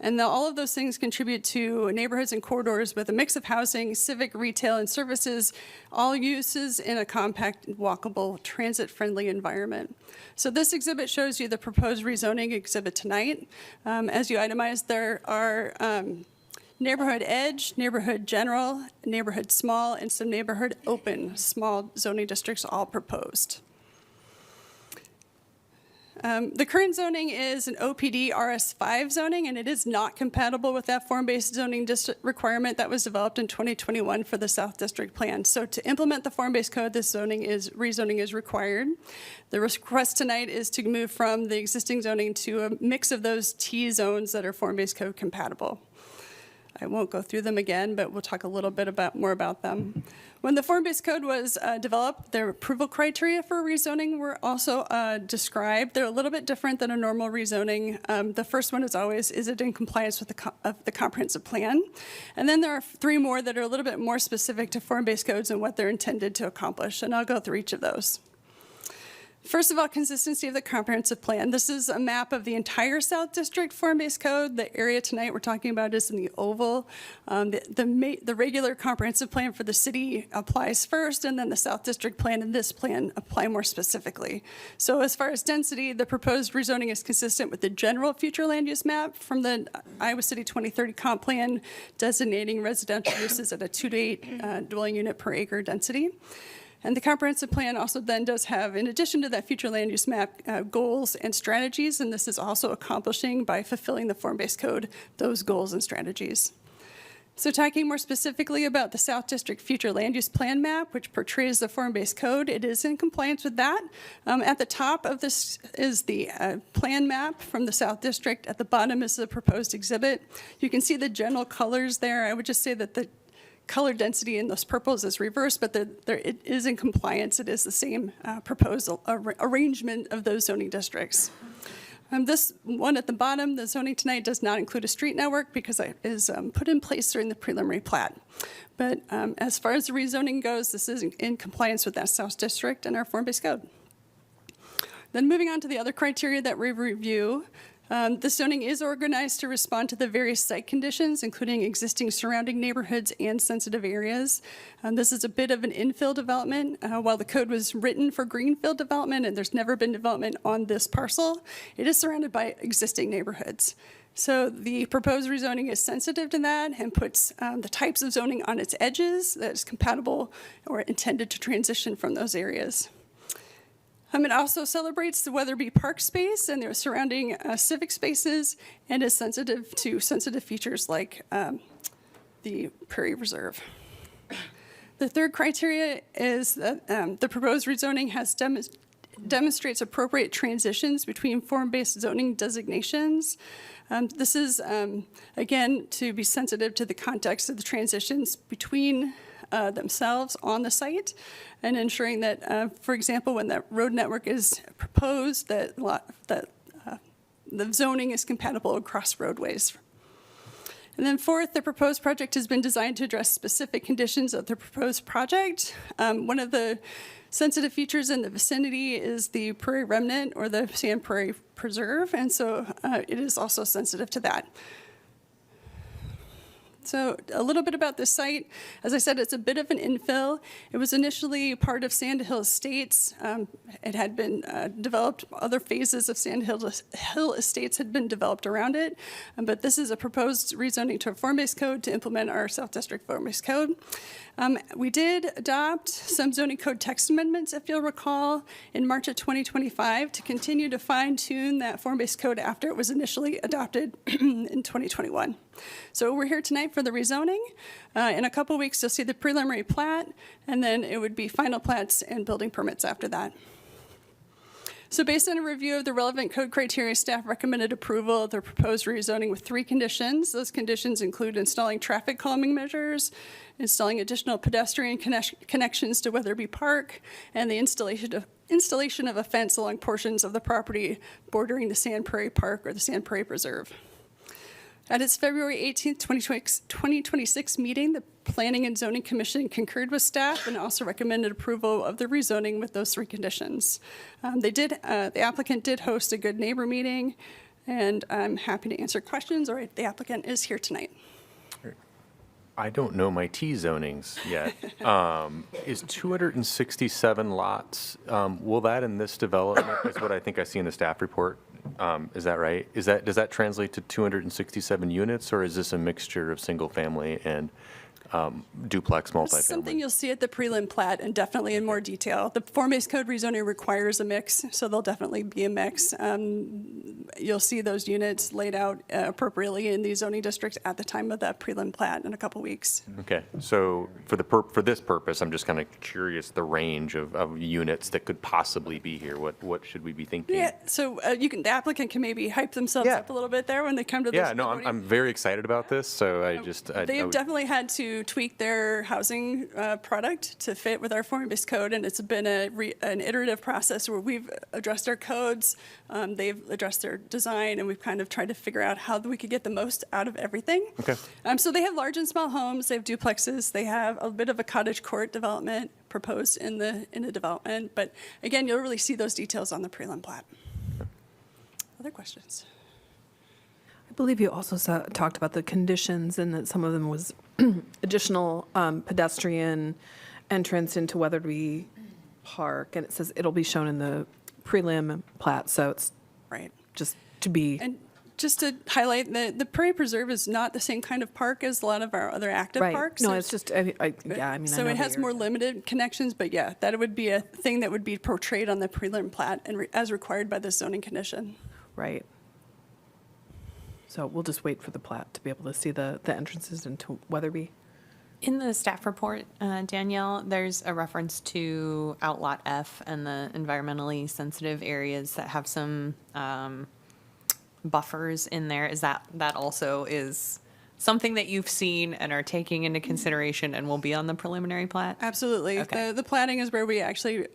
And all of those things contribute to neighborhoods and corridors with a mix of housing, civic, retail, and services, all uses in a compact, walkable, transit-friendly environment. So this exhibit shows you the proposed rezoning exhibit tonight. As you itemized, there are neighborhood edge, neighborhood general, neighborhood small, and some neighborhood open small zoning districts all proposed. The current zoning is an OPD RS5 zoning, and it is not compatible with that form-based zoning district requirement that was developed in 2021 for the South District Plan. So to implement the form-based code, this rezoning is required. The request tonight is to move from the existing zoning to a mix of those T zones that are form-based code compatible. I won't go through them again, but we'll talk a little bit more about them. When the form-based code was developed, their approval criteria for rezoning were also described. They're a little bit different than a normal rezoning. The first one is always, is it in compliance with the comprehensive plan? And then there are 3 more that are a little bit more specific to form-based codes and what they're intended to accomplish, and I'll go through each of those. First of all, consistency of the comprehensive plan. This is a map of the entire South District form-based code. The area tonight we're talking about is in the oval. The regular comprehensive plan for the city applies first, and then the South District plan and this plan apply more specifically. So as far as density, the proposed rezoning is consistent with the general future land use map from the Iowa City 2030 comp plan, designating residential uses at a 2 to 8 dwelling unit per acre density. And the comprehensive plan also then does have, in addition to that future land use map, goals and strategies, and this is also accomplishing by fulfilling the form-based code, those goals and strategies. So talking more specifically about the South District Future Land Use Plan map, which portrays the form-based code, it is in compliance with that. At the top of this is the plan map from the South District. At the bottom is the proposed exhibit. You can see the general colors there. I would just say that the color density in those purples is reversed, but it is in compliance. It is the same proposal arrangement of those zoning districts. This one at the bottom, the zoning tonight does not include a street network because it is put in place during the preliminary plat. But as far as the rezoning goes, this is in compliance with that South District and our form-based code. Then moving on to the other criteria that we review, the zoning is organized to respond to the various site conditions, including existing surrounding neighborhoods and sensitive areas. This is a bit of an infill development. While the code was written for greenfield development and there's never been development on this parcel, it is surrounded by existing neighborhoods. So the proposed rezoning is sensitive to that and puts the types of zoning on its edges that is compatible or intended to transition from those areas. It also celebrates the Weatherby Park space and their surrounding civic spaces and is sensitive to sensitive features like the Prairie Reserve. The third criteria is that the proposed rezoning has demonstrates appropriate transitions between form-based zoning designations. This is, again, to be sensitive to the context of the transitions between themselves on the site and ensuring that, for example, when that road network is proposed, that the zoning is compatible across roadways. And then fourth, the proposed project has been designed to address specific conditions of the proposed project. One of the sensitive features in the vicinity is the prairie remnant or the Sand Prairie Preserve, and so it is also sensitive to that. So a little bit about this site. As I said, it's a bit of an infill. It was initially part of Sand Hill Estates. It had been developed, other phases of Sand Hill Estates had been developed around it. But this is a proposed rezoning to a form-based code to implement our South District form-based code. We did adopt some zoning code text amendments, if you'll recall, in March of 2025 to continue to fine-tune that form-based code after it was initially adopted in 2021. So we're here tonight for the rezoning. In a couple weeks, you'll see the preliminary plat, and then it would be final plats and building permits after that. So based on a review of the relevant code criteria, staff recommended approval of the proposed rezoning with 3 conditions. Those conditions include installing traffic calming measures, installing additional pedestrian connections to Weatherby Park, and the installation of a fence along portions of the property bordering the Sand Prairie Park or the Sand Prairie Preserve. At its February 18th, 2026 meeting, the Planning and Zoning Commission concurred with staff and also recommended approval of the rezoning with those 3 conditions. The applicant did host a good neighbor meeting, and I'm happy to answer questions, or the applicant is here tonight. I don't know my T zonings yet. Is 267 lots, will that in this development, is what I think I see in the staff report, is that right? Does that translate to 267 units, or is this a mixture of single family and duplex multifamily? Something you'll see at the prelim plat and definitely in more detail. The form-based code rezoning requires a mix, so there'll definitely be a mix. You'll see those units laid out appropriately in the zoning districts at the time of that prelim plat in a couple weeks. Okay, so for this purpose, I'm just kind of curious the range of units that could possibly be here. What should we be thinking? Yeah, so the applicant can maybe hype themselves up a little bit there when they come to this. Yeah, no, I'm very excited about this, so they've definitely had to to tweak their housing product to fit with our form-based code, and it's been an iterative process where we've addressed our codes, they've addressed their design, and we've kind of tried to figure out how we could get the most out of everything. Okay. So they have large and small homes, they have duplexes, they have a bit of a cottage court development proposed in the development, but again, you'll really see those details on the prelim plat. Other questions? I believe you also talked about the conditions and that some of them was additional pedestrian entrance into Weatherby Park, and it says it'll be shown in the prelim plat, so it's right. Just to be. And just to highlight, the Prairie Preserve is not the same kind of park as a lot of our other active Right. parks. No, There's- it's just, I mean, So I know it has that more limited connections, but yeah, that would be a thing that would be portrayed on the prelim plat and as required by the zoning commission. Right. So we'll just wait for the plat to be able to see the entrances into Weatherby. In the staff report, Danielle, there's a reference to Outlot F and the environmentally sensitive areas that have some buffers in there. Is that also is something that you've seen and are taking into consideration and will be on the preliminary plat? Absolutely. Okay. The platting is where we actually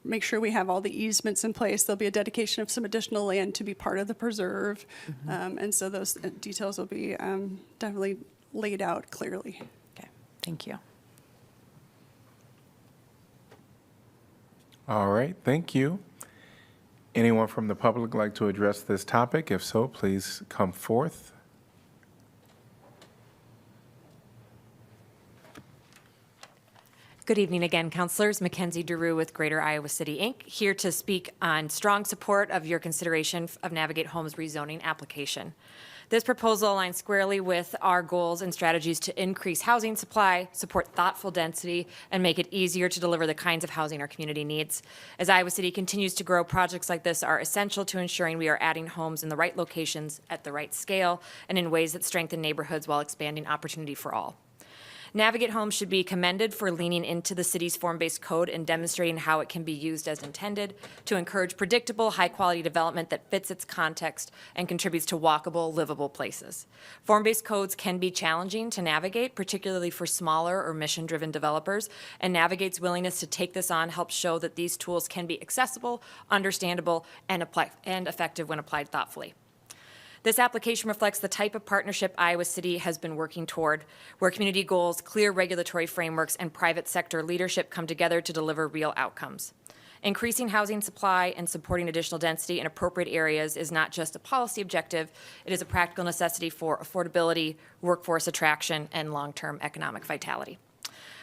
make sure we have all the easements in place. There'll be a dedication of some additional land to be part of the preserve. And so those details will be definitely laid out clearly. Okay, thank you. All right, thank you. Anyone from the public like to address this topic? If so, please come forth. Good evening again, councilors. Mackenzie DeRue with Greater Iowa City, Inc., here to speak on strong support of your consideration of Navigate Homes rezoning application. This proposal aligns squarely with our goals and strategies to increase housing supply, support thoughtful density, and make it easier to deliver the kinds of housing our community needs. As Iowa City continues to grow, projects like this are essential to ensuring we are adding homes in the right locations at the right scale and in ways that strengthen neighborhoods while expanding opportunity for all. Navigate Homes should be commended for leaning into the city's form-based code and demonstrating how it can be used as intended to encourage predictable, high-quality development that fits its context and contributes to walkable, livable places. Form-based codes can be challenging to navigate, particularly for smaller or mission-driven developers, and Navigate's willingness to take this on helps show that these tools can be accessible, understandable, and effective when applied thoughtfully. This application reflects the type of partnership Iowa City has been working toward, where community goals, clear regulatory frameworks, and private sector leadership come together to deliver real outcomes. Increasing housing supply and supporting additional density in appropriate areas is not just a policy objective, it is a practical necessity for affordability, workforce attraction, and long-term economic vitality.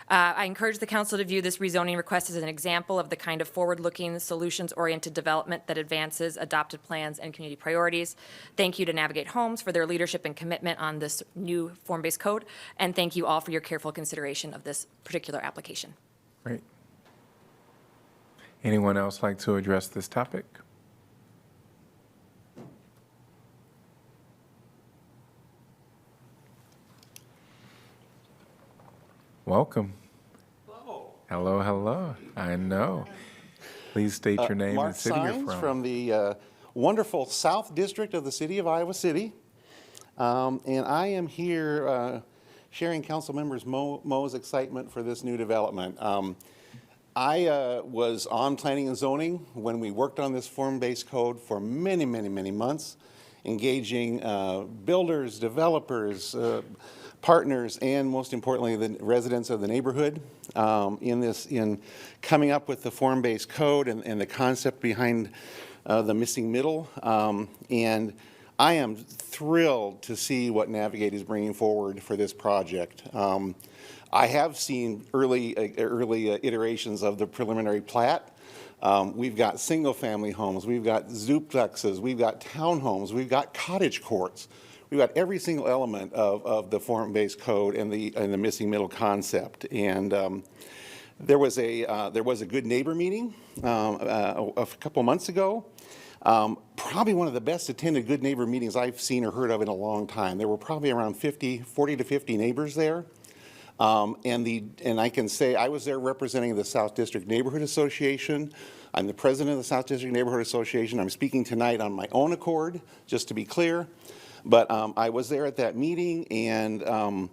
I encourage the council to view this rezoning request as an example of the kind of forward-looking, solutions-oriented development that advances adopted plans and community priorities. Thank you to Navigate Homes for their leadership and commitment on this new form-based code, and thank you all for your careful consideration of this particular application. Great. Anyone else like to address this topic? Welcome. Hello, hello. I know. Please state your name and city you're Mark Sines from. from the wonderful South District of the city of Iowa City. And I am here sharing council members Mo's excitement for this new development. I was on planning and zoning when we worked on this form-based code for many, many, many months, engaging builders, developers, partners, and most importantly, the residents of the neighborhood in coming up with the form-based code and the concept behind the missing middle. And I am thrilled to see what Navigate is bringing forward for this project. I have seen early iterations of the preliminary plat. We've got single-family homes, we've got duplexes, we've got townhomes, we've got cottage courts. We've got every single element of the form-based code and the missing middle concept. And there was a good neighbor meeting a couple months ago. Probably one of the best attended good neighbor meetings I've seen or heard of in a long time. There were probably around 40 to 50 neighbors there. And I can say I was there representing the South District Neighborhood Association. I'm the president of the South District Neighborhood Association. I'm speaking tonight on my own accord, just to be clear. But I was there at that meeting, and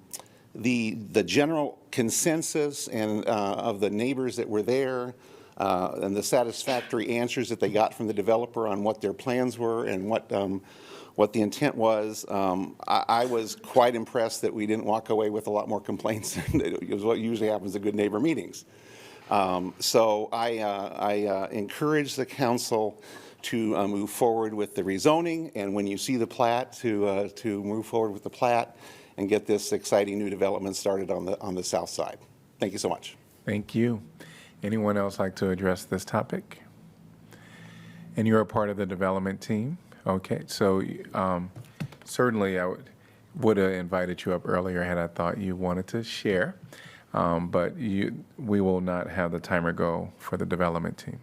the general consensus and of the neighbors that were there, and the satisfactory answers that they got from the developer on what their plans were and what the intent was, I was quite impressed that we didn't walk away with a lot more complaints than is what usually happens at good neighbor meetings. So I encourage the council to move forward with the rezoning, and when you see the plat, to move forward with the plat and get this exciting new development started on the south side. Thank you so much. Thank you. Anyone else like to address this topic? And you're a part of the development team? Okay, so certainly I would have invited you up earlier had I thought you wanted to share, but we will not have the timer go for the development team.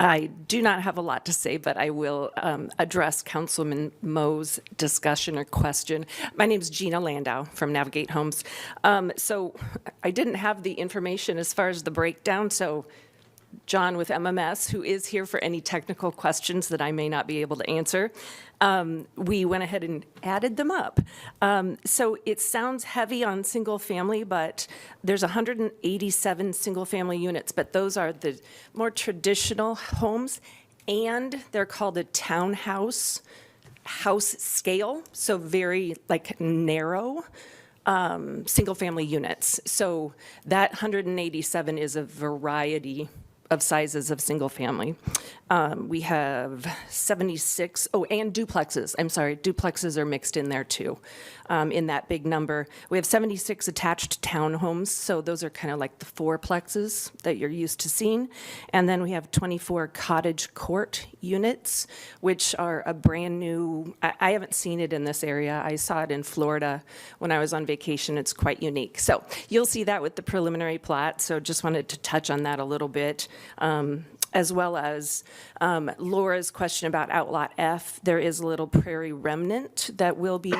I do not have a lot to say, but I will address Councilman Mo's discussion or question. My name is Gina Landau from Navigate Homes. So I didn't have the information as far as the breakdown, so John with MMS, who is here for any technical questions that I may not be able to answer, we went ahead and added them up. So it sounds heavy on single family, but there's 187 single family units, but those are the more traditional homes, and they're called a townhouse house scale, so very like narrow. Single family units. So that 187 is a variety of sizes of single family. We have 76, and duplexes. I'm sorry, duplexes are mixed in there too, in that big number. We have 76 attached townhomes, so those are kind of like the fourplexes that you're used to seeing. And then we have 24 cottage court units, which are a brand new, I haven't seen it in this area. I saw it in Florida when I was on vacation. It's quite unique. So you'll see that with the preliminary plat, so just wanted to touch on that a little bit. As well as Laura's question about Outlot F, there is a little prairie remnant that will be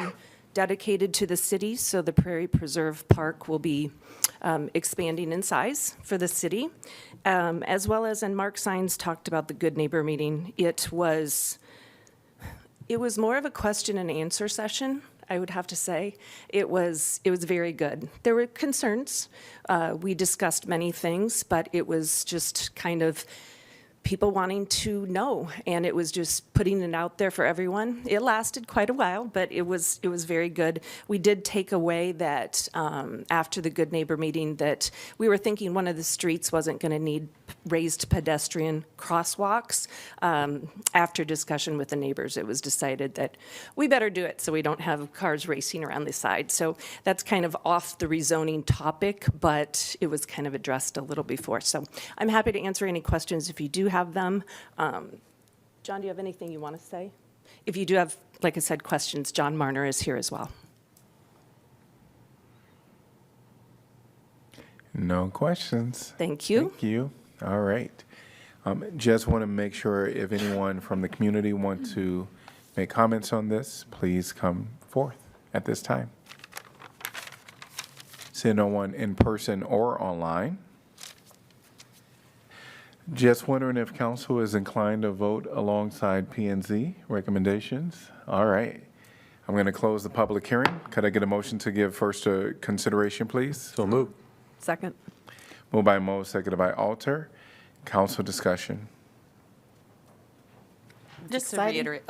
dedicated to the city, so the Prairie Preserve Park will be expanding in size for the city. As well as, and Mark Sines talked about the Good Neighbor meeting, it was more of a question and answer session, I would have to say. It was very good. There were concerns. We discussed many things, but it was just kind of people wanting to know, and it was just putting it out there for everyone. It lasted quite a while, but it was very good. We did take away that after the Good Neighbor meeting that we were thinking one of the streets wasn't going to need raised pedestrian crosswalks. After discussion with the neighbors, it was decided that we better do it so we don't have cars racing around the side. So that's kind of off the rezoning topic, but it was kind of addressed a little before. So I'm happy to answer any questions if you do have them. John, do you have anything you want to say? If you do have, like I said, questions, John Marner is here as well. No questions. Thank you. Thank you. All right. Just want to make sure if anyone from the community want to make comments on this, please come forth at this time. See no one in person or online. Just wondering if council is inclined to vote alongside P&Z recommendations. All right. I'm going to close the public hearing. Could I get a motion to give first consideration, please? So moved. Second. Moved by Mo, seconded by Alter. Council discussion. Just to reiterate,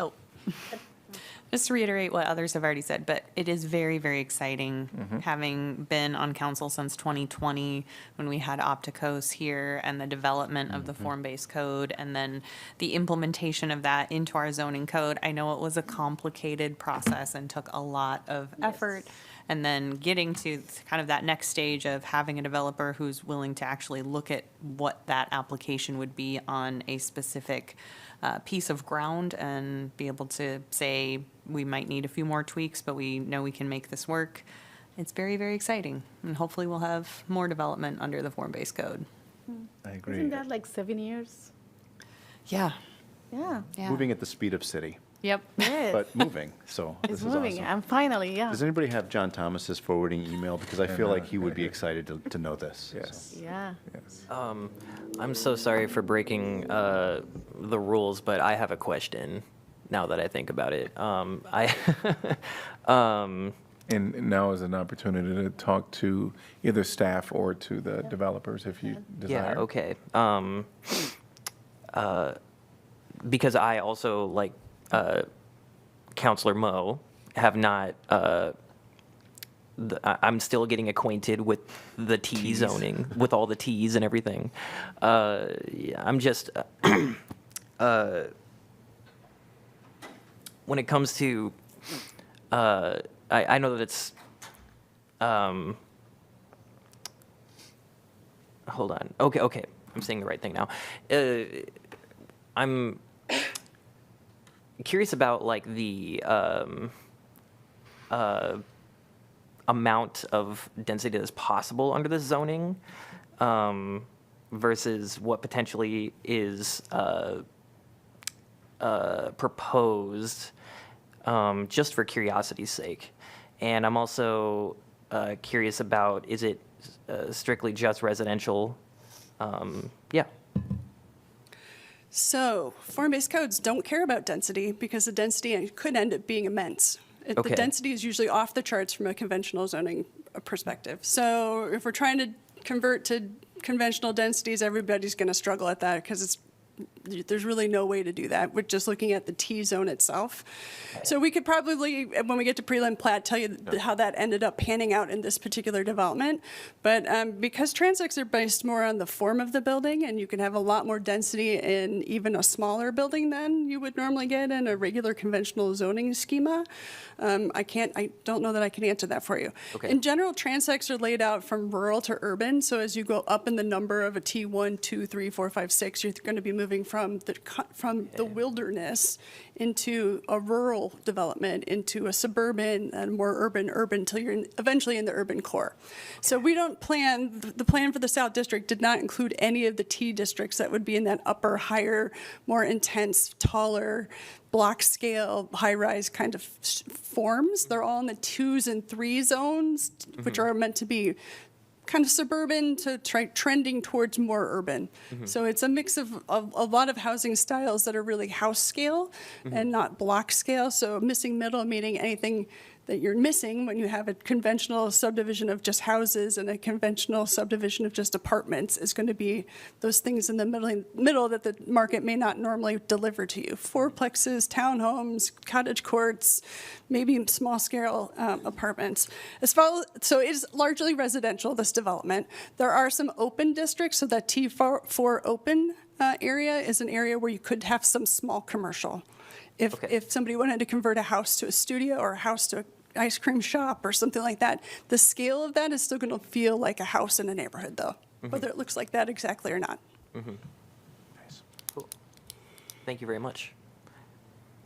just to reiterate what others have already said, but it is very, very exciting having been on council since 2020 when we had Opticos here and the development of the form-based code and then the implementation of that into our zoning code. I know it was a complicated process and took a lot of effort. And then getting to kind of that next stage of having a developer who's willing to actually look at what that application would be on a specific piece of ground and be able to say, we might need a few more tweaks, but we know we can make this work. It's very, very exciting. And hopefully we'll have more development under the form-based code. I agree. Isn't that like 7 years? Yeah. Yeah. Moving at the speed of city, Yep. Yes. but moving, so this It's is moving. awesome. I'm finally, yeah. Does anybody have John Thomas's forwarding email? Because I feel like he would be excited to know this. Yes. Yeah. Yes. I'm so sorry for breaking the rules, but I have a question now that I think about it. And now is an opportunity to talk to either staff or to the developers if you desire. Yeah, okay. Because I also, like Counselor Moe, have not, I'm still getting acquainted with the T zoning, with all the Ts and everything. Yeah, I'm just, when it comes to, I know that it's, hold on. Okay, I'm saying the right thing now. I'm curious about like the amount of density that's possible under this zoning versus what potentially is proposed, just for curiosity's sake. And I'm also curious about, is it strictly just residential? Yeah. So form-based codes don't care about density because the density could end up being immense. The Okay. density is usually off the charts from a conventional zoning perspective. So if we're trying to convert to conventional densities, everybody's going to struggle at that because there's really no way to do that. We're just looking at the T zone itself. So we could probably, when we get to prelim plat, tell you how that ended up panning out in this particular development. But because transects are based more on the form of the building, and you can have a lot more density in even a smaller building than you would normally get in a regular conventional zoning schema, I don't know that I can answer that for you. Okay. In general, transects are laid out from rural to urban. So as you go up in the number of a T1, 2, 3, 4, 5, 6, you're going to be moving from the wilderness into a rural development, into a suburban and more urban till you're eventually in the urban core. So we don't plan, the plan for the South District did not include any of the T districts that would be in that upper, higher, more intense, taller, block scale, high-rise kind of forms. They're all in the 2s and 3 zones, which are meant to be kind of suburban to trending towards more urban. So it's a mix of a lot of housing styles that are really house scale and not block scale. So missing middle, meaning anything that you're missing when you have a conventional subdivision of just houses and a conventional subdivision of just apartments is going to be those things in the middle that the market may not normally deliver to you. Fourplexes, townhomes, cottage courts, maybe small scale apartments. So it is largely residential, this development. There are some open districts, so that T4 open area is an area where you could have some small commercial. If somebody wanted to convert a house to a studio or a house to an ice cream shop or something like that, the scale of that is still going to feel like a house in a neighborhood, though, whether it looks like that exactly or not. Nice. Cool. Thank you very much.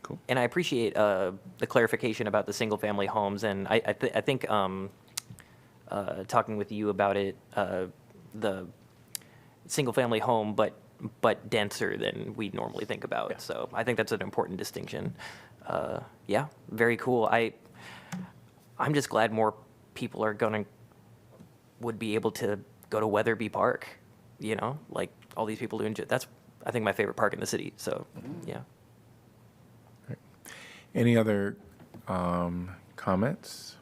Cool. And I appreciate the clarification about the single-family homes, and I think talking with you about it, the single-family home, but denser than we'd normally think about. Yeah. So I think that's an important distinction. Yeah, very cool. I'm just glad more people would be able to go to Weatherby Park, you know, like all these people doing, that's, I think, my favorite park in the city. So, yeah. Right. Any other comments?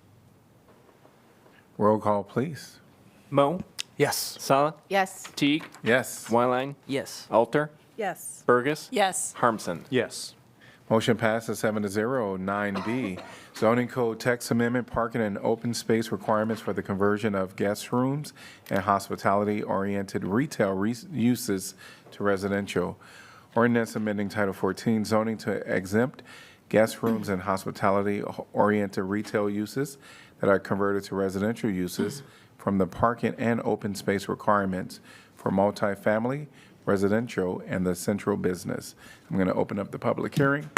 Roll call, please. Moe? Yes. Sala? Yes. Teague? Yes. Wyline? Yes. Alter? Yes. Burgess? Yes. Harmson? Yes. Motion passes 7-0. 9B, zoning code text amendment, parking and open space requirements for the conversion of guest rooms and hospitality-oriented retail uses to residential. Ordinance amending Title 14, zoning to exempt guest rooms and hospitality-oriented retail uses that are converted to residential uses from the parking and open space requirements for multifamily, residential, and the central business. I'm going to open up the public hearing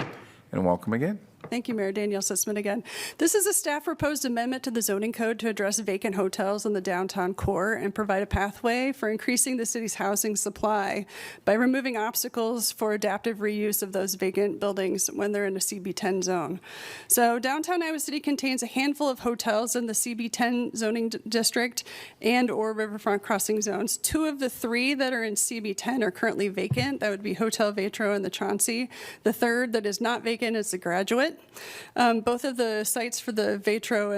and welcome again. Thank you, Mayor. Danielle Sussman again. This is a staff proposed amendment to the zoning code to address vacant hotels in the downtown core and provide a pathway for increasing the city's housing supply by removing obstacles for adaptive reuse of those vacant buildings when they're in a CB10 zone. So downtown Iowa City contains a handful of hotels in the CB10 zoning district and or riverfront crossing zones. 2 of the 3 that are in CB10 are currently vacant. That would be Hotel Vetro and the Chauncey. The third that is not vacant is the Graduate. development. Both of the sites for the Vatro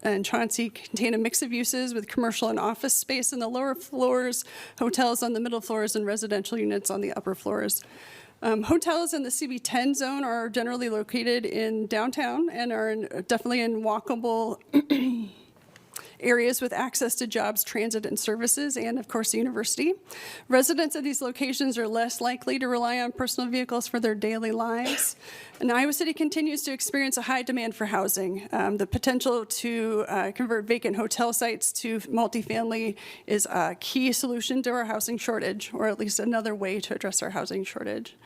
and Chauncey contain a mix of uses with commercial and office space in the lower floors, hotels on the middle floors, and residential units on the upper floors. Hotels in the CB10 zone are generally located in downtown and are definitely in walkable areas with access to jobs, transit, and services, and of course the university. Residents of these locations are less likely to rely on personal vehicles for their daily lives. And Iowa City continues to experience a high demand for housing. The potential to convert vacant hotel sites to multifamily is a key solution to our housing shortage, or at least another way to address our housing shortage.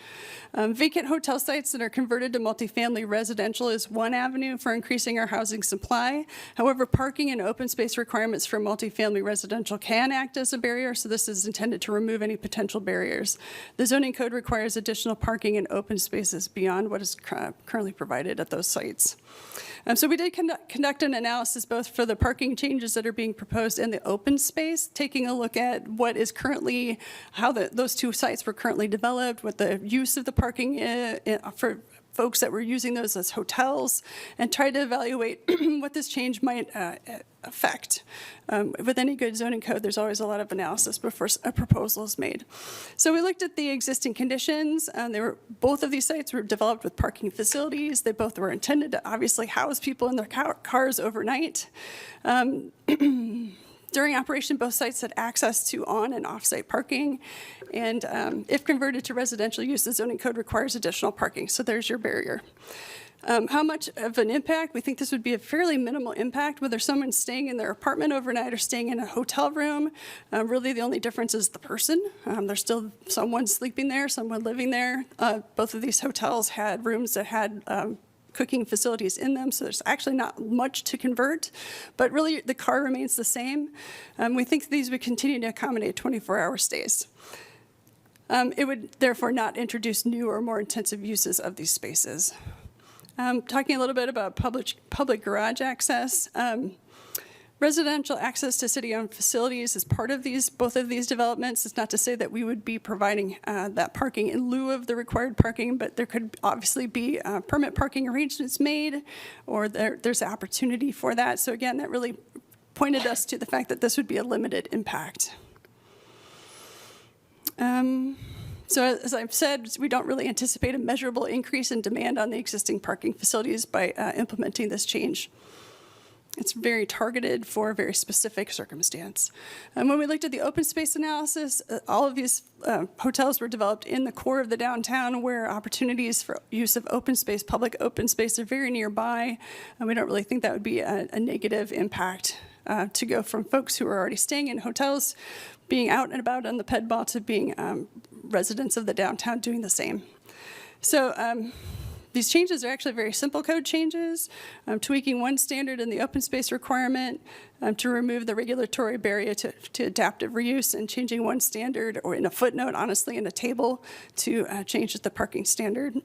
Vacant hotel sites that are converted to multifamily residential is one avenue for increasing our housing supply. However, parking and open space requirements for multifamily residential can act as a barrier, so this is intended to remove any potential barriers. The zoning code requires additional parking and open spaces beyond what is currently provided at those sites. So we did conduct an analysis both for the parking changes that are being proposed and the open space, taking a look at what is currently, how those two sites were currently developed, what the use of the parking for folks that were using those as hotels, and try to evaluate what this change might affect. With any good zoning code, there's always a lot of analysis before a proposal is made. So we looked at the existing conditions. Both of these sites were developed with parking facilities. They both were intended to obviously house people in their cars overnight. During operation, both sites had access to on and off-site parking, and if converted to residential use, the zoning code requires additional parking, so there's your barrier. How much of an impact? We think this would be a fairly minimal impact, whether someone's staying in their apartment overnight or staying in a hotel room. Really, the only difference is the person. There's still someone sleeping there, someone living there. Both of these hotels had rooms that had cooking facilities in them, so there's actually not much to convert, but really the car remains the same. We think these would continue to accommodate 24-hour stays. It would therefore not introduce new or more intensive uses of these spaces. Talking a little bit about public garage access. Residential access to city-owned facilities is part of both of these developments. It's not to say that we would be providing that parking in lieu of the required parking, but there could obviously be permit parking arrangements made, or there's opportunity for that. So again, that really pointed us to the fact that this would be a limited impact. So as I've said, we don't really anticipate a measurable increase in demand on the existing parking facilities by implementing this change. It's very targeted for a very specific circumstance. When we looked at the open space analysis, all of these hotels were developed in the core of the downtown where opportunities for use of open space, public open space, are very nearby. And we don't really think that would be a negative impact to go from folks who are already staying in hotels, being out and about on the ped ball, to being residents of the downtown doing the same. So these changes are actually very simple code changes, tweaking one standard in the open space requirement to remove the regulatory barrier to adaptive reuse, and changing one standard, or in a footnote, honestly, in a table, to change the parking standard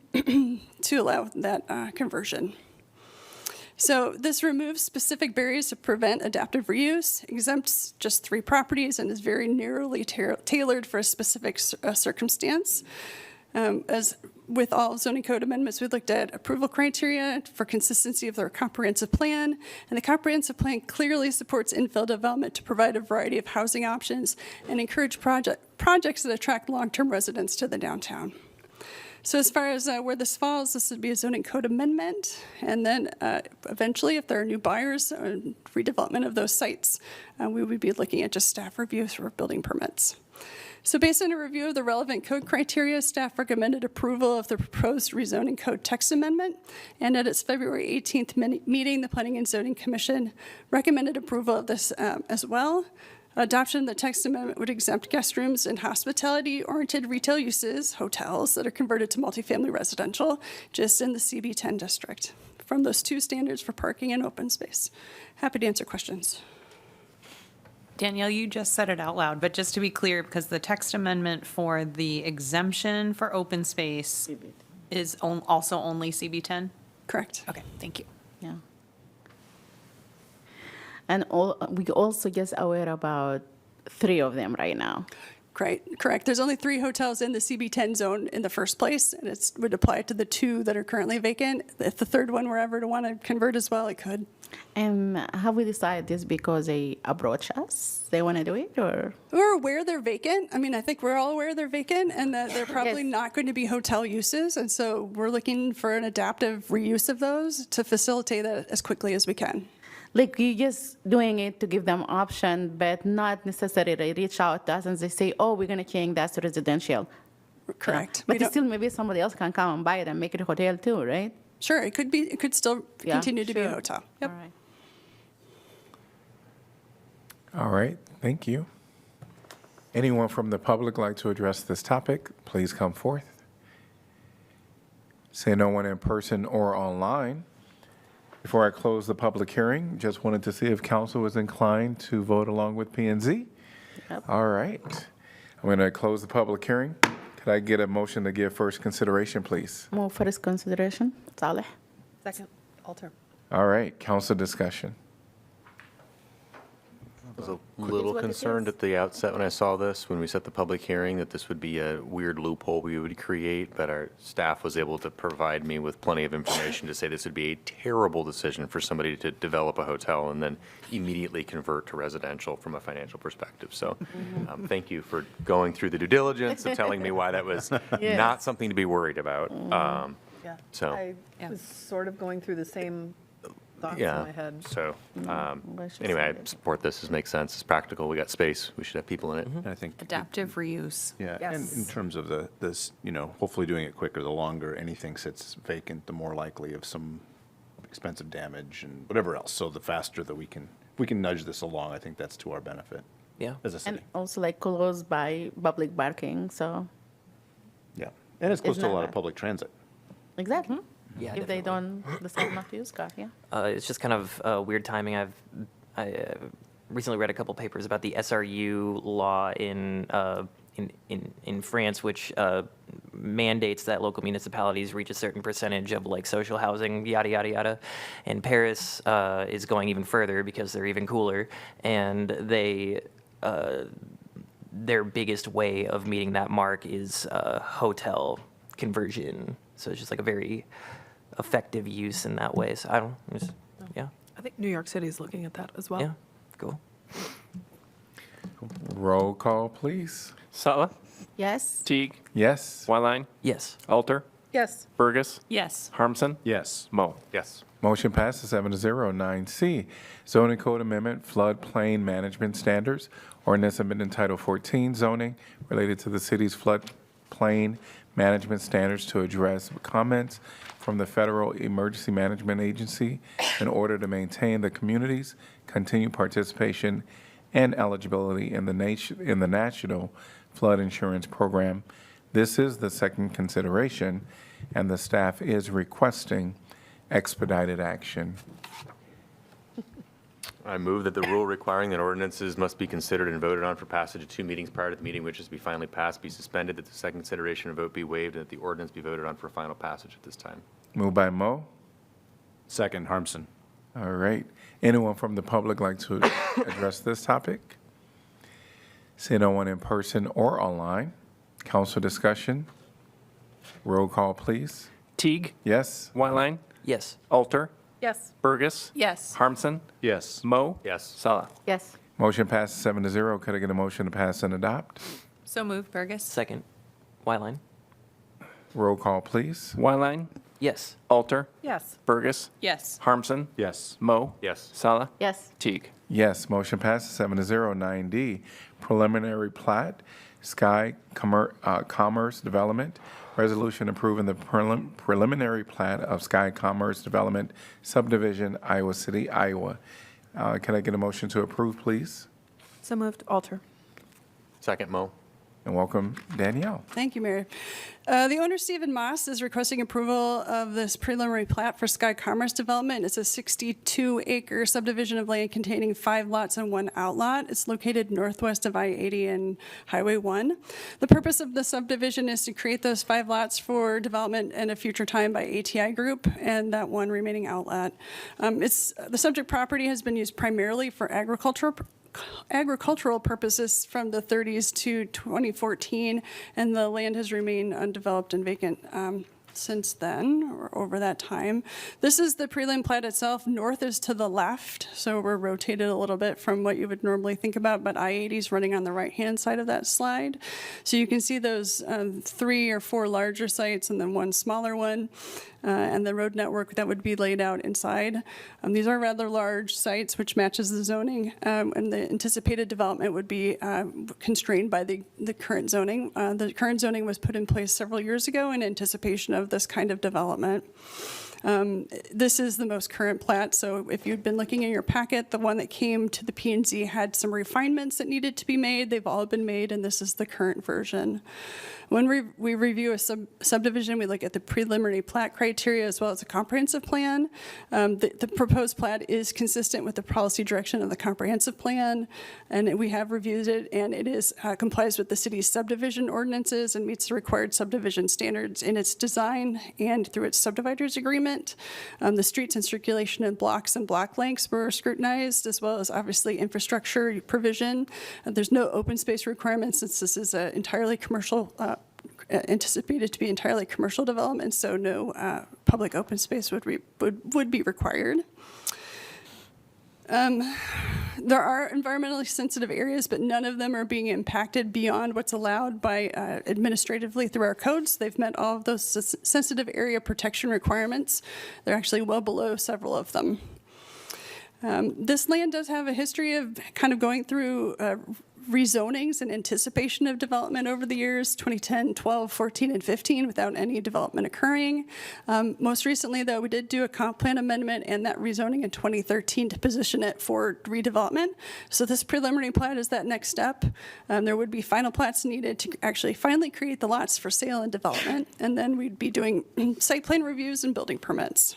to allow that conversion. So this removes specific barriers to prevent adaptive reuse, exempts just 3 properties, and is very narrowly tailored for a specific circumstance. As with all zoning code amendments, we looked at approval criteria for consistency of their comprehensive plan, and the comprehensive plan clearly supports infill development to provide a variety of housing options and encourage projects that attract long-term residents to the downtown. So as far as where this falls, this would be a zoning code amendment, and then eventually, if there are new buyers or redevelopment of those sites, we would be looking at just staff reviews for building permits. So based on a review of the relevant code criteria, staff recommended approval of the proposed rezoning code text amendment, and at its February 18th meeting, the Planning and Zoning Commission recommended approval of this as well. Adoption of the text amendment would exempt guest rooms and hospitality-oriented retail uses, hotels, that are converted to multifamily residential, just in the CB10 district, from those 2 standards for parking and open space. Happy to answer questions. Danielle, you just said it out loud, but just to be clear, because the text amendment for the exemption for open space is also only CB10? Correct. Okay, thank you. Yeah. And we also just aware about 3 of them right now. Correct. There's only 3 hotels in the CB10 zone in the first place, and it would apply to the 2 that are currently vacant. If the third one were ever to want to convert as well, it could. And have we decided this because they approach us? They want to do it, or? We're aware they're vacant. I mean, I think we're all aware they're vacant and that they're probably not going to be hotel uses. And so we're looking for an adaptive reuse of those to facilitate that as quickly as we can. Like, you just doing it to give them option, but not necessarily they reach out to us and they say, oh, we're going to change that to residential. Correct. But still, maybe somebody else can come and buy it and make it a hotel too, right? Sure, it could be. It could still continue to be a hotel. Yep. All right. All right, thank you. Anyone from the public like to address this topic, please come forth. Say no one in person or online. Before I close the public hearing, just wanted to see if council was inclined to vote along with P&Z. Yep. All right. I'm going to close the public hearing. Could I get a motion to give first consideration, please? Move for this consideration. Saleh. Second, Alter. All right, council discussion. I was a little concerned at the outset when I saw this, when we set the public hearing, that this would be a weird loophole we would create, but our staff was able to provide me with plenty of information to say this would be a terrible decision for somebody to develop a hotel and then immediately convert to residential from a financial perspective. So thank you for going through the due diligence and telling me why that was Yes. not something to be worried about. Yeah. So, I was sort of going through the same thoughts in yeah, my head. so Let's just anyway, say I that. support this. This makes sense. It's practical. We got space. We should have people in it. And I think, Adaptive reuse. yeah, and in terms of this, hopefully doing it quicker, the longer anything sits vacant, the more likely of some expensive damage and whatever else. So the faster that we can nudge this along, I think that's to our benefit. Yeah. As a And city. also like close by public parking, so. Yeah. And it's close It's to a not lot of bad. public transit. Exactly. Yeah, If they don't decide not to use car, yeah. It's just kind of weird timing. I recently read a couple papers about the SRU law in France, which mandates that local municipalities reach a certain percentage of like social housing, yada yada yada. And Paris is going even further because they're even cooler, and their biggest way of meeting that mark is hotel conversion. So it's just like a very effective use in that way. So I don't, yeah, I think New York City is looking at that as well. yeah, cool. Roll call, please. Sala, Yes. Teague, Yes. Wyline, Yes. Alter, Yes. Burgess, Yes. Harmson, Yes. Mo. Yes. Motion passes 7-0. 9C, zoning code amendment, floodplain management standards. Ordinance amending Title 14 zoning related to the city's floodplain management standards to address comments from the Federal Emergency Management Agency in order to maintain the community's continued participation and eligibility in the National Flood Insurance Program. This is the second consideration, and the staff is requesting expedited action. I move that the rule requiring that ordinances must be considered and voted on for passage at 2 meetings prior to the meeting which is to be finally passed be suspended, that the second consideration and vote be waived, and that the ordinance be voted on for final passage at this time. Moved by Mo. Second, Harmson. All right. Anyone from the public like to address this topic? See no one in person or online. Council discussion. Roll call, please. Teague, Yes? Wyline, Yes. Alter, Yes. Burgess, Yes. Harmson, Yes. Mo, Yes. Sala. Yes. Motion passes 7-0. Could I get a motion to pass and adopt? So moved, Burgess. Second. Wyline. Roll call, please. Wyline, Yes. Alter, Yes. Burgess, Yes. Harmson, Yes. Mo, Yes. Sala, Yes. Teague. Yes, motion passes 7-0. 9D, preliminary plat, Sky Commerce Development. Resolution approving the preliminary plat of Sky Commerce Development subdivision, Iowa City, Iowa. Can I get a motion to approve, please? So moved, Alter. Second, Mo. And welcome Danielle. Thank you, Mayor. The owner, Stephen Moss, is requesting approval of this preliminary plat for Sky Commerce Development. It's a 62-acre subdivision of land containing 5 lots and 1 outlot. It's located northwest of I-80 and Highway 1. The purpose of the subdivision is to create those 5 lots for development in a future time by ATI Group and that 1 remaining outlet. The subject property has been used primarily for agricultural agricultural purposes from the 30s to 2014, and the land has remained undeveloped and vacant since then, or over that time. This is the prelim plat itself. North is to the left, so we're rotated a little bit from what you would normally think about, but I-80 is running on the right-hand side of that slide. So you can see those 3 or 4 larger sites and then one smaller one, and the road network that would be laid out inside. These are rather large sites, which matches the zoning, and the anticipated development would be constrained by the current zoning. The current zoning was put in place several years ago in anticipation of this kind of development. This is the most current plat, so if you'd been looking in your packet, the one that came to the P&Z had some refinements that needed to be made. They've all been made, and this is the current version. When we review a subdivision, we look at the preliminary plat criteria as well as a comprehensive plan. The proposed plat is consistent with the policy direction of the comprehensive plan, and we have reviewed it, and it is complies with the city's subdivision ordinances and meets the required subdivision standards in its design and through its subdividers agreement. The streets and circulation and blocks and block lengths were scrutinized, as well as obviously infrastructure provision. There's no open space requirements since this is an entirely commercial anticipated to be entirely commercial development, so no public open space would be required. There are environmentally sensitive areas, but none of them are being impacted beyond what's allowed by administratively through our codes. They've met all of those sensitive area protection requirements. They're actually well below several of them. This land does have a history of kind of going through rezonings in anticipation of development over the years, 2010, 12, 14, and 15, without any development occurring. Most recently, though, we did do a comp plan amendment and that rezoning in 2013 to position it for redevelopment. So this preliminary plat is that next step. There would be final plats needed to actually finally create the lots for sale and development, and then we'd be doing site plan reviews and building permits.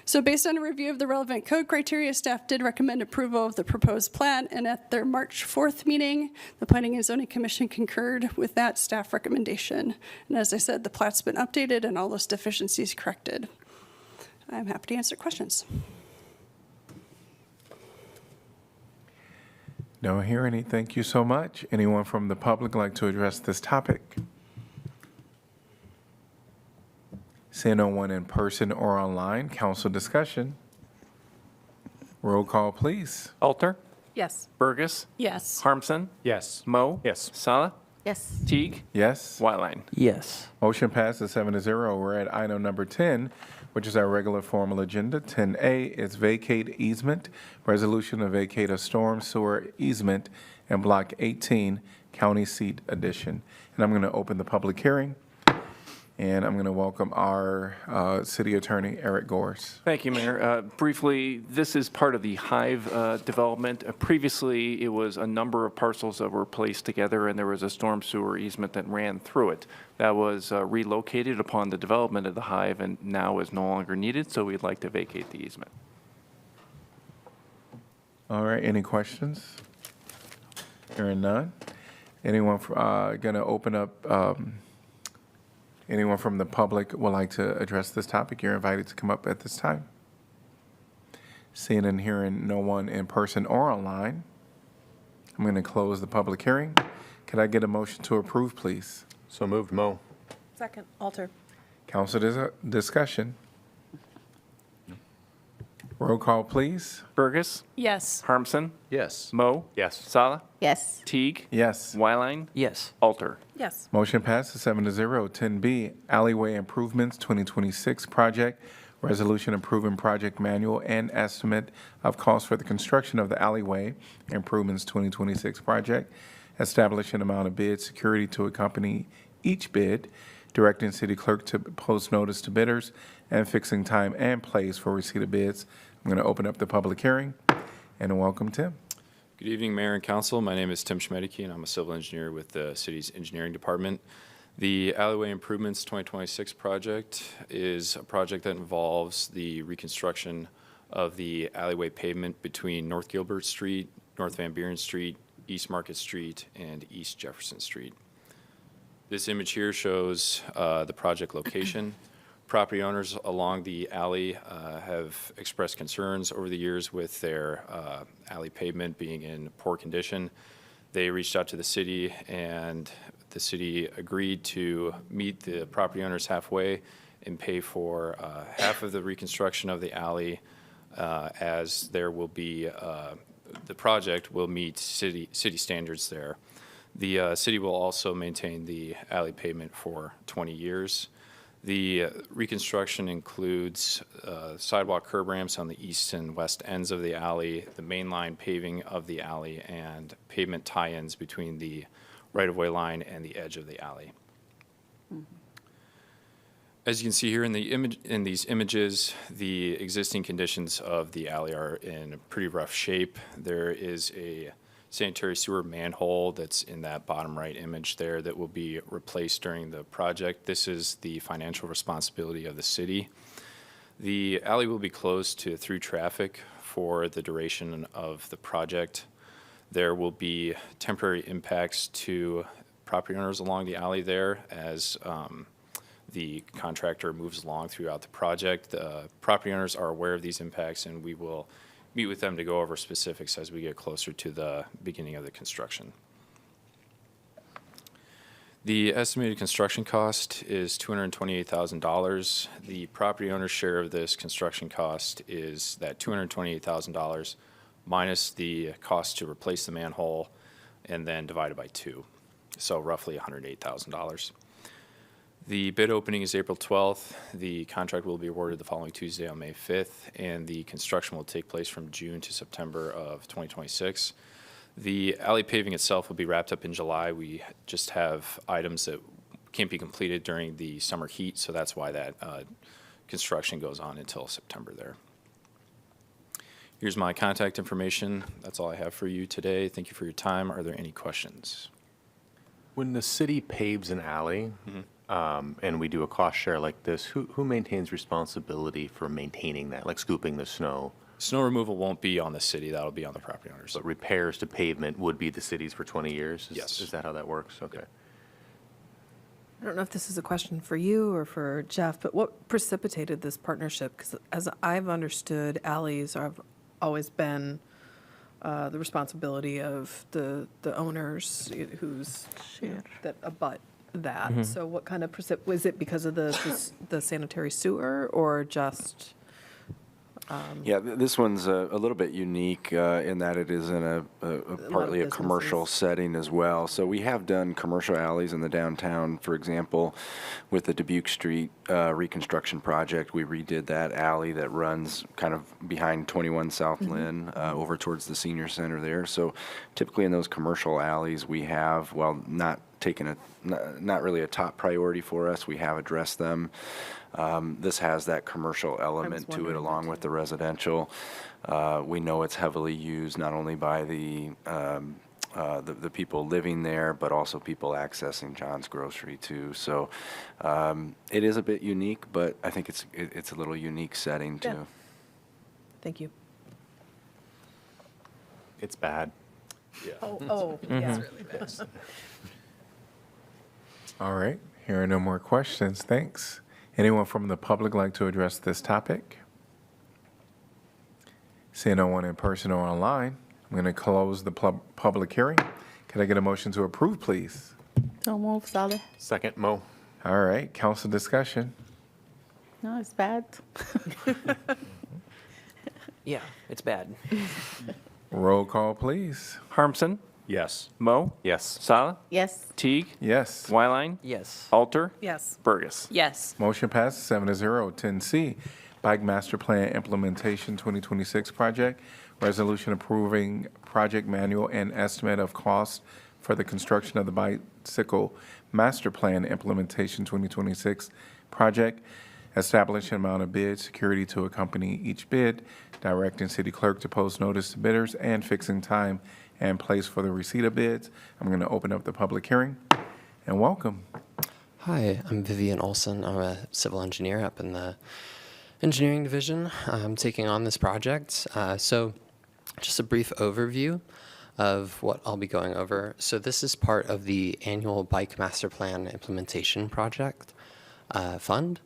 So based on a review of the relevant code criteria, staff did recommend approval of the proposed plat, and at their March 4th meeting, the Planning and Zoning Commission concurred with that staff recommendation. And as I said, the plat's been updated and all those deficiencies corrected. I'm happy to answer questions. No hearing. Thank you so much. Anyone from the public like to address this topic? Seeing no one in person or online, council discussion. Roll call, please. Alter? Yes. Burgess? Yes. Harmson? Yes. Mo? Yes. Sala? Yes. Teague? Yes. Wyline? Yes. Motion passes 7-0. We're at item number 10, which is our regular formal agenda. 10A is vacate easement, resolution to vacate a storm sewer easement in Block 18, County Seat Edition. And I'm going to open the public hearing. And I'm going to welcome our city attorney, Eric Gores. Thank you, Mayor. Briefly, this is part of the Hive development. Previously, it was a number of parcels that were placed together, and there was a storm sewer easement that ran through it. That was relocated upon the development of the Hive and now is no longer needed, so we'd like to vacate the easement. All right, any questions? Hearing none. Anyone going to open up? Anyone from the public would like to address this topic? You're invited to come up at this time. Seeing and hearing no one in person or online, I'm going to close the public hearing. Could I get a motion to approve, please? So moved, Mo. Second, Alter. Council discussion. Roll call, please. Burgess? Yes. Harmson? Yes. Mo? Yes. Sala? Yes. Teague? Yes. Wyline? Yes. Alter? Yes. Motion passes 7-0. 10B, Alleyway Improvements 2026 Project, Resolution approving project manual and estimate of cost for the construction of the Alleyway Improvements 2026 project, establishing amount of bid security to accompany each bid, directing city clerk to post notice to bidders, and fixing time and place for receipt of bids. I'm going to open up the public hearing and welcome Tim. Good evening, Mayor and Council. My name is Tim Schmedeke, and I'm a civil engineer with the city's engineering department. The Alleyway Improvements 2026 project is a project that involves the reconstruction of the alleyway pavement between North Gilbert Street, North Van Buren Street, East Market Street, and East Jefferson Street. This image here shows the project location. property owners along the alley have expressed concerns over the years with their alley pavement being in poor condition. They reached out to the city, and the city agreed to meet the property owners halfway and pay for half of the reconstruction of the alley, as there will be, the project will meet city standards there. The city will also maintain the alley pavement for 20 years. The reconstruction includes sidewalk curb ramps on the east and west ends of the alley, the mainline paving of the alley, and pavement tie-ins between the right-of-way line and the edge of the alley. As you can see here in these images, the existing conditions of the alley are in pretty rough shape. There is a sanitary sewer manhole that's in that bottom right image there that will be replaced during the project. This is the financial responsibility of the city. The alley will be closed to through traffic for the duration of the project. There will be temporary impacts to property owners along the alley there as the contractor moves along throughout the project. The property owners are aware of these impacts, and we will meet with them to go over specifics as we get closer to the beginning of the construction. The estimated construction cost is $228,000. The property owner's share of this construction cost is that $228,000 minus the cost to replace the manhole and then divided by 2, so roughly $108,000. The bid opening is April 12th. The contract will be awarded the following Tuesday on May 5th, and the construction will take place from June to September of 2026. The alley paving itself will be wrapped up in July. We just have items that can't be completed during the summer heat, so that's why that construction goes on until September there. Here's my contact information. That's all I have for you today. Thank you for your time. Are there any questions? When the city paves an alley, and we do a cost share like this, who maintains responsibility for maintaining that, like scooping the snow? Snow removal won't be on the city. That'll be on the property owners. But repairs to pavement would be the city's for 20 years? Yes. Is that how that works? Okay. I don't know if this is a question for you or for Jeff, but what precipitated this partnership? Because as I've understood, alleys have always been the responsibility of the owners who's, that abut that. So what kind of was it because of the sanitary sewer or just? Yeah, this one's a little bit unique in that it is in a partly a commercial setting as well. So we have done commercial alleys in the downtown, for example, with the Dubuque Street reconstruction project. We redid that alley that runs kind of behind 21 South Lynn over towards the senior center there. So typically in those commercial alleys, we have, well, not really a top priority for us. We have addressed them. This has that commercial element to it along with the residential. We know it's heavily used not only by the people living there, but also people accessing John's Grocery too. So it is a bit unique, but I think it's a little unique setting too. Yeah. Thank you. It's bad. Yeah. Oh, yeah. It's really bad. All right, here are no more questions. Thanks. Anyone from the public like to address this topic? Seeing no one in person or online, I'm going to close the public hearing. Can I get a motion to approve, please? So move, Sally. Second, Mo. All right, council discussion. No, it's bad. Yeah, it's bad. Roll call, please. Harmson, Yes. Mo, Yes. Sala, Yes. Teague, Yes. Wyline, Yes. Alter, Yes. Burgess. Yes. Motion passes 7-0. 10C, Bike Master Plan Implementation 2026 Project. Resolution approving project manual and estimate of cost for the construction of the Bicycle Master Plan Implementation 2026 Project. Establishing amount of bid, security to accompany each bid, directing city clerk to post notice to bidders, and fixing time and place for the receipt of bids. I'm going to open up the public hearing, and welcome. Hi, I'm Vivian Olson. I'm a civil engineer up in the engineering division. I'm taking on this project. So just a brief overview of what I'll be going over. So this is part of the annual Bike Master Plan Implementation Project Fund.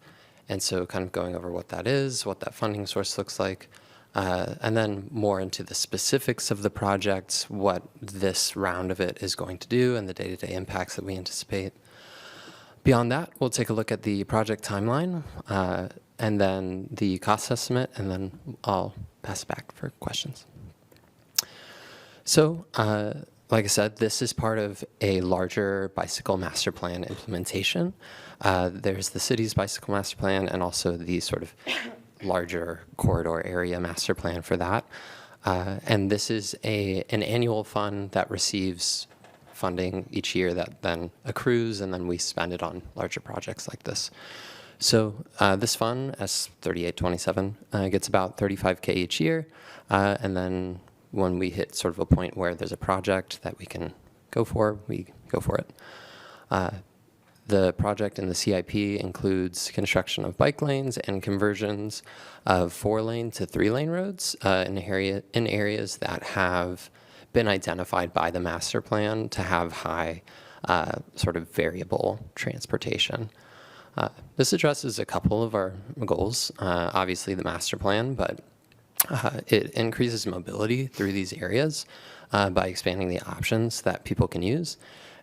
And so kind of going over what that is, what that funding source looks like, and then more into the specifics of the project, what this round of it is going to do, and the day-to-day impacts that we anticipate. Beyond that, we'll take a look at the project timeline, and then the cost estimate, and then I'll pass it back for questions. So, like I said, this is part of a larger bicycle master plan implementation. There's the city's bicycle master plan and also the sort of larger corridor area master plan for that. And this is an annual fund that receives funding each year that then accrues, and then we spend it on larger projects like this. So this fund, S3827, gets about $35K each year, and then when we hit sort of a point where there's a project that we can go for, we go for it. The project in the CIP includes construction of bike lanes and conversions of 4-lane to 3-lane roads in areas that have been identified by the master plan to have high sort of variable transportation. This addresses a couple of our goals, obviously the master plan, but it increases mobility through these areas by expanding the options that people can use,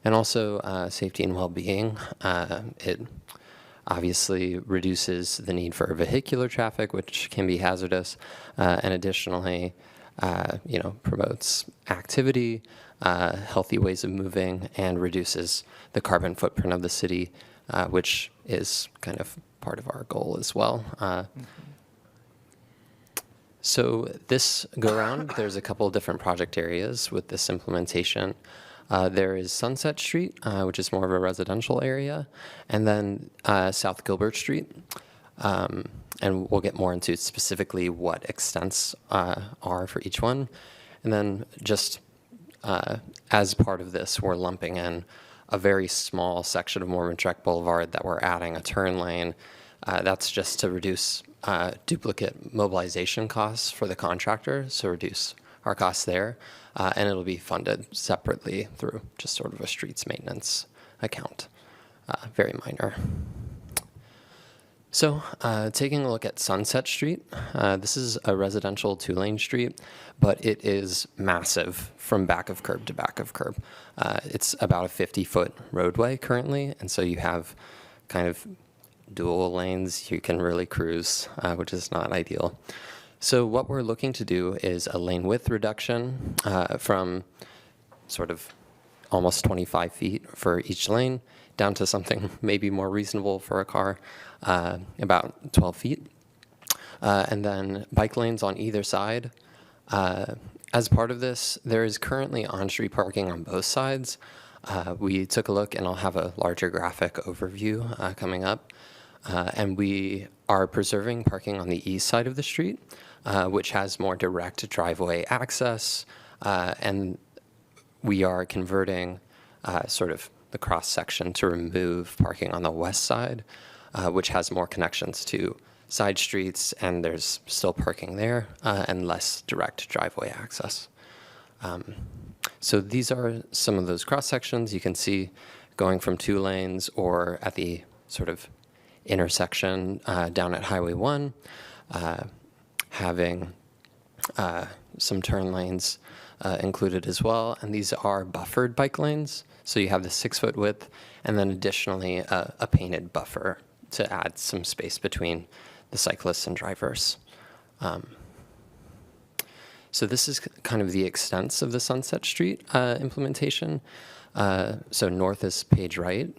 and also safety and well-being. It obviously reduces the need for vehicular traffic, which can be hazardous, and additionally, promotes activity, healthy ways of moving, and reduces the carbon footprint of the city, which is kind of part of our goal as well. So this go-around, there's a couple of different project areas with this implementation. There is Sunset Street, which is more of a residential area, and then South Gilbert Street. And we'll get more into specifically what extents are for each one. And then just as part of this, we're lumping in a very small section of Mormon Trek Boulevard that we're adding a turn lane. That's just to reduce duplicate mobilization costs for the contractor, so reduce our costs there. And it'll be funded separately through just sort of a streets maintenance account. Very minor. So taking a look at Sunset Street, this is a residential 2-lane street, but it is massive from back of curb to back of curb. It's about a 50-foot roadway currently, and so you have kind of dual lanes. You can really cruise, which is not ideal. So what we're looking to do is a lane width reduction from sort of almost 25 feet for each lane down to something maybe more reasonable for a car, about 12 feet. And then bike lanes on either side. As part of this, there is currently on-street parking on both sides. We took a look, and I'll have a larger graphic overview coming up. And we are preserving parking on the east side of the street, which has more direct driveway access. And we are converting sort of the cross section to remove parking on the west side, which has more connections to side streets, and there's still parking there and less direct driveway access. So these are some of those cross sections you can see going from 2 lanes or at the sort of intersection down at Highway 1, having some turn lanes included as well. And these are buffered bike lanes. So you have the 6-foot width, and then additionally a painted buffer to add some space between the cyclists and drivers. So this is kind of the extents of the Sunset Street implementation. So north is Page Right.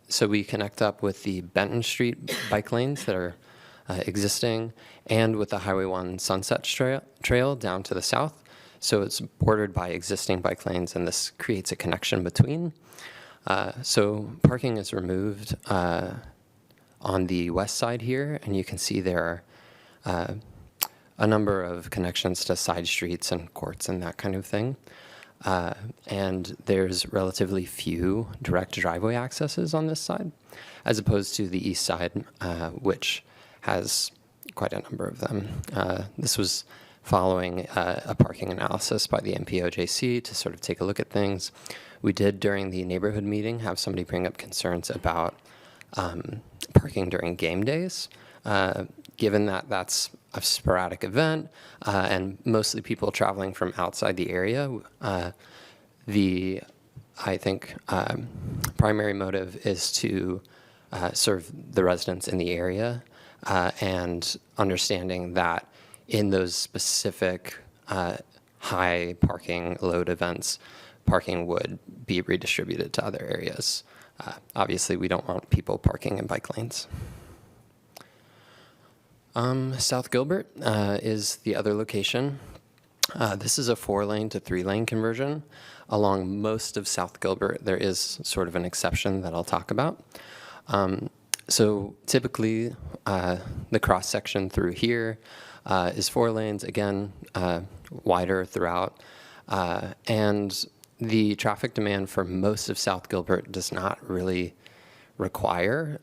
So we connect up with the Benton Street bike lanes that are existing, and with the Highway 1 Sunset Trail down to the south. So it's bordered by existing bike lanes, and this creates a connection between. So parking is removed on the west side here, and you can see there are a number of connections to side streets and courts and that kind of thing. And there's relatively few direct driveway accesses on this side, as opposed to the east side, which has quite a number of them. This was following a parking analysis by the MPOJC to sort of take a look at things. We did, during the neighborhood meeting, have somebody bring up concerns about parking during game days. Given that that's a sporadic event and mostly people traveling from outside the area, I think primary motive is to serve the residents in the area and understanding that in those specific high parking load events, parking would be redistributed to other areas. Obviously, we don't want people parking in bike lanes. South Gilbert is the other location. This is a 4-lane to 3-lane conversion. Along most of South Gilbert, there is sort of an exception that I'll talk about. So typically, the cross-section through here is 4 lanes, again, wider throughout. And the traffic demand for most of South Gilbert does not really require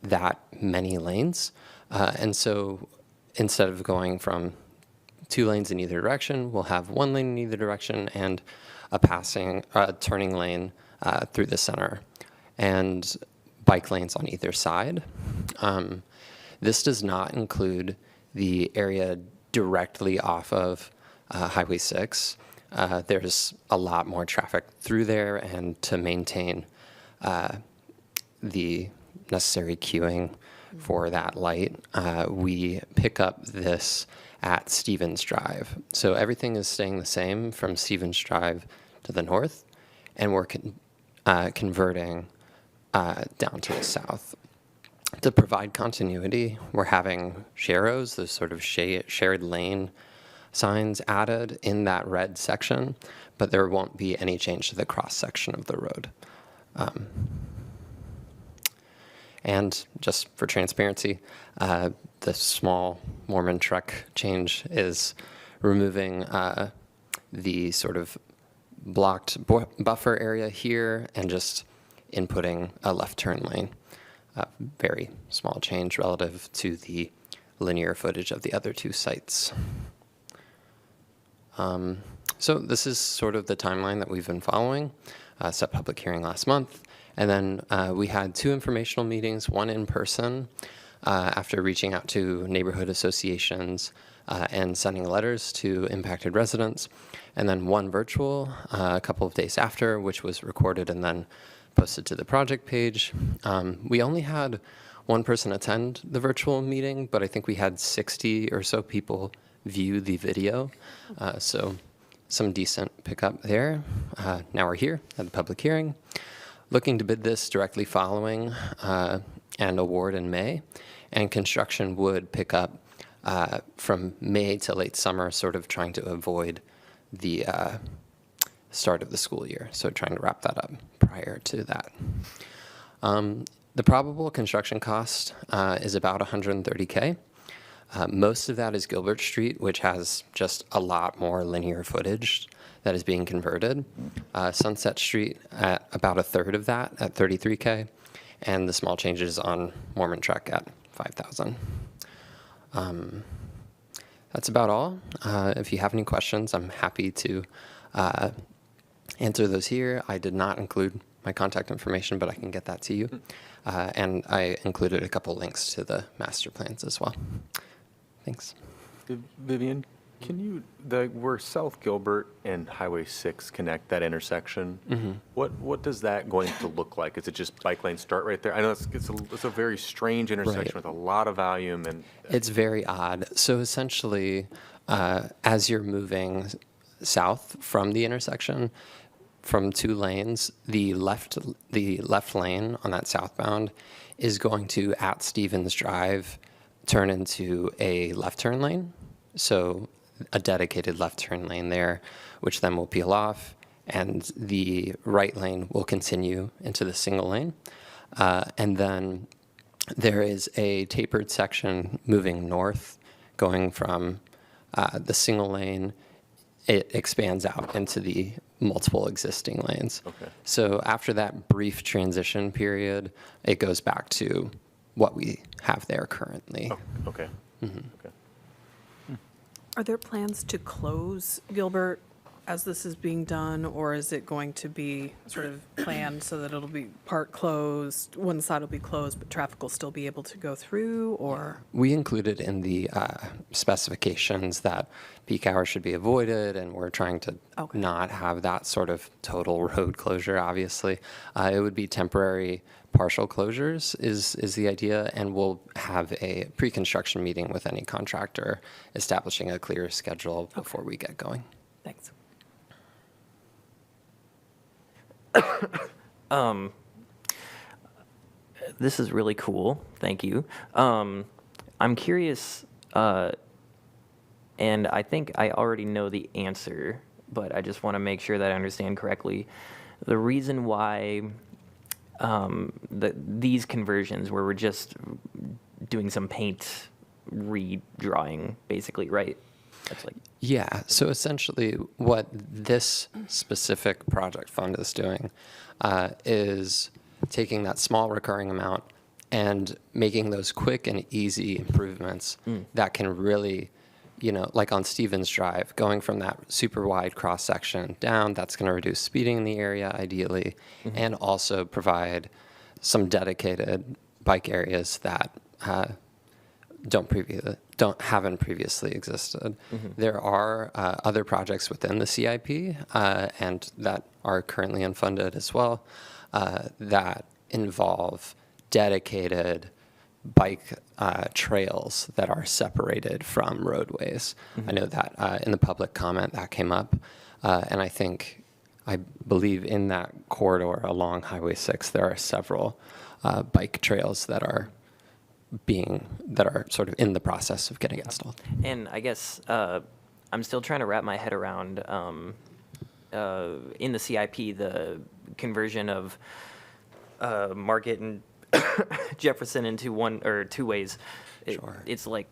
that many lanes. And so instead of going from 2 lanes in either direction, we'll have 1 lane in either direction and a turning lane through the center, and bike lanes on either side. This does not include the area directly off of Highway 6. There's a lot more traffic through there, and to maintain the necessary queuing for that light, we pick up this at Stevens Drive. So everything is staying the same from Stevens Drive to the north, and we're converting down to the south. To provide continuity, we're having sharrows, those sort of shared lane signs added in that red section, but there won't be any change to the cross section of the road. And just for transparency, the small Mormon truck change is removing the sort of blocked buffer area here and just inputting a left turn lane. Very small change relative to the linear footage of the other 2 sites. So this is sort of the timeline that we've been following. Set public hearing last month. And then we had 2 informational meetings, one in person after reaching out to neighborhood associations and sending letters to impacted residents, and then 1 virtual a couple of days after, which was recorded and then posted to the project page. We only had 1 person attend the virtual meeting, but I think we had 60 or so people view the video. So some decent pickup there. Now we're here at the public hearing, looking to bid this directly following and award in May. And construction would pick up from May to late summer, sort of trying to avoid the start of the school year. So trying to wrap that up prior to that. The probable construction cost is about $130K. Most of that is Gilbert Street, which has just a lot more linear footage that is being converted. Sunset Street at about 1/3 of that at $33K, and the small changes on Mormon Truck at $5,000. That's about all. If you have any questions, I'm happy to answer those here. I did not include my contact information, but I can get that to you. And I included a couple links to the master plans as well. Thanks. Vivian, can you, where South Gilbert and Highway 6 connect that intersection, what does that going to look like? Is it just bike lane start right there? I know it's a very strange intersection with a lot of volume. And it's very odd. So essentially, as you're moving south from the intersection, from 2 lanes, the left lane on that southbound is going to, at Stevens Drive, turn into a left turn lane. So a dedicated left turn lane there, which then will peel off, and the right lane will continue into the single lane. And then there is a tapered section moving north, going from the single lane. It expands out into the multiple existing lanes. Okay. So after that brief transition period, it goes back to what we have there currently. Oh, okay. Okay. Are there plans to close Gilbert as this is being done, or is it going to be sort of planned so that it'll be part closed, one side will be closed, but traffic will still be able to go through, or? We included in the specifications that peak hours should be avoided, and we're trying to not have that sort of total road closure, obviously. It would be temporary partial closures is the idea, and we'll have a pre-construction meeting with any contractor establishing a clear schedule before we get going. Thanks. This is really cool. Thank you. I'm curious, and I think I already know the answer, but I just want to make sure that I understand correctly. The reason why these conversions, where we're just doing some paint redrawing, basically, right? That's like. Yeah, so essentially what this specific project fund is doing is taking that small recurring amount and making those quick and easy improvements that can really, like on Stevens Drive, going from that super wide cross section down, that's going to reduce speeding in the area ideally, and also provide some dedicated bike areas that haven't previously existed. There are other projects within the CIP and that are currently unfunded as well that involve dedicated bike trails that are separated from roadways. I know that in the public comment that came up, and I believe in that corridor along Highway 6 there are several bike trails that are sort of in the process of getting installed. And I guess I'm still trying to wrap my head around in the CIP the conversion of Market and Jefferson into one or two ways. It's like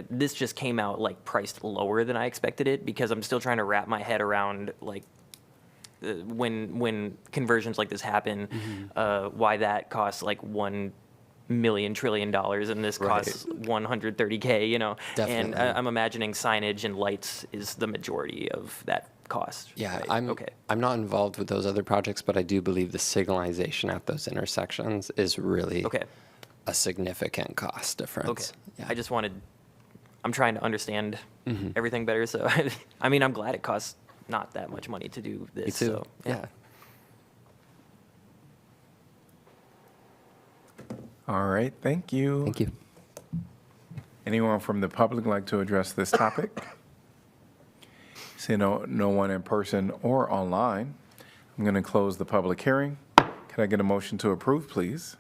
this just came out like priced lower than I expected it, because I'm still trying to wrap my head around like when conversions like this happen, why that costs like $1 million trillion and this costs $130K, Definitely. And I'm imagining signage and lights is the majority of that cost. Yeah, right? I'm not involved with those other projects, but I do believe the signalization at those intersections is really a significant cost difference. Okay. I'm trying to understand everything better. So, I mean, I'm glad it costs not that much money to do this. Me too. So, yeah. All right, thank you. Thank you. Anyone from the public like to address this topic? See no one in person or online. I'm going to close the public hearing. Can I get a motion to approve, please?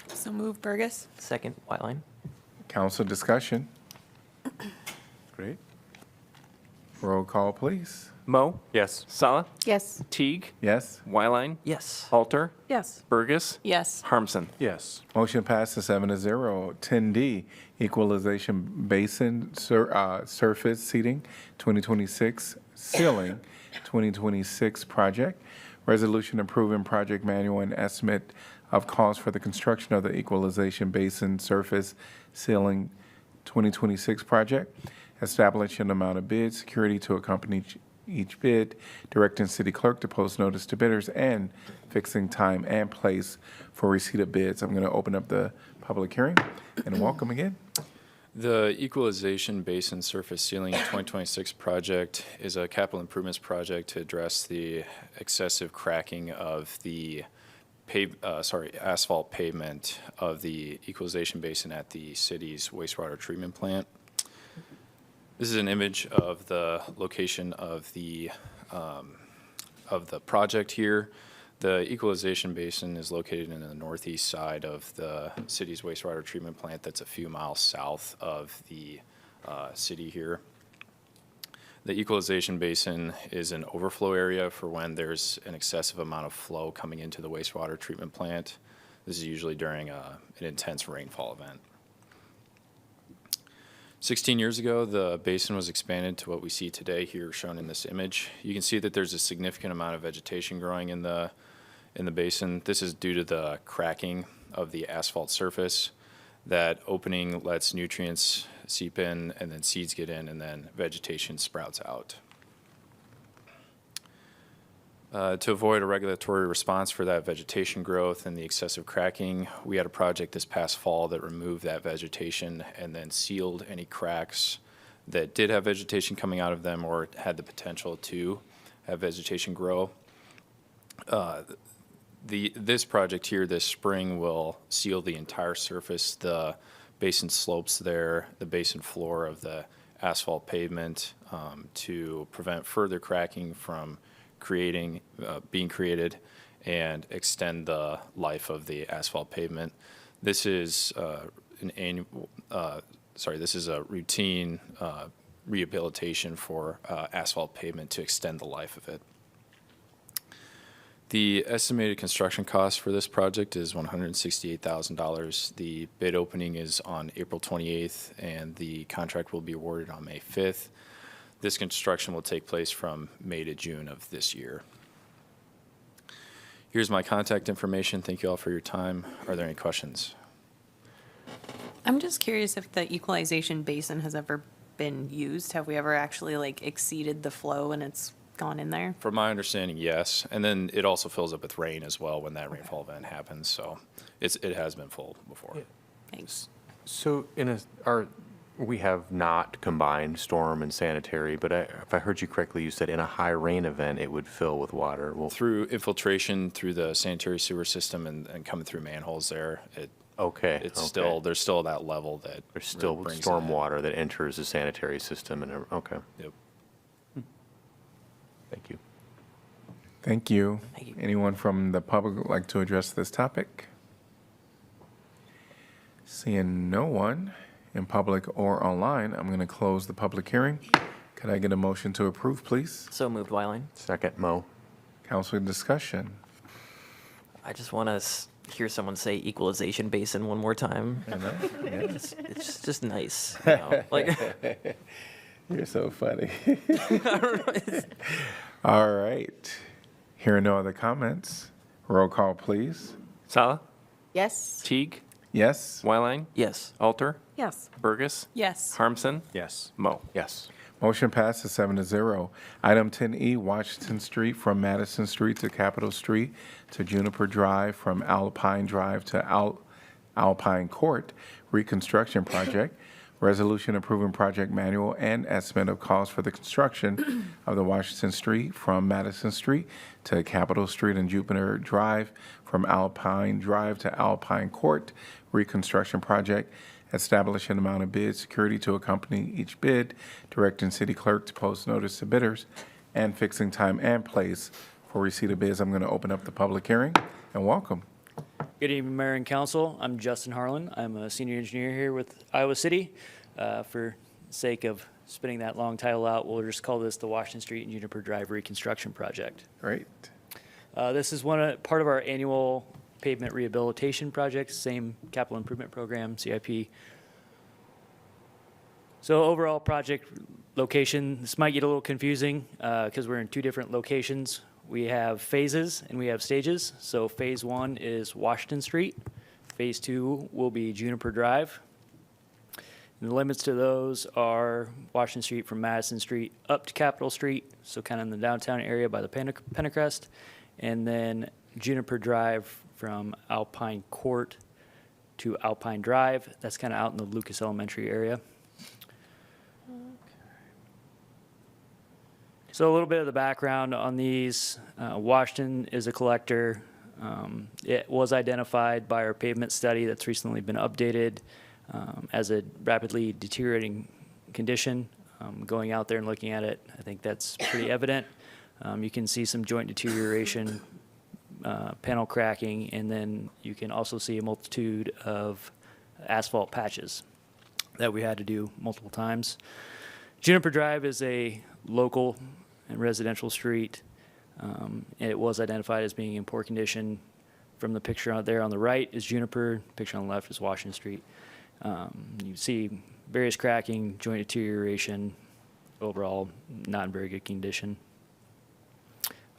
So move, Burgess. Second, Whiteline. Council discussion. Great. Roll call, please. Mo? Yes. Sala? Yes. Teague? Yes. Wyline? Yes. Halter? Yes. Burgess? Yes. Harmson? Yes. Motion passes 7-0. 10D, Equalization Basin Surface Seating 2026 Ceiling 2026 Project. Resolution approving project manual and estimate of cost for the construction of the Equalization Basin Surface Ceiling 2026 project. Establishing amount of bid, security to accompany each bid, directing city clerk to post notice to bidders, and fixing time and place for receipt of bids. I'm going to open up the public hearing and welcome again. The Equalization Basin Surface Ceiling 2026 project is a capital improvements project to address the excessive cracking of the asphalt pavement of the equalization basin at the city's wastewater treatment plant. This is an image of the location of the project here. The equalization basin is located in the northeast side of the city's wastewater treatment plant that's a few miles south of the city here. The equalization basin is an overflow area for when there's an excessive amount of flow coming into the wastewater treatment plant. This is usually during an intense rainfall event. 16 years ago, the basin was expanded to what we see today here shown in this image. You can see that there's a significant amount of vegetation growing in the basin. This is due to the cracking of the asphalt surface. That opening lets nutrients seep in, and then seeds get in, and then vegetation sprouts out. To avoid a regulatory response for that vegetation growth and the excessive cracking, we had a project this past fall that removed that vegetation and then sealed any cracks that did have vegetation coming out of them or had the potential to have vegetation grow. This project here this spring will seal the entire surface, the basin slopes there, the basin floor of the asphalt pavement, to prevent further cracking from being created and extend the life of the asphalt pavement. This is this is a routine rehabilitation for asphalt pavement to extend the life of it. The estimated construction cost for this project is $168,000. The bid opening is on April 28th, and the contract will be awarded on May 5th. This construction will take place from May to June of this year. Here's my contact information. Thank you all for your time. Are there any questions? I'm just curious if the equalization basin has ever been used. Have we ever actually like exceeded the flow and it's gone in there? From my understanding, yes. And then it also fills up with rain as well when that rainfall event happens. So it has been full before. Yeah. Thanks. So we have not combined storm and sanitary, but if I heard you correctly, you said in a high rain event, it would fill with water. Well, through infiltration through the sanitary sewer system and coming through manholes there, there's still that level that there's still storm water that enters the sanitary system. Okay. Yep. Thank you. Thank you. Anyone from the public would like to address this topic? Seeing no one in public or online, I'm going to close the public hearing. Could I get a motion to approve, please? So moved, Wyline. Second, Mo. Council discussion. I just want to hear someone say equalization basin one more time. It's just nice. You know? Like, you're so funny. All right. Hearing no other comments, roll call, please. Sala? Yes. Teague? Yes. Wyline? Yes. Alter? Yes. Burgess? Yes. Harmson? Yes. Mo? Yes. Motion passes 7-0. Item 10E, Washington Street from Madison Street to Capitol Street to Juniper Drive, from Alpine Drive to Alpine Court, reconstruction project. Resolution approving project manual and estimate of cost for the construction of the Washington Street from Madison Street to Capitol Street and Juniper Drive, from Alpine Drive to Alpine Court, reconstruction project. Establishing amount of bid security to accompany each bid, directing city clerk to post notice to bidders, and fixing time and place for receipt of bids. I'm going to open up the public hearing, and welcome. Good evening, Mayor and Council. I'm Justin Harlan. I'm a senior engineer here with Iowa City. For sake of spinning that long title out, we'll just call this the Washington Street and Juniper Drive Reconstruction Project. Great. This is part of our annual pavement rehabilitation project, same capital improvement program, CIP. So overall project location, this might get a little confusing because we're in two different locations. We have phases and we have stages. So phase 1 is Washington Street. Phase 2 will be Juniper Drive. And the limits to those are Washington Street from Madison Street up to Capitol Street, so kind of in the downtown area by the Pentecrest, and then Juniper Drive from Alpine Court to Alpine Drive. That's kind of out in the Lucas Elementary area. So a little bit of the background on these. Washington is a collector. It was identified by our pavement study that's recently been updated as a rapidly deteriorating condition. Going out there and looking at it, I think that's pretty evident. You can see some joint deterioration, panel cracking, and then you can also see a multitude of asphalt patches that we had to do multiple times. Juniper Drive is a local and residential street. It was identified as being in poor condition. From the picture out there on the right is Juniper, the picture on the left is Washington Street. You see various cracking, joint deterioration, overall not in very good condition.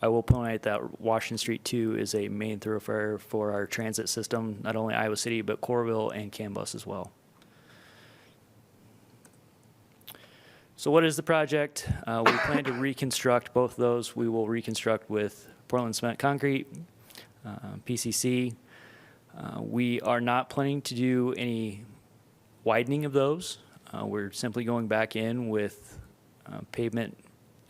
I will point out that Washington Street 2 is a main thoroughfare for our transit system, not only Iowa City, but Coralville and CAN Bus as well. So what is the project? We plan to reconstruct both of those. We will reconstruct with Portland Cement Concrete, PCC. We are not planning to do any widening of those. We're simply going back in with pavement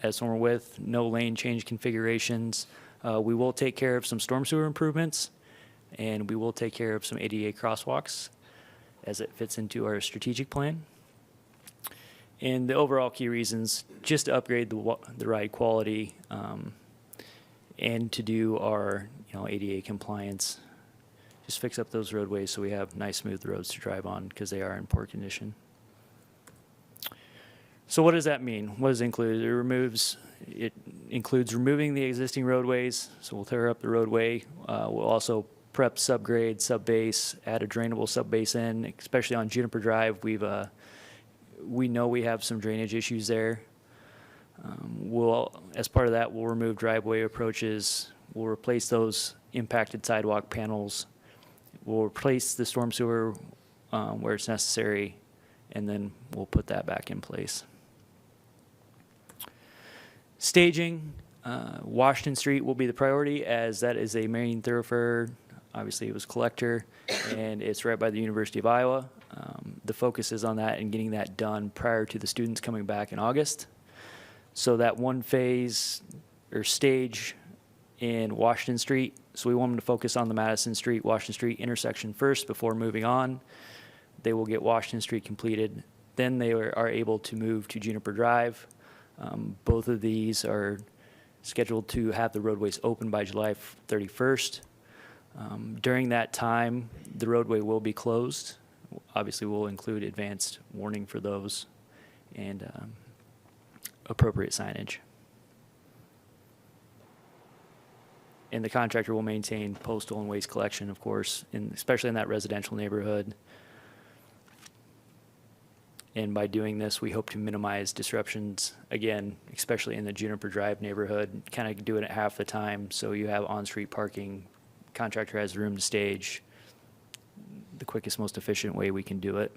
as normal width, no lane change configurations. We will take care of some storm sewer improvements, and we will take care of some ADA crosswalks as it fits into our strategic plan. And the overall key reasons, just to upgrade the ride quality and to do our ADA compliance, just fix up those roadways so we have nice smooth roads to drive on because they are in poor condition. So what does that mean? What does it include? It includes removing the existing roadways, so we'll tear up the roadway. We'll also prep subgrade, subbase, add a drainable subbase in, especially on Juniper Drive. We know we have some drainage issues there. As part of that, we'll remove driveway approaches. We'll replace those impacted sidewalk panels. We'll replace the storm sewer where it's necessary, and then we'll put that back in place. Staging, Washington Street will be the priority as that is a main thoroughfare. Obviously, it was collector, and it's right by the University of Iowa. The focus is on that and getting that done prior to the students coming back in August. So that one phase or stage in Washington Street, so we want them to focus on the Madison Street, Washington Street intersection first before moving on. They will get Washington Street completed. Then they are able to move to Juniper Drive. Both of these are scheduled to have the roadways open by July 31st. During that time, the roadway will be closed. Obviously, we'll include advanced warning for those and appropriate signage. And the contractor will maintain postal and waste collection, of course, especially in that residential neighborhood. And by doing this, we hope to minimize disruptions, again, especially in the Juniper Drive neighborhood, kind of do it at half the time so you have on-street parking. Contractor has room to stage. The quickest, most efficient way we can do it.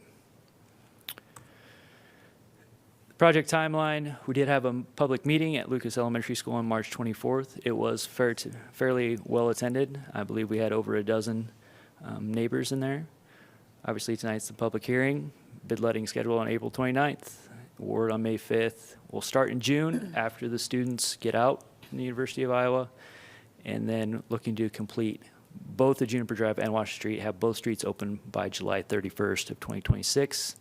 Project timeline, we did have a public meeting at Lucas Elementary School on March 24th. It was fairly well attended. I believe we had over a dozen neighbors in there. Obviously, tonight's the public hearing. Bid letting scheduled on April 29th. Award on May 5th. We'll start in June after the students get out from the University of Iowa. And then looking to complete both the Juniper Drive and Washington Street, have both streets open by July 31st of 2026.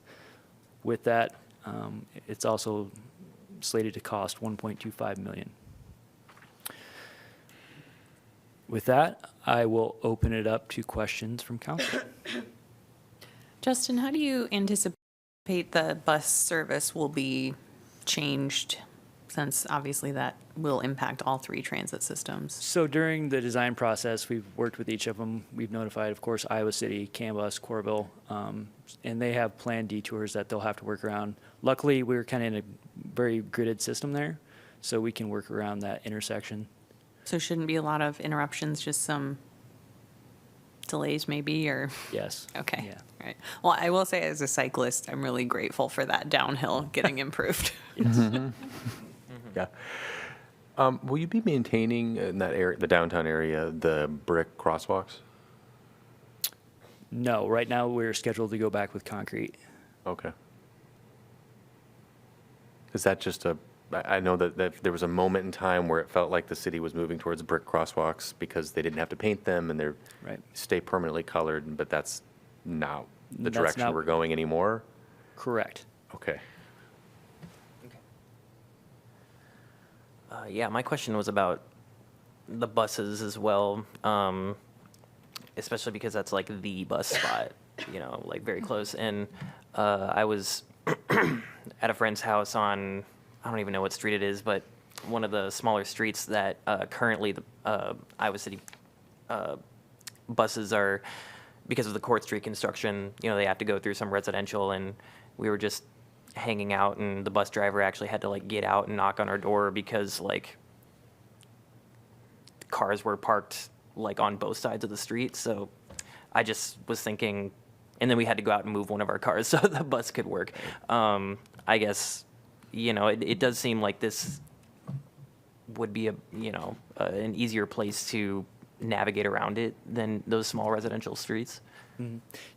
With that, it's also slated to cost $1.25 million. With that, I will open it up to questions from council. Justin, how do you anticipate the bus service will be changed, since obviously that will impact all three transit systems? So during the design process, we've worked with each of them. We've notified, of course, Iowa City, CAN Bus, Coralville, and they have planned detours that they'll have to work around. Luckily, we're kind of in a very gridded system there, so we can work around that intersection. So shouldn't be a lot of interruptions, just some delays maybe, or? Yes. Okay. Yeah. Right. Well, I will say as a cyclist, I'm really grateful for that downhill getting improved. Yeah. Will you be maintaining in that area, the downtown area, the brick crosswalks? No, right now we're scheduled to go back with concrete. Okay. Is that just I know that there was a moment in time where it felt like the city was moving towards brick crosswalks because they didn't have to paint them and they're stay permanently colored, but that's not the direction we're going anymore? Correct. Okay. Yeah, my question was about the buses as well, especially because that's like the bus spot, like very close. And I was at a friend's house on, I don't even know what street it is, but one of the smaller streets that currently the Iowa City buses are, because of the Court Street construction, they have to go through some residential, and we were just hanging out, and the bus driver actually had to get out and knock on our door because cars were parked on both sides of the street. So I just was thinking, and then we had to go out and move one of our cars so the bus could work. I guess, it does seem like this would be an easier place to navigate around it than those small residential streets.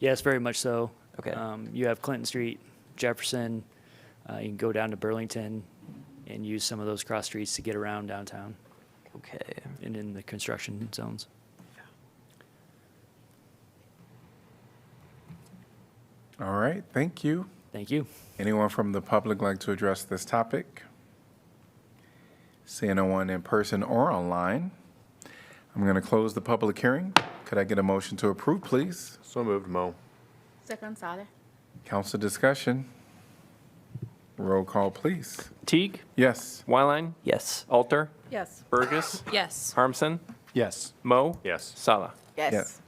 Yes, very much so. Okay. You have Clinton Street, Jefferson. You can go down to Burlington and use some of those cross streets to get around downtown. Okay. And in the construction zones. All right, thank you. Thank you. Anyone from the public like to address this topic? Seeing no one in person or online, I'm going to close the public hearing. Could I get a motion to approve, please? So moved, Mo. Second, Saleh. Council discussion. Roll call, please. Teague, Yes. Wyline, Yes. Alter, Yes. Burgess, Yes. Harmson, Yes. Mo, Yes. Sala. Yes.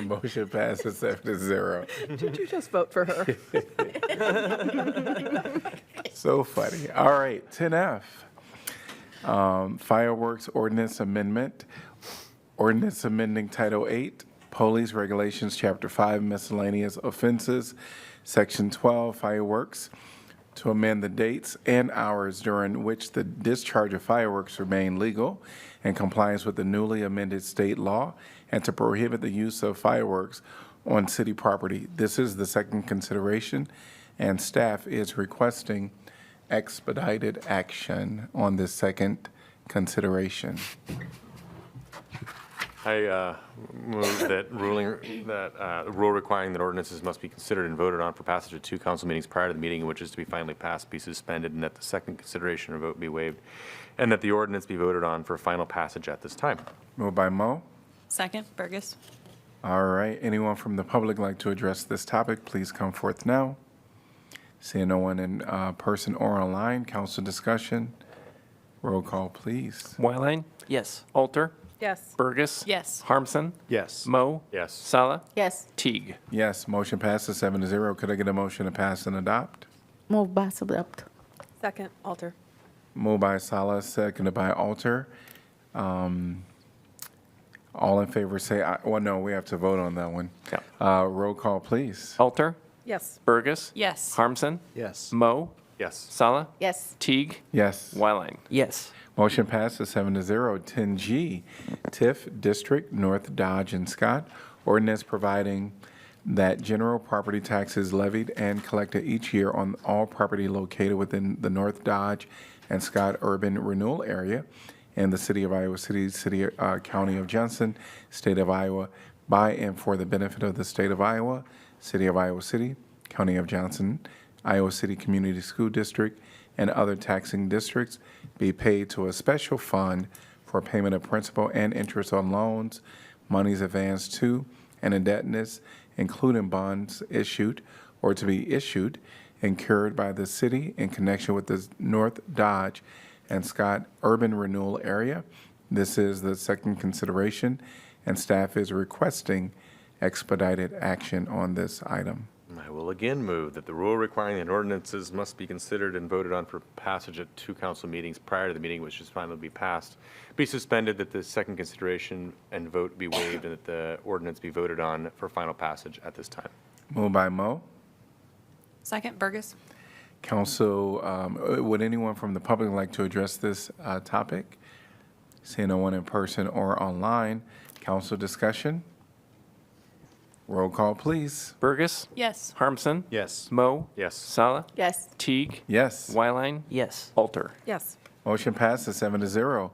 Motion passes 7-0. Did you just vote for her? So funny. All right, 10F. Fireworks Ordinance Amendment. Ordinance amending Title 8, Police Regulations, Chapter 5, Miscellaneous Offenses, Section 12, Fireworks, to amend the dates and hours during which the discharge of fireworks remain legal in compliance with the newly amended state law, and to prohibit the use of fireworks on city property. This is the second consideration, and staff is requesting expedited action on this second consideration. I move that the rule requiring that ordinances must be considered and voted on for passage at 2 council meetings prior to the meeting in which is to be finally passed be suspended, and that the second consideration or vote be waived, and that the ordinance be voted on for final passage at this time. Moved by Mo. Second, Burgess. All right, anyone from the public like to address this topic, please come forth now. Seeing no one in person or online, council discussion. Roll call, please. Wyline, Yes. Alter, Yes. Burgess. Yes. Harmson, Yes. Mo, Yes. Sala, Yes. Teague. Yes, motion passes 7-0. Could I get a motion to pass and adopt? Move by adopt. Second, Alter. Moved by Salah, seconded by Alter. All in favor say aye. Well, no, we have to vote on that one. Roll call, please. Alter, Yes. Burgess. Yes. Harmson, Yes. Mo, Yes. Sala, Yes. Teague, Yes. Wyline. Yes. Motion passes 7-0. 10G, TIF District, North Dodge and Scott. Ordinance providing that general property tax is levied and collected each year on all property located within the North Dodge and Scott urban renewal area in the city of Iowa City, County of Johnson, state of Iowa, by and for the benefit of the state of Iowa, city of Iowa City, County of Johnson, Iowa City Community School District, and other taxing districts, be paid to a special fund for payment of principal and interest on loans, monies advanced to, and indebtedness, including bonds issued or to be issued, incurred by the city in connection with the North Dodge and Scott urban renewal area. This is the second consideration, and staff is requesting expedited action on this item. I will again move that the rule requiring that ordinances must be considered and voted on for passage at 2 council meetings prior to the meeting which is finally be passed be suspended, that the second consideration and vote be waived, and that the ordinance be voted on for final passage at this time. Moved by Mo. Second, Burgess. Council, would anyone from the public like to address this topic? Seeing no one in person or online, council discussion. Roll call, please. Burgess. Yes. Harmson, Yes. Mo, Yes. Sala, Yes. Teague, Yes. Wyline, Yes. Alter. Yes. Motion passes 7-0.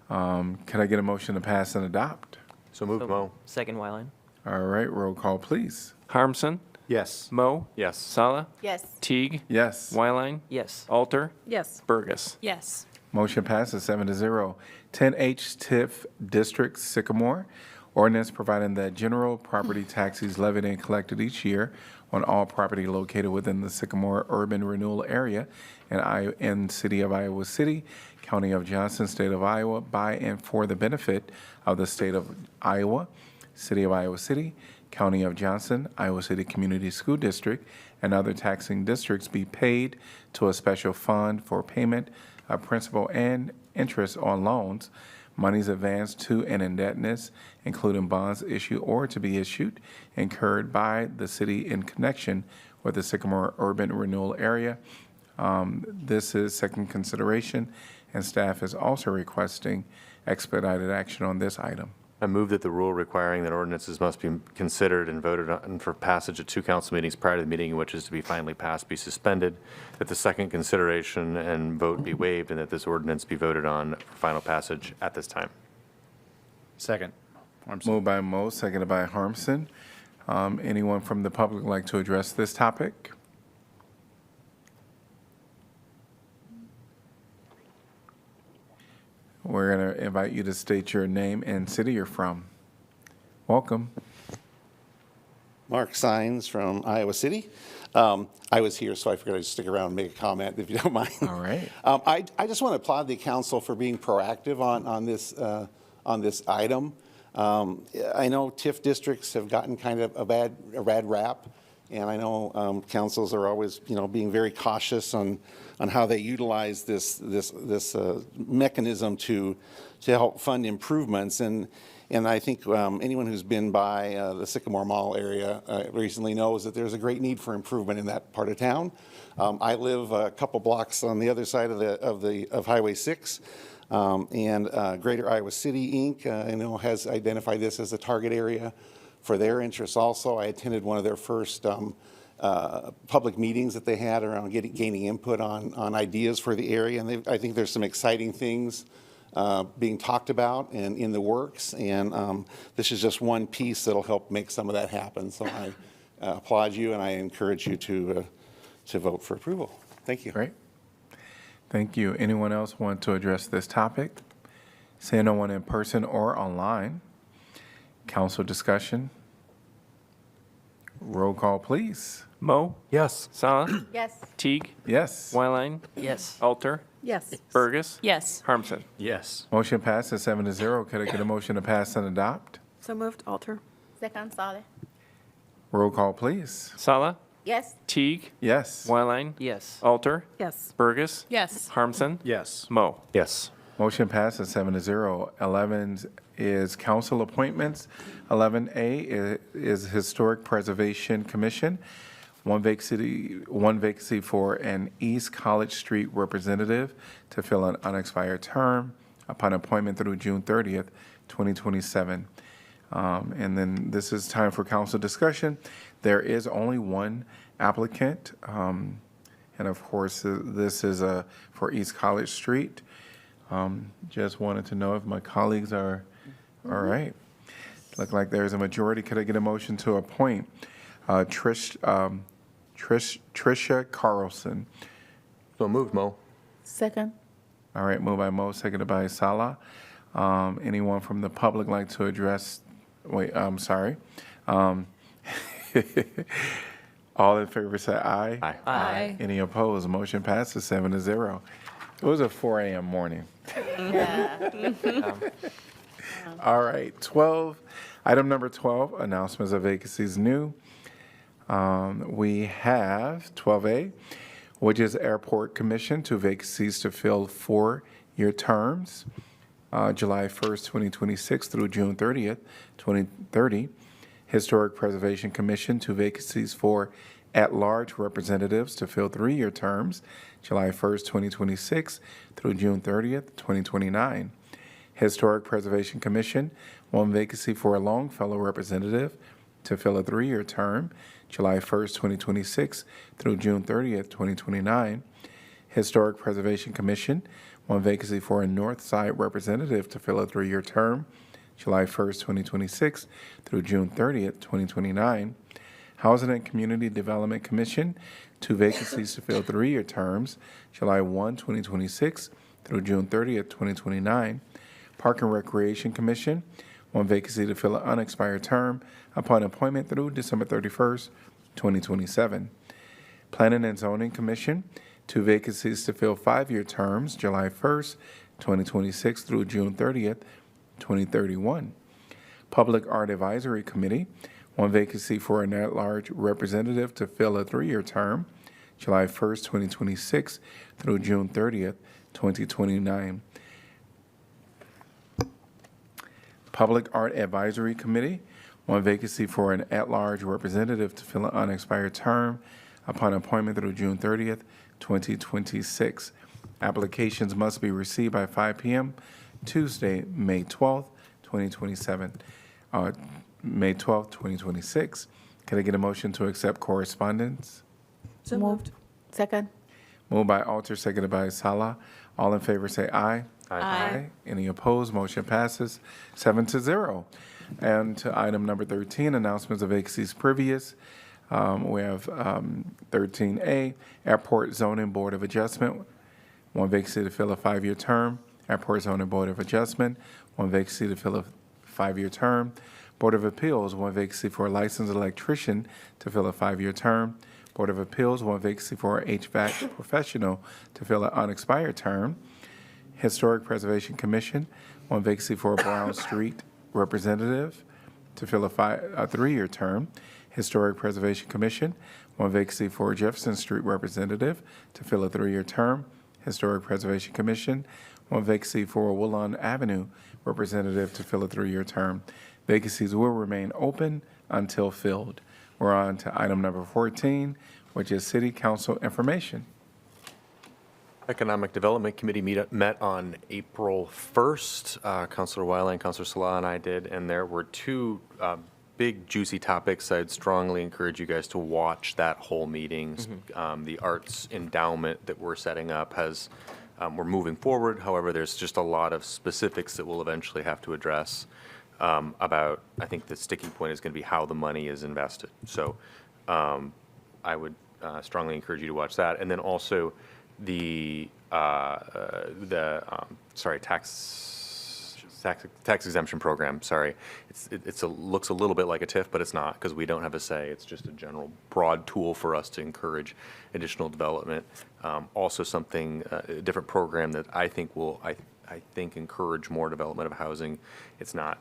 Can I get a motion to pass and adopt? So moved, Mo. Second, Wyline. All right, roll call, please. Harmson, Yes. Mo, Yes. Sala, Yes. Teague, Yes. Wyline, Yes. Alter, Yes. Burgess. Yes. Motion passes 7-0. 10H TIF District Sycamore. Ordinance providing that general property taxes levied and collected each year on all property located within the Sycamore urban renewal area in city of Iowa City, County of Johnson, state of Iowa, by and for the benefit of the state of Iowa, city of Iowa City, County of Johnson, Iowa City Community School District, and other taxing districts be paid to a special fund for payment of principal and interest on loans, monies advanced to and indebtedness, including bonds issued or to be issued, incurred by the city in connection with the Sycamore urban renewal area This is second consideration, and staff is also requesting expedited action on this item. I move that the rule requiring that ordinances must be considered and voted on for passage at 2 council meetings prior to the meeting in which is to be finally passed be suspended, that the second consideration and vote be waived, and that this ordinance be voted on for final passage at this time. Second. Moved by Mo, seconded by Harmson. Anyone from the public like to address this topic? We're going to invite you to state your name and city you're from. Welcome. Mark Sines from Iowa City. I was here, so I figured I'd stick around and make a comment, if you don't mind. All right. I just want to applaud the council for being proactive on this item. I know TIF districts have gotten kind of a bad rap, and I know councils are always, being very cautious on how they utilize this mechanism to help fund improvements. And I think anyone who's been by the Sycamore Mall area recently knows that there's a great need for improvement in that part of town. I live a couple blocks on the other side of Highway 6. And Greater Iowa City, Inc., has identified this as a target area for their interests also. I attended one of their first public meetings that they had around gaining input on ideas for the area. And I think there's some exciting things being talked about and in the works. And this is just one piece that'll help make some of that happen. So I applaud you, and I encourage you to vote for approval. Thank you. Great. Thank you. Anyone else want to address this topic? Seeing no one in person or online. Council discussion. Roll call, please. Mo? Yes. Sala? Yes. Teague? Yes. Wyline? Yes. Alter? Yes. Burgess? Yes. Harmson? Yes. Motion passes 7-0. Could I get a motion to pass and adopt? So moved, Alter. Second, Saleh. Roll call, please. Sala? Yes. Teague? Yes. Wyline? Yes. Alter? Yes. Burgess? Yes. Harmson? Yes. Mo? Yes. Motion passes 7-0. 11 is council appointments. 11A is Historic Preservation Commission. One vacancy for an East College Street representative to fill an unexpired term upon appointment through June 30th, 2027. And then this is time for council discussion. There is only one applicant. And of course, this is for East College Street. Just wanted to know if my colleagues are all right. Look like there's a majority. Could I get a motion to appoint Tricia Carlson? So moved, Mo. Second. All right, moved by Mo, seconded by Salah. Anyone from the public like to address? Wait, I'm sorry. All in favor say aye. Aye. Aye. Any opposed? Motion passes 7-0. It was a 4 a.m. morning. All right, 12. Item number 12, announcements of vacancies new. We have 12A, which is Airport Commission, 2 vacancies to fill 4-year terms, July 1st, 2026 through June 30th, 2030. Historic Preservation Commission, 2 vacancies for at-large representatives to fill 3-year terms, July 1st, 2026 through June 30th, 2029. Historic Preservation Commission, 1 vacancy for a Longfellow representative to fill a 3-year term, July 1st, 2026 through June 30th, 2029. Historic Preservation Commission, 1 vacancy for a Northside representative to fill a 3-year term, July 1st, 2026 through June 30th, 2029. Housing and Community Development Commission, 2 vacancies to fill 3-year terms, July 1, 2026 through June 30th, 2029. Park and Recreation Commission, 1 vacancy to fill an unexpired term upon appointment through December 31st, 2027. Planning and Zoning Commission, 2 vacancies to fill 5-year terms, July 1st, 2026 through June 30th, 2031. Public Art Advisory Committee, 1 vacancy for an at-large representative to fill a 3-year term, July 1st, 2026 through June 30th, 2029. Public Art Advisory Committee, 1 vacancy for an at-large representative to fill an unexpired term upon appointment through June 30th, 2026. Applications must be received by 5 p.m. Tuesday, May 12th, 2027, May 12th, 2026. Can I get a motion to accept correspondence? So moved. Second. Moved by Alter, seconded by Salah. All in favor say aye. Aye. Any opposed? Motion passes 7-0. And to item number 13, announcements of vacancies previous. We have 13A, Airport Zoning Board of Adjustment. One vacancy to fill a 5-year term. Airport Zoning Board of Adjustment. One vacancy to fill a 5-year term. Board of Appeals, one vacancy for a licensed electrician to fill a 5-year term. Board of Appeals, one vacancy for a HVAC professional to fill an unexpired term. Historic Preservation Commission, one vacancy for a Brown Street representative to fill a 3-year term. Historic Preservation Commission, one vacancy for a Jefferson Street representative to fill a 3-year term. Historic Preservation Commission, one vacancy for a Woodlawn Avenue representative to fill a 3-year term. Vacancies will remain open until filled. We're on to item number 14, which is City Council information. Economic Development Committee met on April 1st. Councilor Weiland, Councilor Salah, and I did, and there were two big juicy topics. I'd strongly encourage you guys to watch that whole meeting. The arts endowment that we're setting up has, we're moving forward. However, there's just a lot of specifics that we'll eventually have to address about, I think the sticking point is going to be how the money is invested. So I would strongly encourage you to watch that. And then also the tax exemption program. Sorry, it looks a little bit like a TIF, but it's not, because we don't have a say. It's just a general broad tool for us to encourage additional development. Also something, a different program that I think will, I think, encourage more development of housing. It's not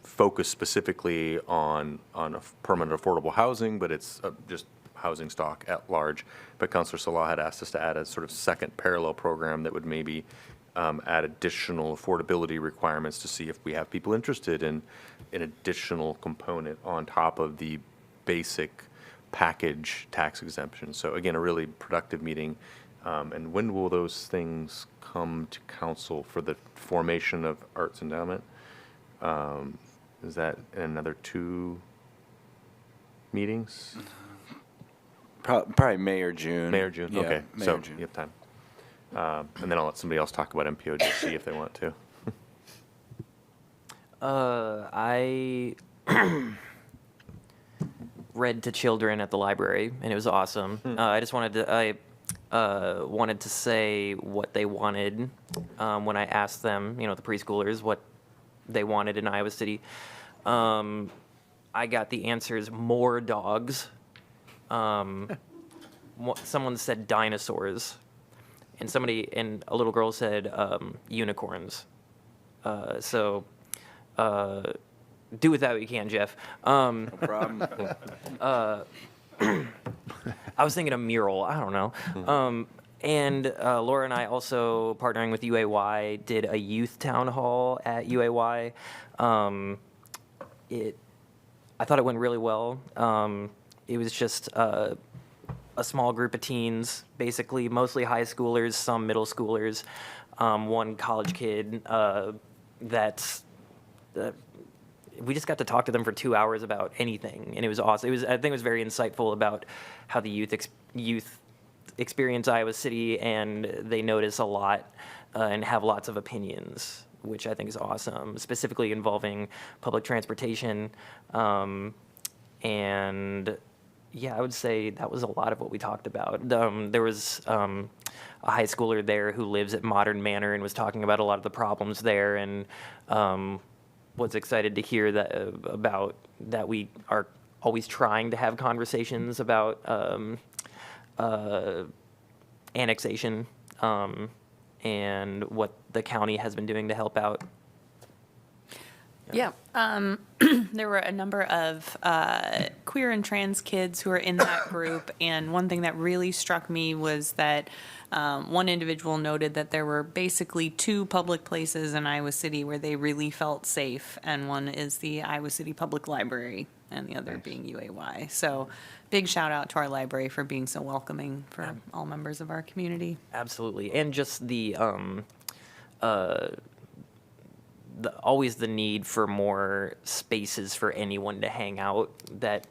focused specifically on a permanent affordable housing, but it's just housing stock at large. But Councilor Salah had asked us to add a sort of second parallel program that would maybe add additional affordability requirements to see if we have people interested in an additional component on top of the basic package tax exemption. So again, a really productive meeting. And when will those things come to council for the formation of Arts Endowment? Is that in another 2 meetings? Probably May or June. May or June, Yeah, okay. May So or June. you have time. And then I'll let somebody else talk about MPOGC if they want to. I read to children at the library, and it was awesome. I just wanted to say what they wanted when I asked them, the preschoolers, what they wanted in Iowa City. I got the answers: more dogs. Someone said dinosaurs, and a little girl said unicorns. So do with that what you can, Jeff. No problem. I was thinking a mural. I don't know. And Laura and I also, partnering with UAY, did a youth town hall at UAY. I thought it went really well. It was just a small group of teens, basically mostly high schoolers, some middle schoolers, one college kid we just got to talk to them for 2 hours about anything, and it was awesome. I think it was very insightful about how the youth experience Iowa City, and they notice a lot and have lots of opinions, which I think is awesome, specifically involving public transportation. And yeah, I would say that was a lot of what we talked about. There was a high schooler there who lives at Modern Manor and was talking about a lot of the problems there, and was excited to hear that we are always trying to have conversations about annexation and what the county has been doing to help out. Yeah. There were a number of queer and trans kids who were in that group, and one thing that really struck me was that one individual noted that there were basically two public places in Iowa City where they really felt safe, and one is the Iowa City Public Library, and the other being UAY. So big shout out to our library for being so welcoming for all members of our community. Absolutely. And just always the need for more spaces for anyone to hang out, that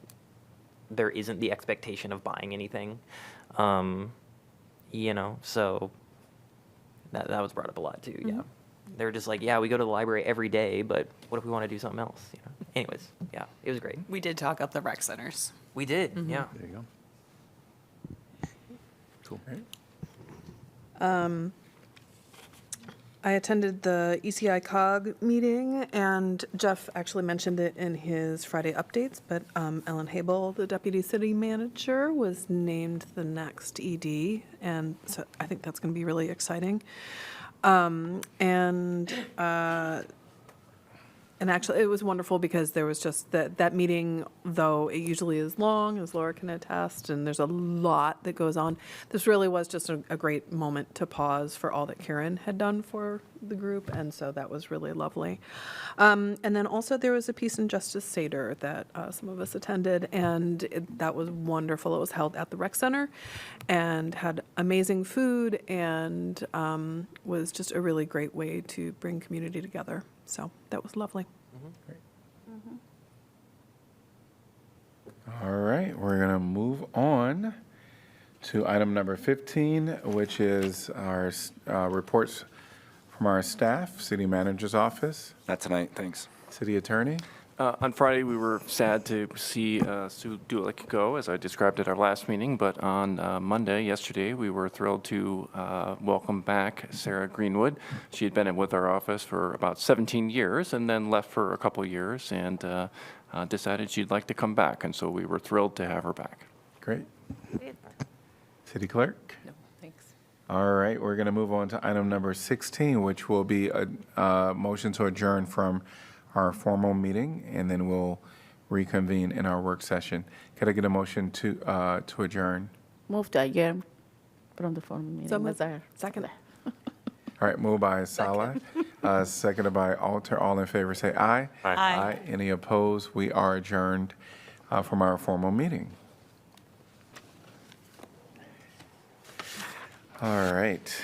there isn't the expectation of buying anything. So that was brought up a lot too, yeah. They're just like, yeah, we go to the library every day, but what if we want to do something else? Anyways, yeah, it was great. We did talk up the rec centers. We did, yeah. There you go. Cool. I attended the ECI COG meeting, and Jeff actually mentioned it in his Friday updates, but Ellen Habel, the deputy city manager, was named the next ED, and so I think that's going to be really exciting. And actually, it was wonderful because there was just that meeting, though it usually is long, as Laura can attest, and there's a lot that goes on. This really was just a great moment to pause for all that Karen had done for the group, and so that was really lovely. And then also there was a Peace and Justice Seder that some of us attended, and that was wonderful. It was held at the rec center and had amazing food, and was just a really great way to bring community together. So that was lovely. All right, we're going to move on to item number 15, which is our reports from our staff, city manager's office. Not tonight, thanks. City attorney. On Friday, we were sad to see Sue Dulick go, as I described at our last meeting, but on Monday, yesterday, we were thrilled to welcome back Sarah Greenwood. She had been with our office for about 17 years and then left for a couple years and decided she'd like to come back, and so we were thrilled to have her back. Great. City clerk. No, thanks. All right, we're going to move on to item number 16, which will be a motion to adjourn from our formal meeting, and then we'll reconvene in our work session. Could I get a motion to adjourn? Move to adjourn from the formal meeting. So moved. Mazar. Second. All right, moved by Salah, seconded by Alter. All in favor, say aye. Aye. Aye. Any opposed? We are adjourned from our formal meeting. All right.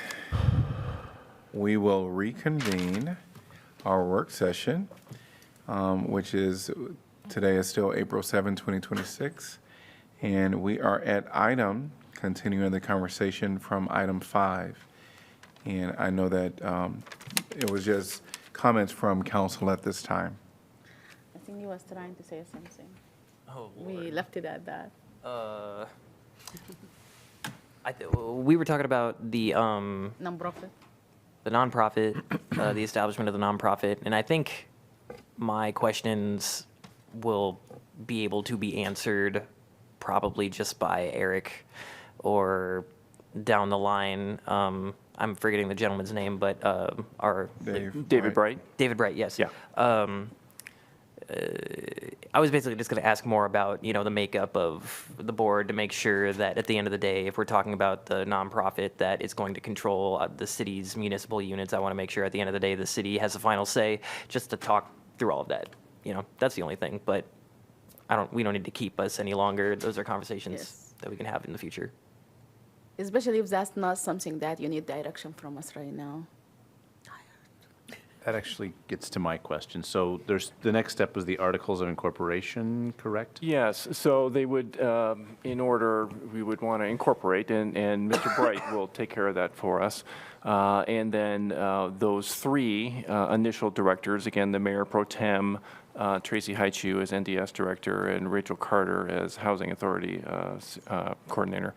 We will reconvene our work session, which is, today is still April 7, 2026. And we are at continuing the conversation from item 5. And I know that it was just comments from council at this time. I think he was trying to say something. Oh, We left it at that. We were talking about the Nonprofit. the nonprofit, the establishment of the nonprofit, and I think my questions will be able to be answered probably just by Eric or down the line. I'm forgetting the gentleman's name, but our David Bright. David Bright, yes. Yeah. I was basically just going to ask more about, the makeup of the board to make sure that at the end of the day, if we're talking about the nonprofit that is going to control the city's municipal units, I want to make sure at the end of the day the city has the final say, just to talk through all of that. That's the only thing. But we don't need to keep us any longer. Those are conversations that we can have in the future. Especially if that's not something that you need direction from us right now. That actually gets to my question. So the next step is the Articles of Incorporation, correct? Yes, so they would, in order, we would want to incorporate, and Mr. Bright will take care of that for us. And then those three initial directors, again, the Mayor Pro Tem, Tracy Haichu as NDS Director, and Rachel Carter as Housing Authority Coordinator,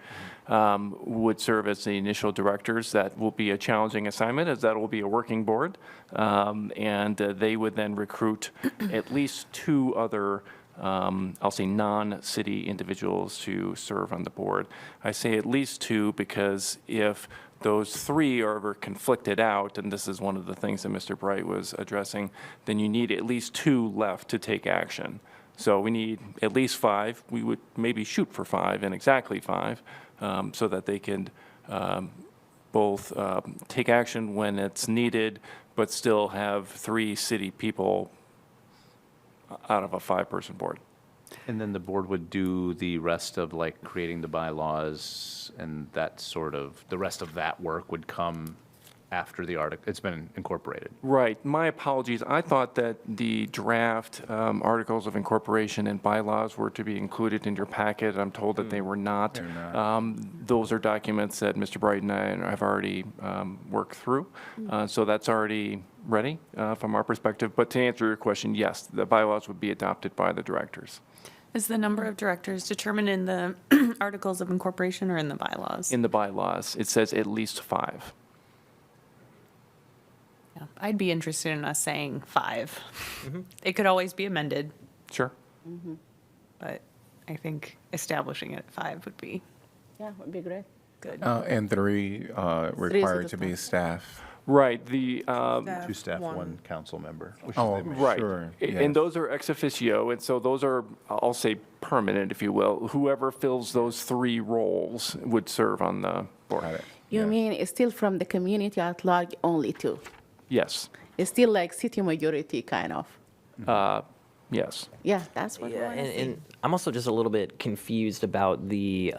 would serve as the initial directors. That will be a challenging assignment, as that will be a working board. And they would then recruit at least two other I'll say non-city individuals to serve on the board. I say at least two because if those three are ever conflicted out, and this is one of the things that Mr. Bright was addressing, then you need at least 2 left to take action. So we need at least 5. We would maybe shoot for 5 and exactly 5, so that they can both take action when it's needed, but still have 3 city people out of a 5-person board. And then the board would do the rest of like creating the bylaws and that sort of, the rest of that work would come after the article, it's been incorporated. Right. My apologies. I thought that the draft articles of incorporation and bylaws were to be included in your packet. I'm told that they were not. They're not. Those are documents that Mr. Bright and I have already worked through. So that's already ready from our perspective. But to answer your question, yes, the bylaws would be adopted by the directors. Is the number of directors determined in the articles of incorporation or in the bylaws? In the bylaws, it says at least 5. Yeah, I'd be interested in us saying 5. It could always be amended, Sure. but I think establishing it at 5 would be Yeah, would be great. good. And 3 required to be staff. Right. The 2 staff, 1 council member. which is Oh, the mayor. Right. Sure, And those are ex officio, and so those are, I'll say, permanent, if you will. Whoever fills those 3 roles would serve on the board. Got it. You mean it's still from the community at large only 2? Yes. It's still like city majority kind of. Yes. Yeah, that's what we Yeah, want to see. and I'm also just a little bit confused about the,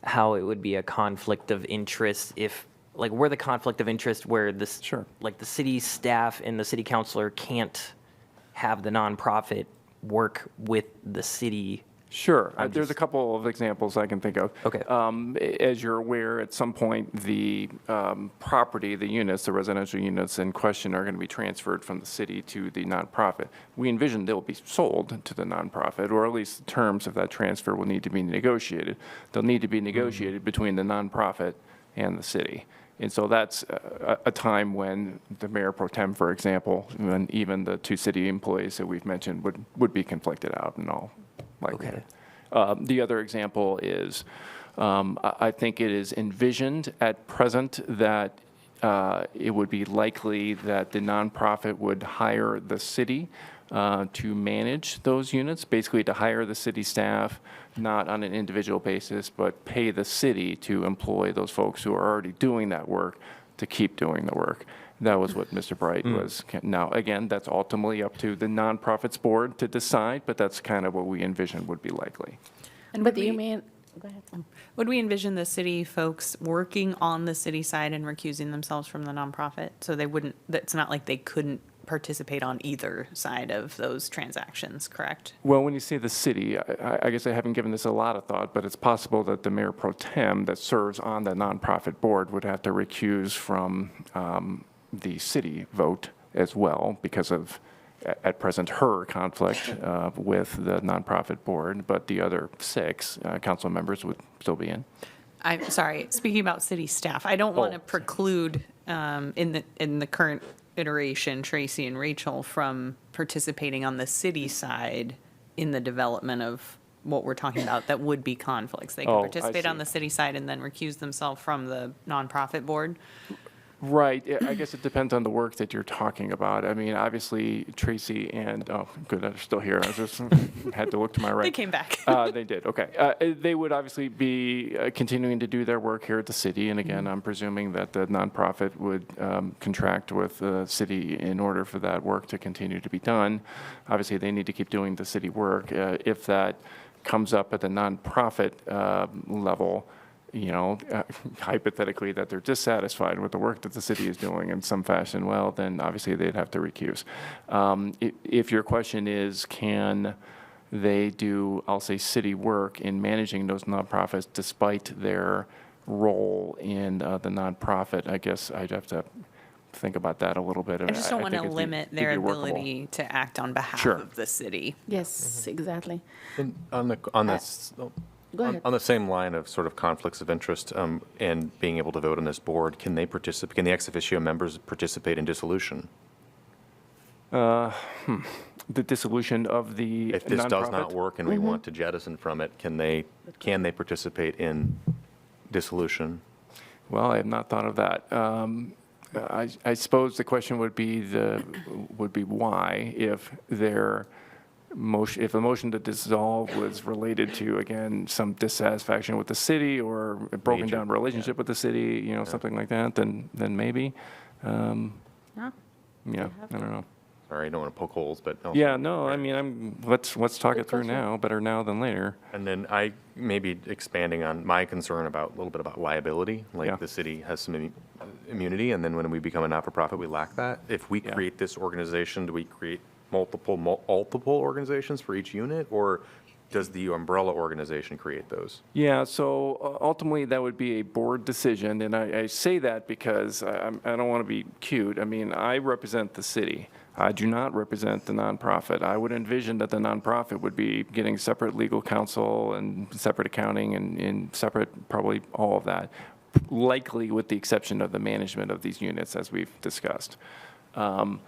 how it would be a conflict of interest if, like, where the conflict of interest where this, Sure. like, the city staff and the city councilor can't have the nonprofit work with the city. Sure. I'm There's a just- couple of examples I can think of. Okay. As you're aware, at some point, the property, the units, the residential units in question are going to be transferred from the city to the nonprofit. We envision they'll be sold to the nonprofit, or at least the terms of that transfer will need to be negotiated. They'll need to be negotiated between the nonprofit and the city. And so that's a time when the mayor pro tem, for example, and even the 2 city employees that we've mentioned would be conflicted out in all likelihood. The other example is, I think it is envisioned at present that it would be likely that the nonprofit would hire the city to manage those units, basically to hire the city staff, not on an individual basis, but pay the city to employ those folks who are already doing that work to keep doing the work. That was what Mr. Bright was. Now, again, that's ultimately up to the nonprofits board to decide, but that's kind of what we envision would be likely. And But would do you we- mean, go ahead. Would we envision the city folks working on the city side and recusing themselves from the nonprofit? So they wouldn't, it's not like they couldn't participate on either side of those transactions, correct? Well, when you say the city, I guess I haven't given this a lot of thought, but it's possible that the mayor pro tem that serves on the nonprofit board would have to recuse from the city vote as well because of, at present, her conflict with the nonprofit board, but the other 6 council members would still be in. I'm sorry, speaking about city staff, I don't want to preclude in the current iteration, Tracy and Rachel from participating on the city side in the development of what we're talking about that would be conflicts. They can Oh, I participate on see. the city side and then recuse themselves from the nonprofit board. Right. I guess it depends on the work that you're talking about. I mean, obviously, Tracy and, oh, good, they're still here. I just had to look to my right. They came back. They did, okay. They would obviously be continuing to do their work here at the city. And again, I'm presuming that the nonprofit would contract with the city in order for that work to continue to be done. Obviously, they need to keep doing the city work. If that comes up at the nonprofit level, you know, hypothetically that they're dissatisfied with the work that the city is doing in some fashion, well, then obviously they'd have to recuse. If your question is, can they do, I'll say, city work in managing those nonprofits despite their role in the nonprofit, I guess I'd have to think about that a little bit. I just don't want to think it'd be- limit it'd their be workable. ability to act on behalf Sure. of the city. Yes, exactly. And on this, Go ahead. on the same line of sort of conflicts of interest and being able to vote on this board, can they participate? Can the ex officio members participate in dissolution? The dissolution of the If this does not nonprofit? work and we want to jettison from it, can they participate in dissolution? Well, I have not thought of that. I suppose the question would be why, if their motion, if a motion to dissolve was related to, again, some dissatisfaction with the city or a broken down relationship with the city, you know, something like that, then maybe. Yeah. Yeah, I don't know. Sorry, I don't want to poke holes, but. Yeah, no, I mean, let's talk it through now. Better now than later. And then I, maybe expanding on my concern about, a little bit about liability, like the city has some immunity, and then when we become a not-for-profit, we lack that. If we create this organization, do we create multiple organizations for each unit, or does the umbrella organization create those? Yeah, so ultimately that would be a board decision, and I say that because I don't want to be cute. I mean, I represent the city. I do not represent the nonprofit. I would envision that the nonprofit would be getting separate legal counsel and separate accounting and separate, probably all of that, likely with the exception of the management of these units, as we've discussed. I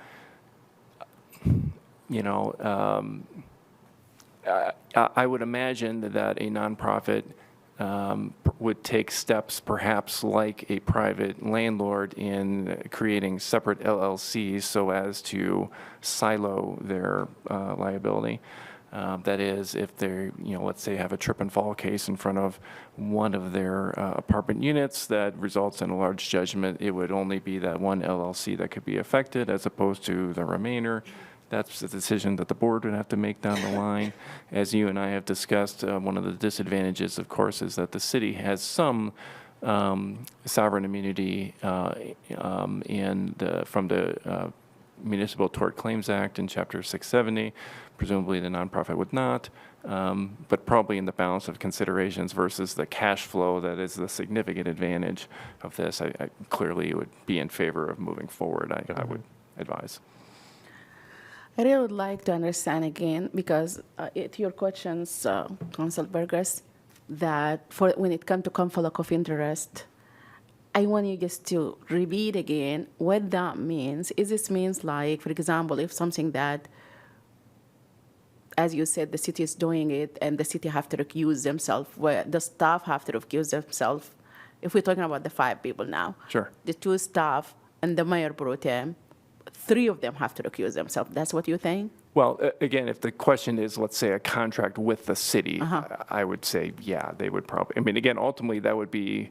would imagine that a nonprofit would take steps perhaps like a private landlord in creating separate LLCs so as to silo their liability. That is, if they, let's say have a trip and fall case in front of one of their apartment units that results in a large judgment, it would only be that one LLC that could be affected as opposed to the remainder. That's the decision that the board would have to make down the line. As you and I have discussed, one of the disadvantages, of course, is that the city has some sovereign immunity from the Municipal Tort Claims Act in Chapter 670. Presumably the nonprofit would not, but probably in the balance of considerations versus the cash flow that is the significant advantage of this, I clearly would be in favor of moving forward, I would advise. I really would like to understand again, because to your questions, Council Burgess, that for when it comes to conflict of interest, I want you just to repeat again what that means. Is this means like, for example, if something that, as you said, the city is doing it and the city have to recuse themselves, where the staff have to recuse themselves. If we're talking about the 5 people now, sure, the 2 staff and the mayor pro tem, 3 of them have to recuse themselves. That's what you think? Well, again, if the question is, let's say, a contract with the city, I would say, yeah, they would probably. I mean, again, ultimately, that would be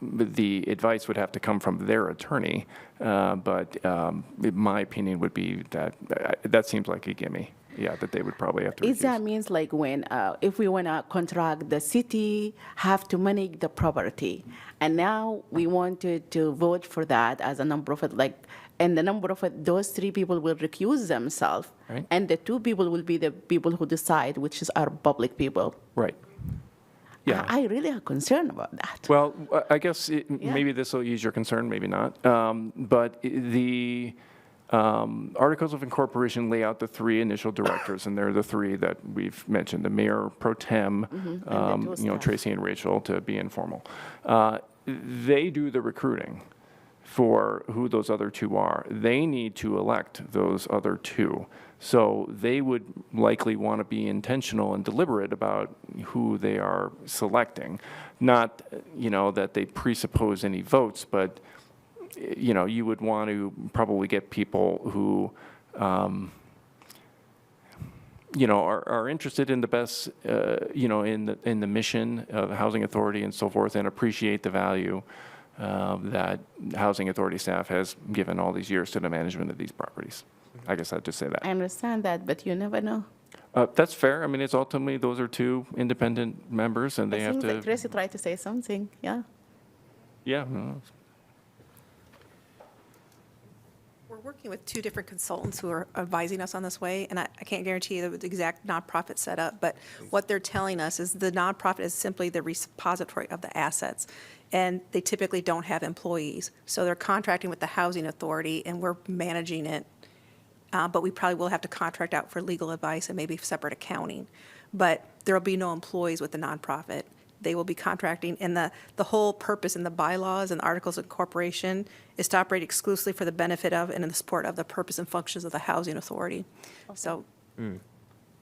the advice would have to come from their attorney. But my opinion would be that that seems like a gimme. Yeah, that they would probably have to. Is that means like when if we want to contract, the city have to manage the property, and now we wanted to vote for that as a nonprofit, like. And the number of those 3 people will recuse themselves, right. And the 2 people will be the people who decide, which is our public people. Right. Yeah. I really am concerned about that. Well, I guess maybe this will ease your concern, maybe not. But the Articles of Incorporation lay out the 3 initial directors, and they're the 3 that we've mentioned: the mayor pro tem, Tracy and Rachel, to be informal. They do the recruiting for who those other 2 are. They need to elect those other 2. So they would likely want to be intentional and deliberate about who they are selecting. Not, that they presuppose any votes, but, you would want to probably get people who, are interested in the best, in the mission of the Housing Authority and so forth, and appreciate the value that Housing Authority staff has given all these years to the management of these properties. I guess I'd just say that. I understand that, but you never know. That's fair. I mean, it's ultimately, those are 2 independent members, and they have to. Like Tracy tried to say something, yeah. Yeah. No. We're working with 2 different consultants who are advising us on this way, and I can't guarantee you the exact nonprofit setup, but what they're telling us is the nonprofit is simply the repository of the assets, and they typically don't have employees. So they're contracting with the Housing Authority, and we're managing it, but we probably will have to contract out for legal advice and maybe separate accounting. But there will be no employees with the nonprofit. They will be contracting, and the whole purpose in the bylaws and Articles of Incorporation is to operate exclusively for the benefit of and in the support of the purpose and functions of the Housing Authority. So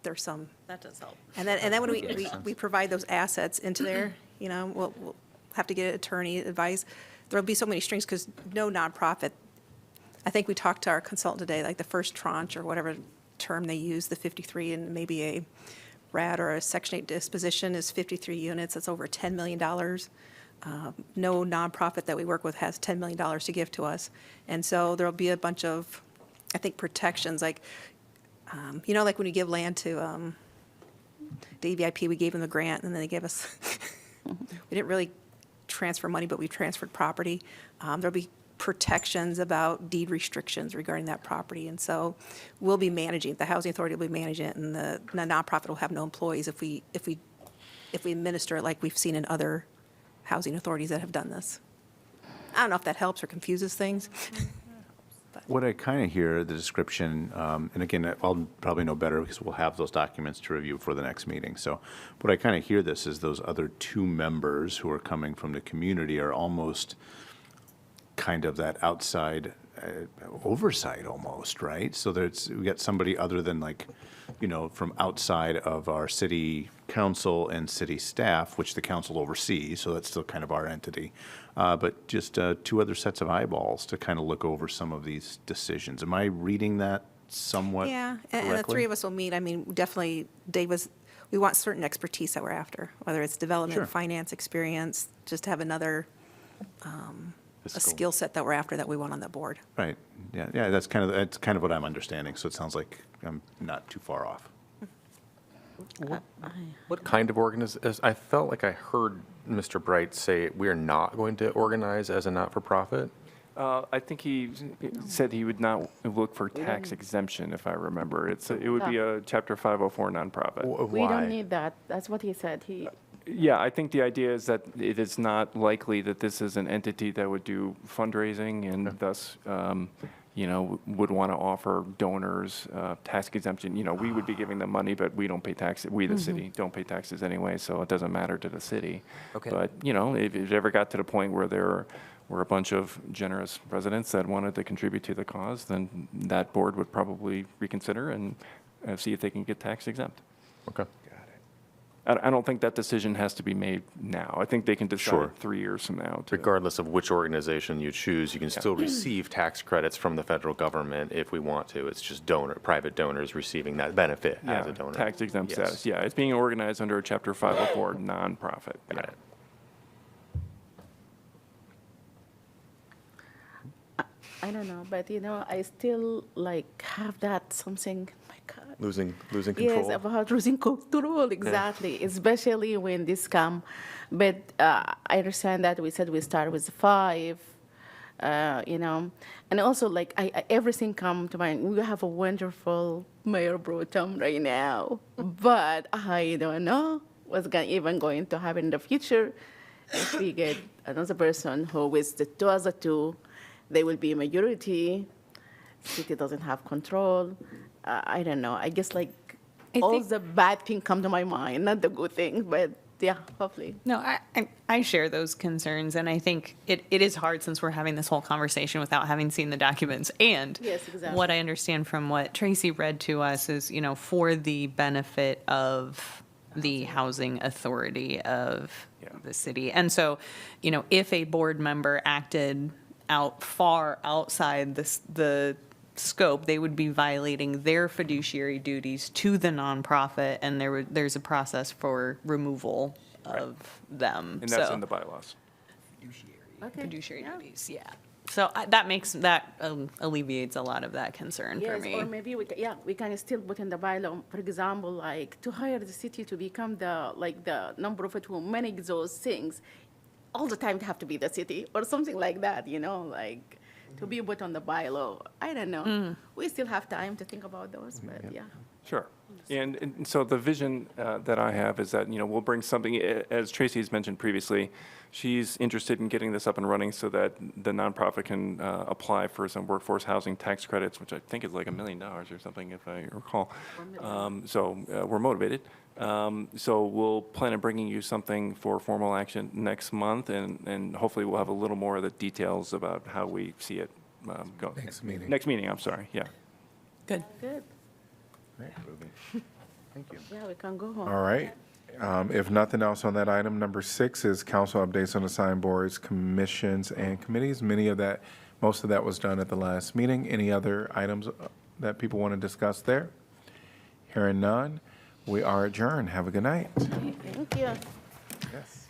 there's some. That does help. And then when we provide those assets into there, we'll have to get attorney advice. there'll be so many strings because no nonprofit, I think we talked to our consultant today, like the first tranche or whatever term they use, the 53, and maybe a RAD or a Section 8 disposition is 53 units. That's over $10 million. No nonprofit that we work with has $10 million to give to us. And so there'll be a bunch of, I think, protections, like, like when you give land to the EVIP, we gave them a grant, and then they gave us, we didn't really transfer money, but we transferred property. There'll be protections about deed restrictions regarding that property. And so we'll be managing, the Housing Authority will be managing it, and the nonprofit will have no employees if we administer it like we've seen in other housing authorities that have done this. I don't know if that helps or confuses things. What I kind of hear, the description, and again, I'll probably know better because we'll have those documents to review for the next meeting. So what I kind of hear this is those other two members who are coming from the community are almost kind of that outside oversight almost, right? So we got somebody other than from outside of our city council and city staff, which the council oversees, so that's still kind of our entity. But just two other sets of eyeballs to kind of look over some of these decisions. Am I reading that somewhat Yeah, correctly? and the three of us will meet. I mean, definitely, we want certain expertise that we're after, whether it's development, Sure. finance experience, just to have another a Fiscal. skill set that we're after that we want on that board. Right, yeah, that's kind of what I'm understanding, so it sounds like I'm not too far off. What kind of organization? I felt like I heard Mr. Bright say we are not going to organize as a not-for-profit. I think he said he would not look for tax exemption, if I remember. It would be a Chapter 504 nonprofit. We don't need that. That's what he said. Yeah, I think the idea is that it is not likely that this is an entity that would do fundraising and thus, would want to offer donors tax exemption. We would be giving them money, but we don't pay taxes. We, the city, don't pay taxes anyway, so it doesn't matter to the city. Okay. But, if it ever got to the point where there were a bunch of generous residents that wanted to contribute to the cause, then that board would probably reconsider and see if they can get tax exempt. Okay. I don't think that decision has to be made now. I think they can decide Sure. 3 years from now. Regardless of which organization you choose, you can still receive tax credits from the federal government if we want to. It's just private donors receiving that benefit as a donor. Tax exempt Yes. status. Yeah, it's being organized under a Chapter 504 nonprofit. Got it. I don't know, but I still have that something. My God. Losing control. Yes, about losing control, exactly. Especially when this come, but I understand that we said we start with 5, and also everything come to mind. We have a wonderful Mayor Pro Tem right now, but I don't know what's going to happen in the future. If we get another person who with the 2 as a 2. They will be a majority. City doesn't have control. I don't know. I guess all the bad things come to my mind, not the good things, but yeah, hopefully. No, I share those concerns, and I think it is hard since we're having this whole conversation without having seen the documents. And Yes, exactly. what I understand from what Tracy read to us is, for the benefit of the housing authority of the city. And so, if a board member acted far outside the scope, they would be violating their fiduciary duties to the nonprofit, and there's a process for removal of them. And that's in the bylaws. Fiduciary duties, yeah. So that alleviates a lot of that concern for me. Or maybe we can still put in the bylaw, for example, to hire the city to become the nonprofit who manage those things. All the time to have to be the city or something like that, to be put on the bylaw. I don't know. We still have time to think about those, but yeah. Sure. And so the vision that I have is that, we'll bring something, as Tracy has mentioned previously, she's interested in getting this up and running so that the nonprofit can apply for some workforce housing tax credits, which I think is like $1 million or something, if I recall. So we're motivated. So we'll plan on bringing you something for formal action next month, and hopefully we'll have a little more of the details about how we see it go. Next meeting. Next meeting, I'm sorry, yeah. Good. Good. Thank you. Yeah, we can go home. All right. If nothing else on that item, number 6 is council updates on assigned boards, commissions, and committees. Most of that was done at the last meeting. Any other items that people want to discuss there? Hearing none, we are adjourned. Have a good night. Thank you. Yes.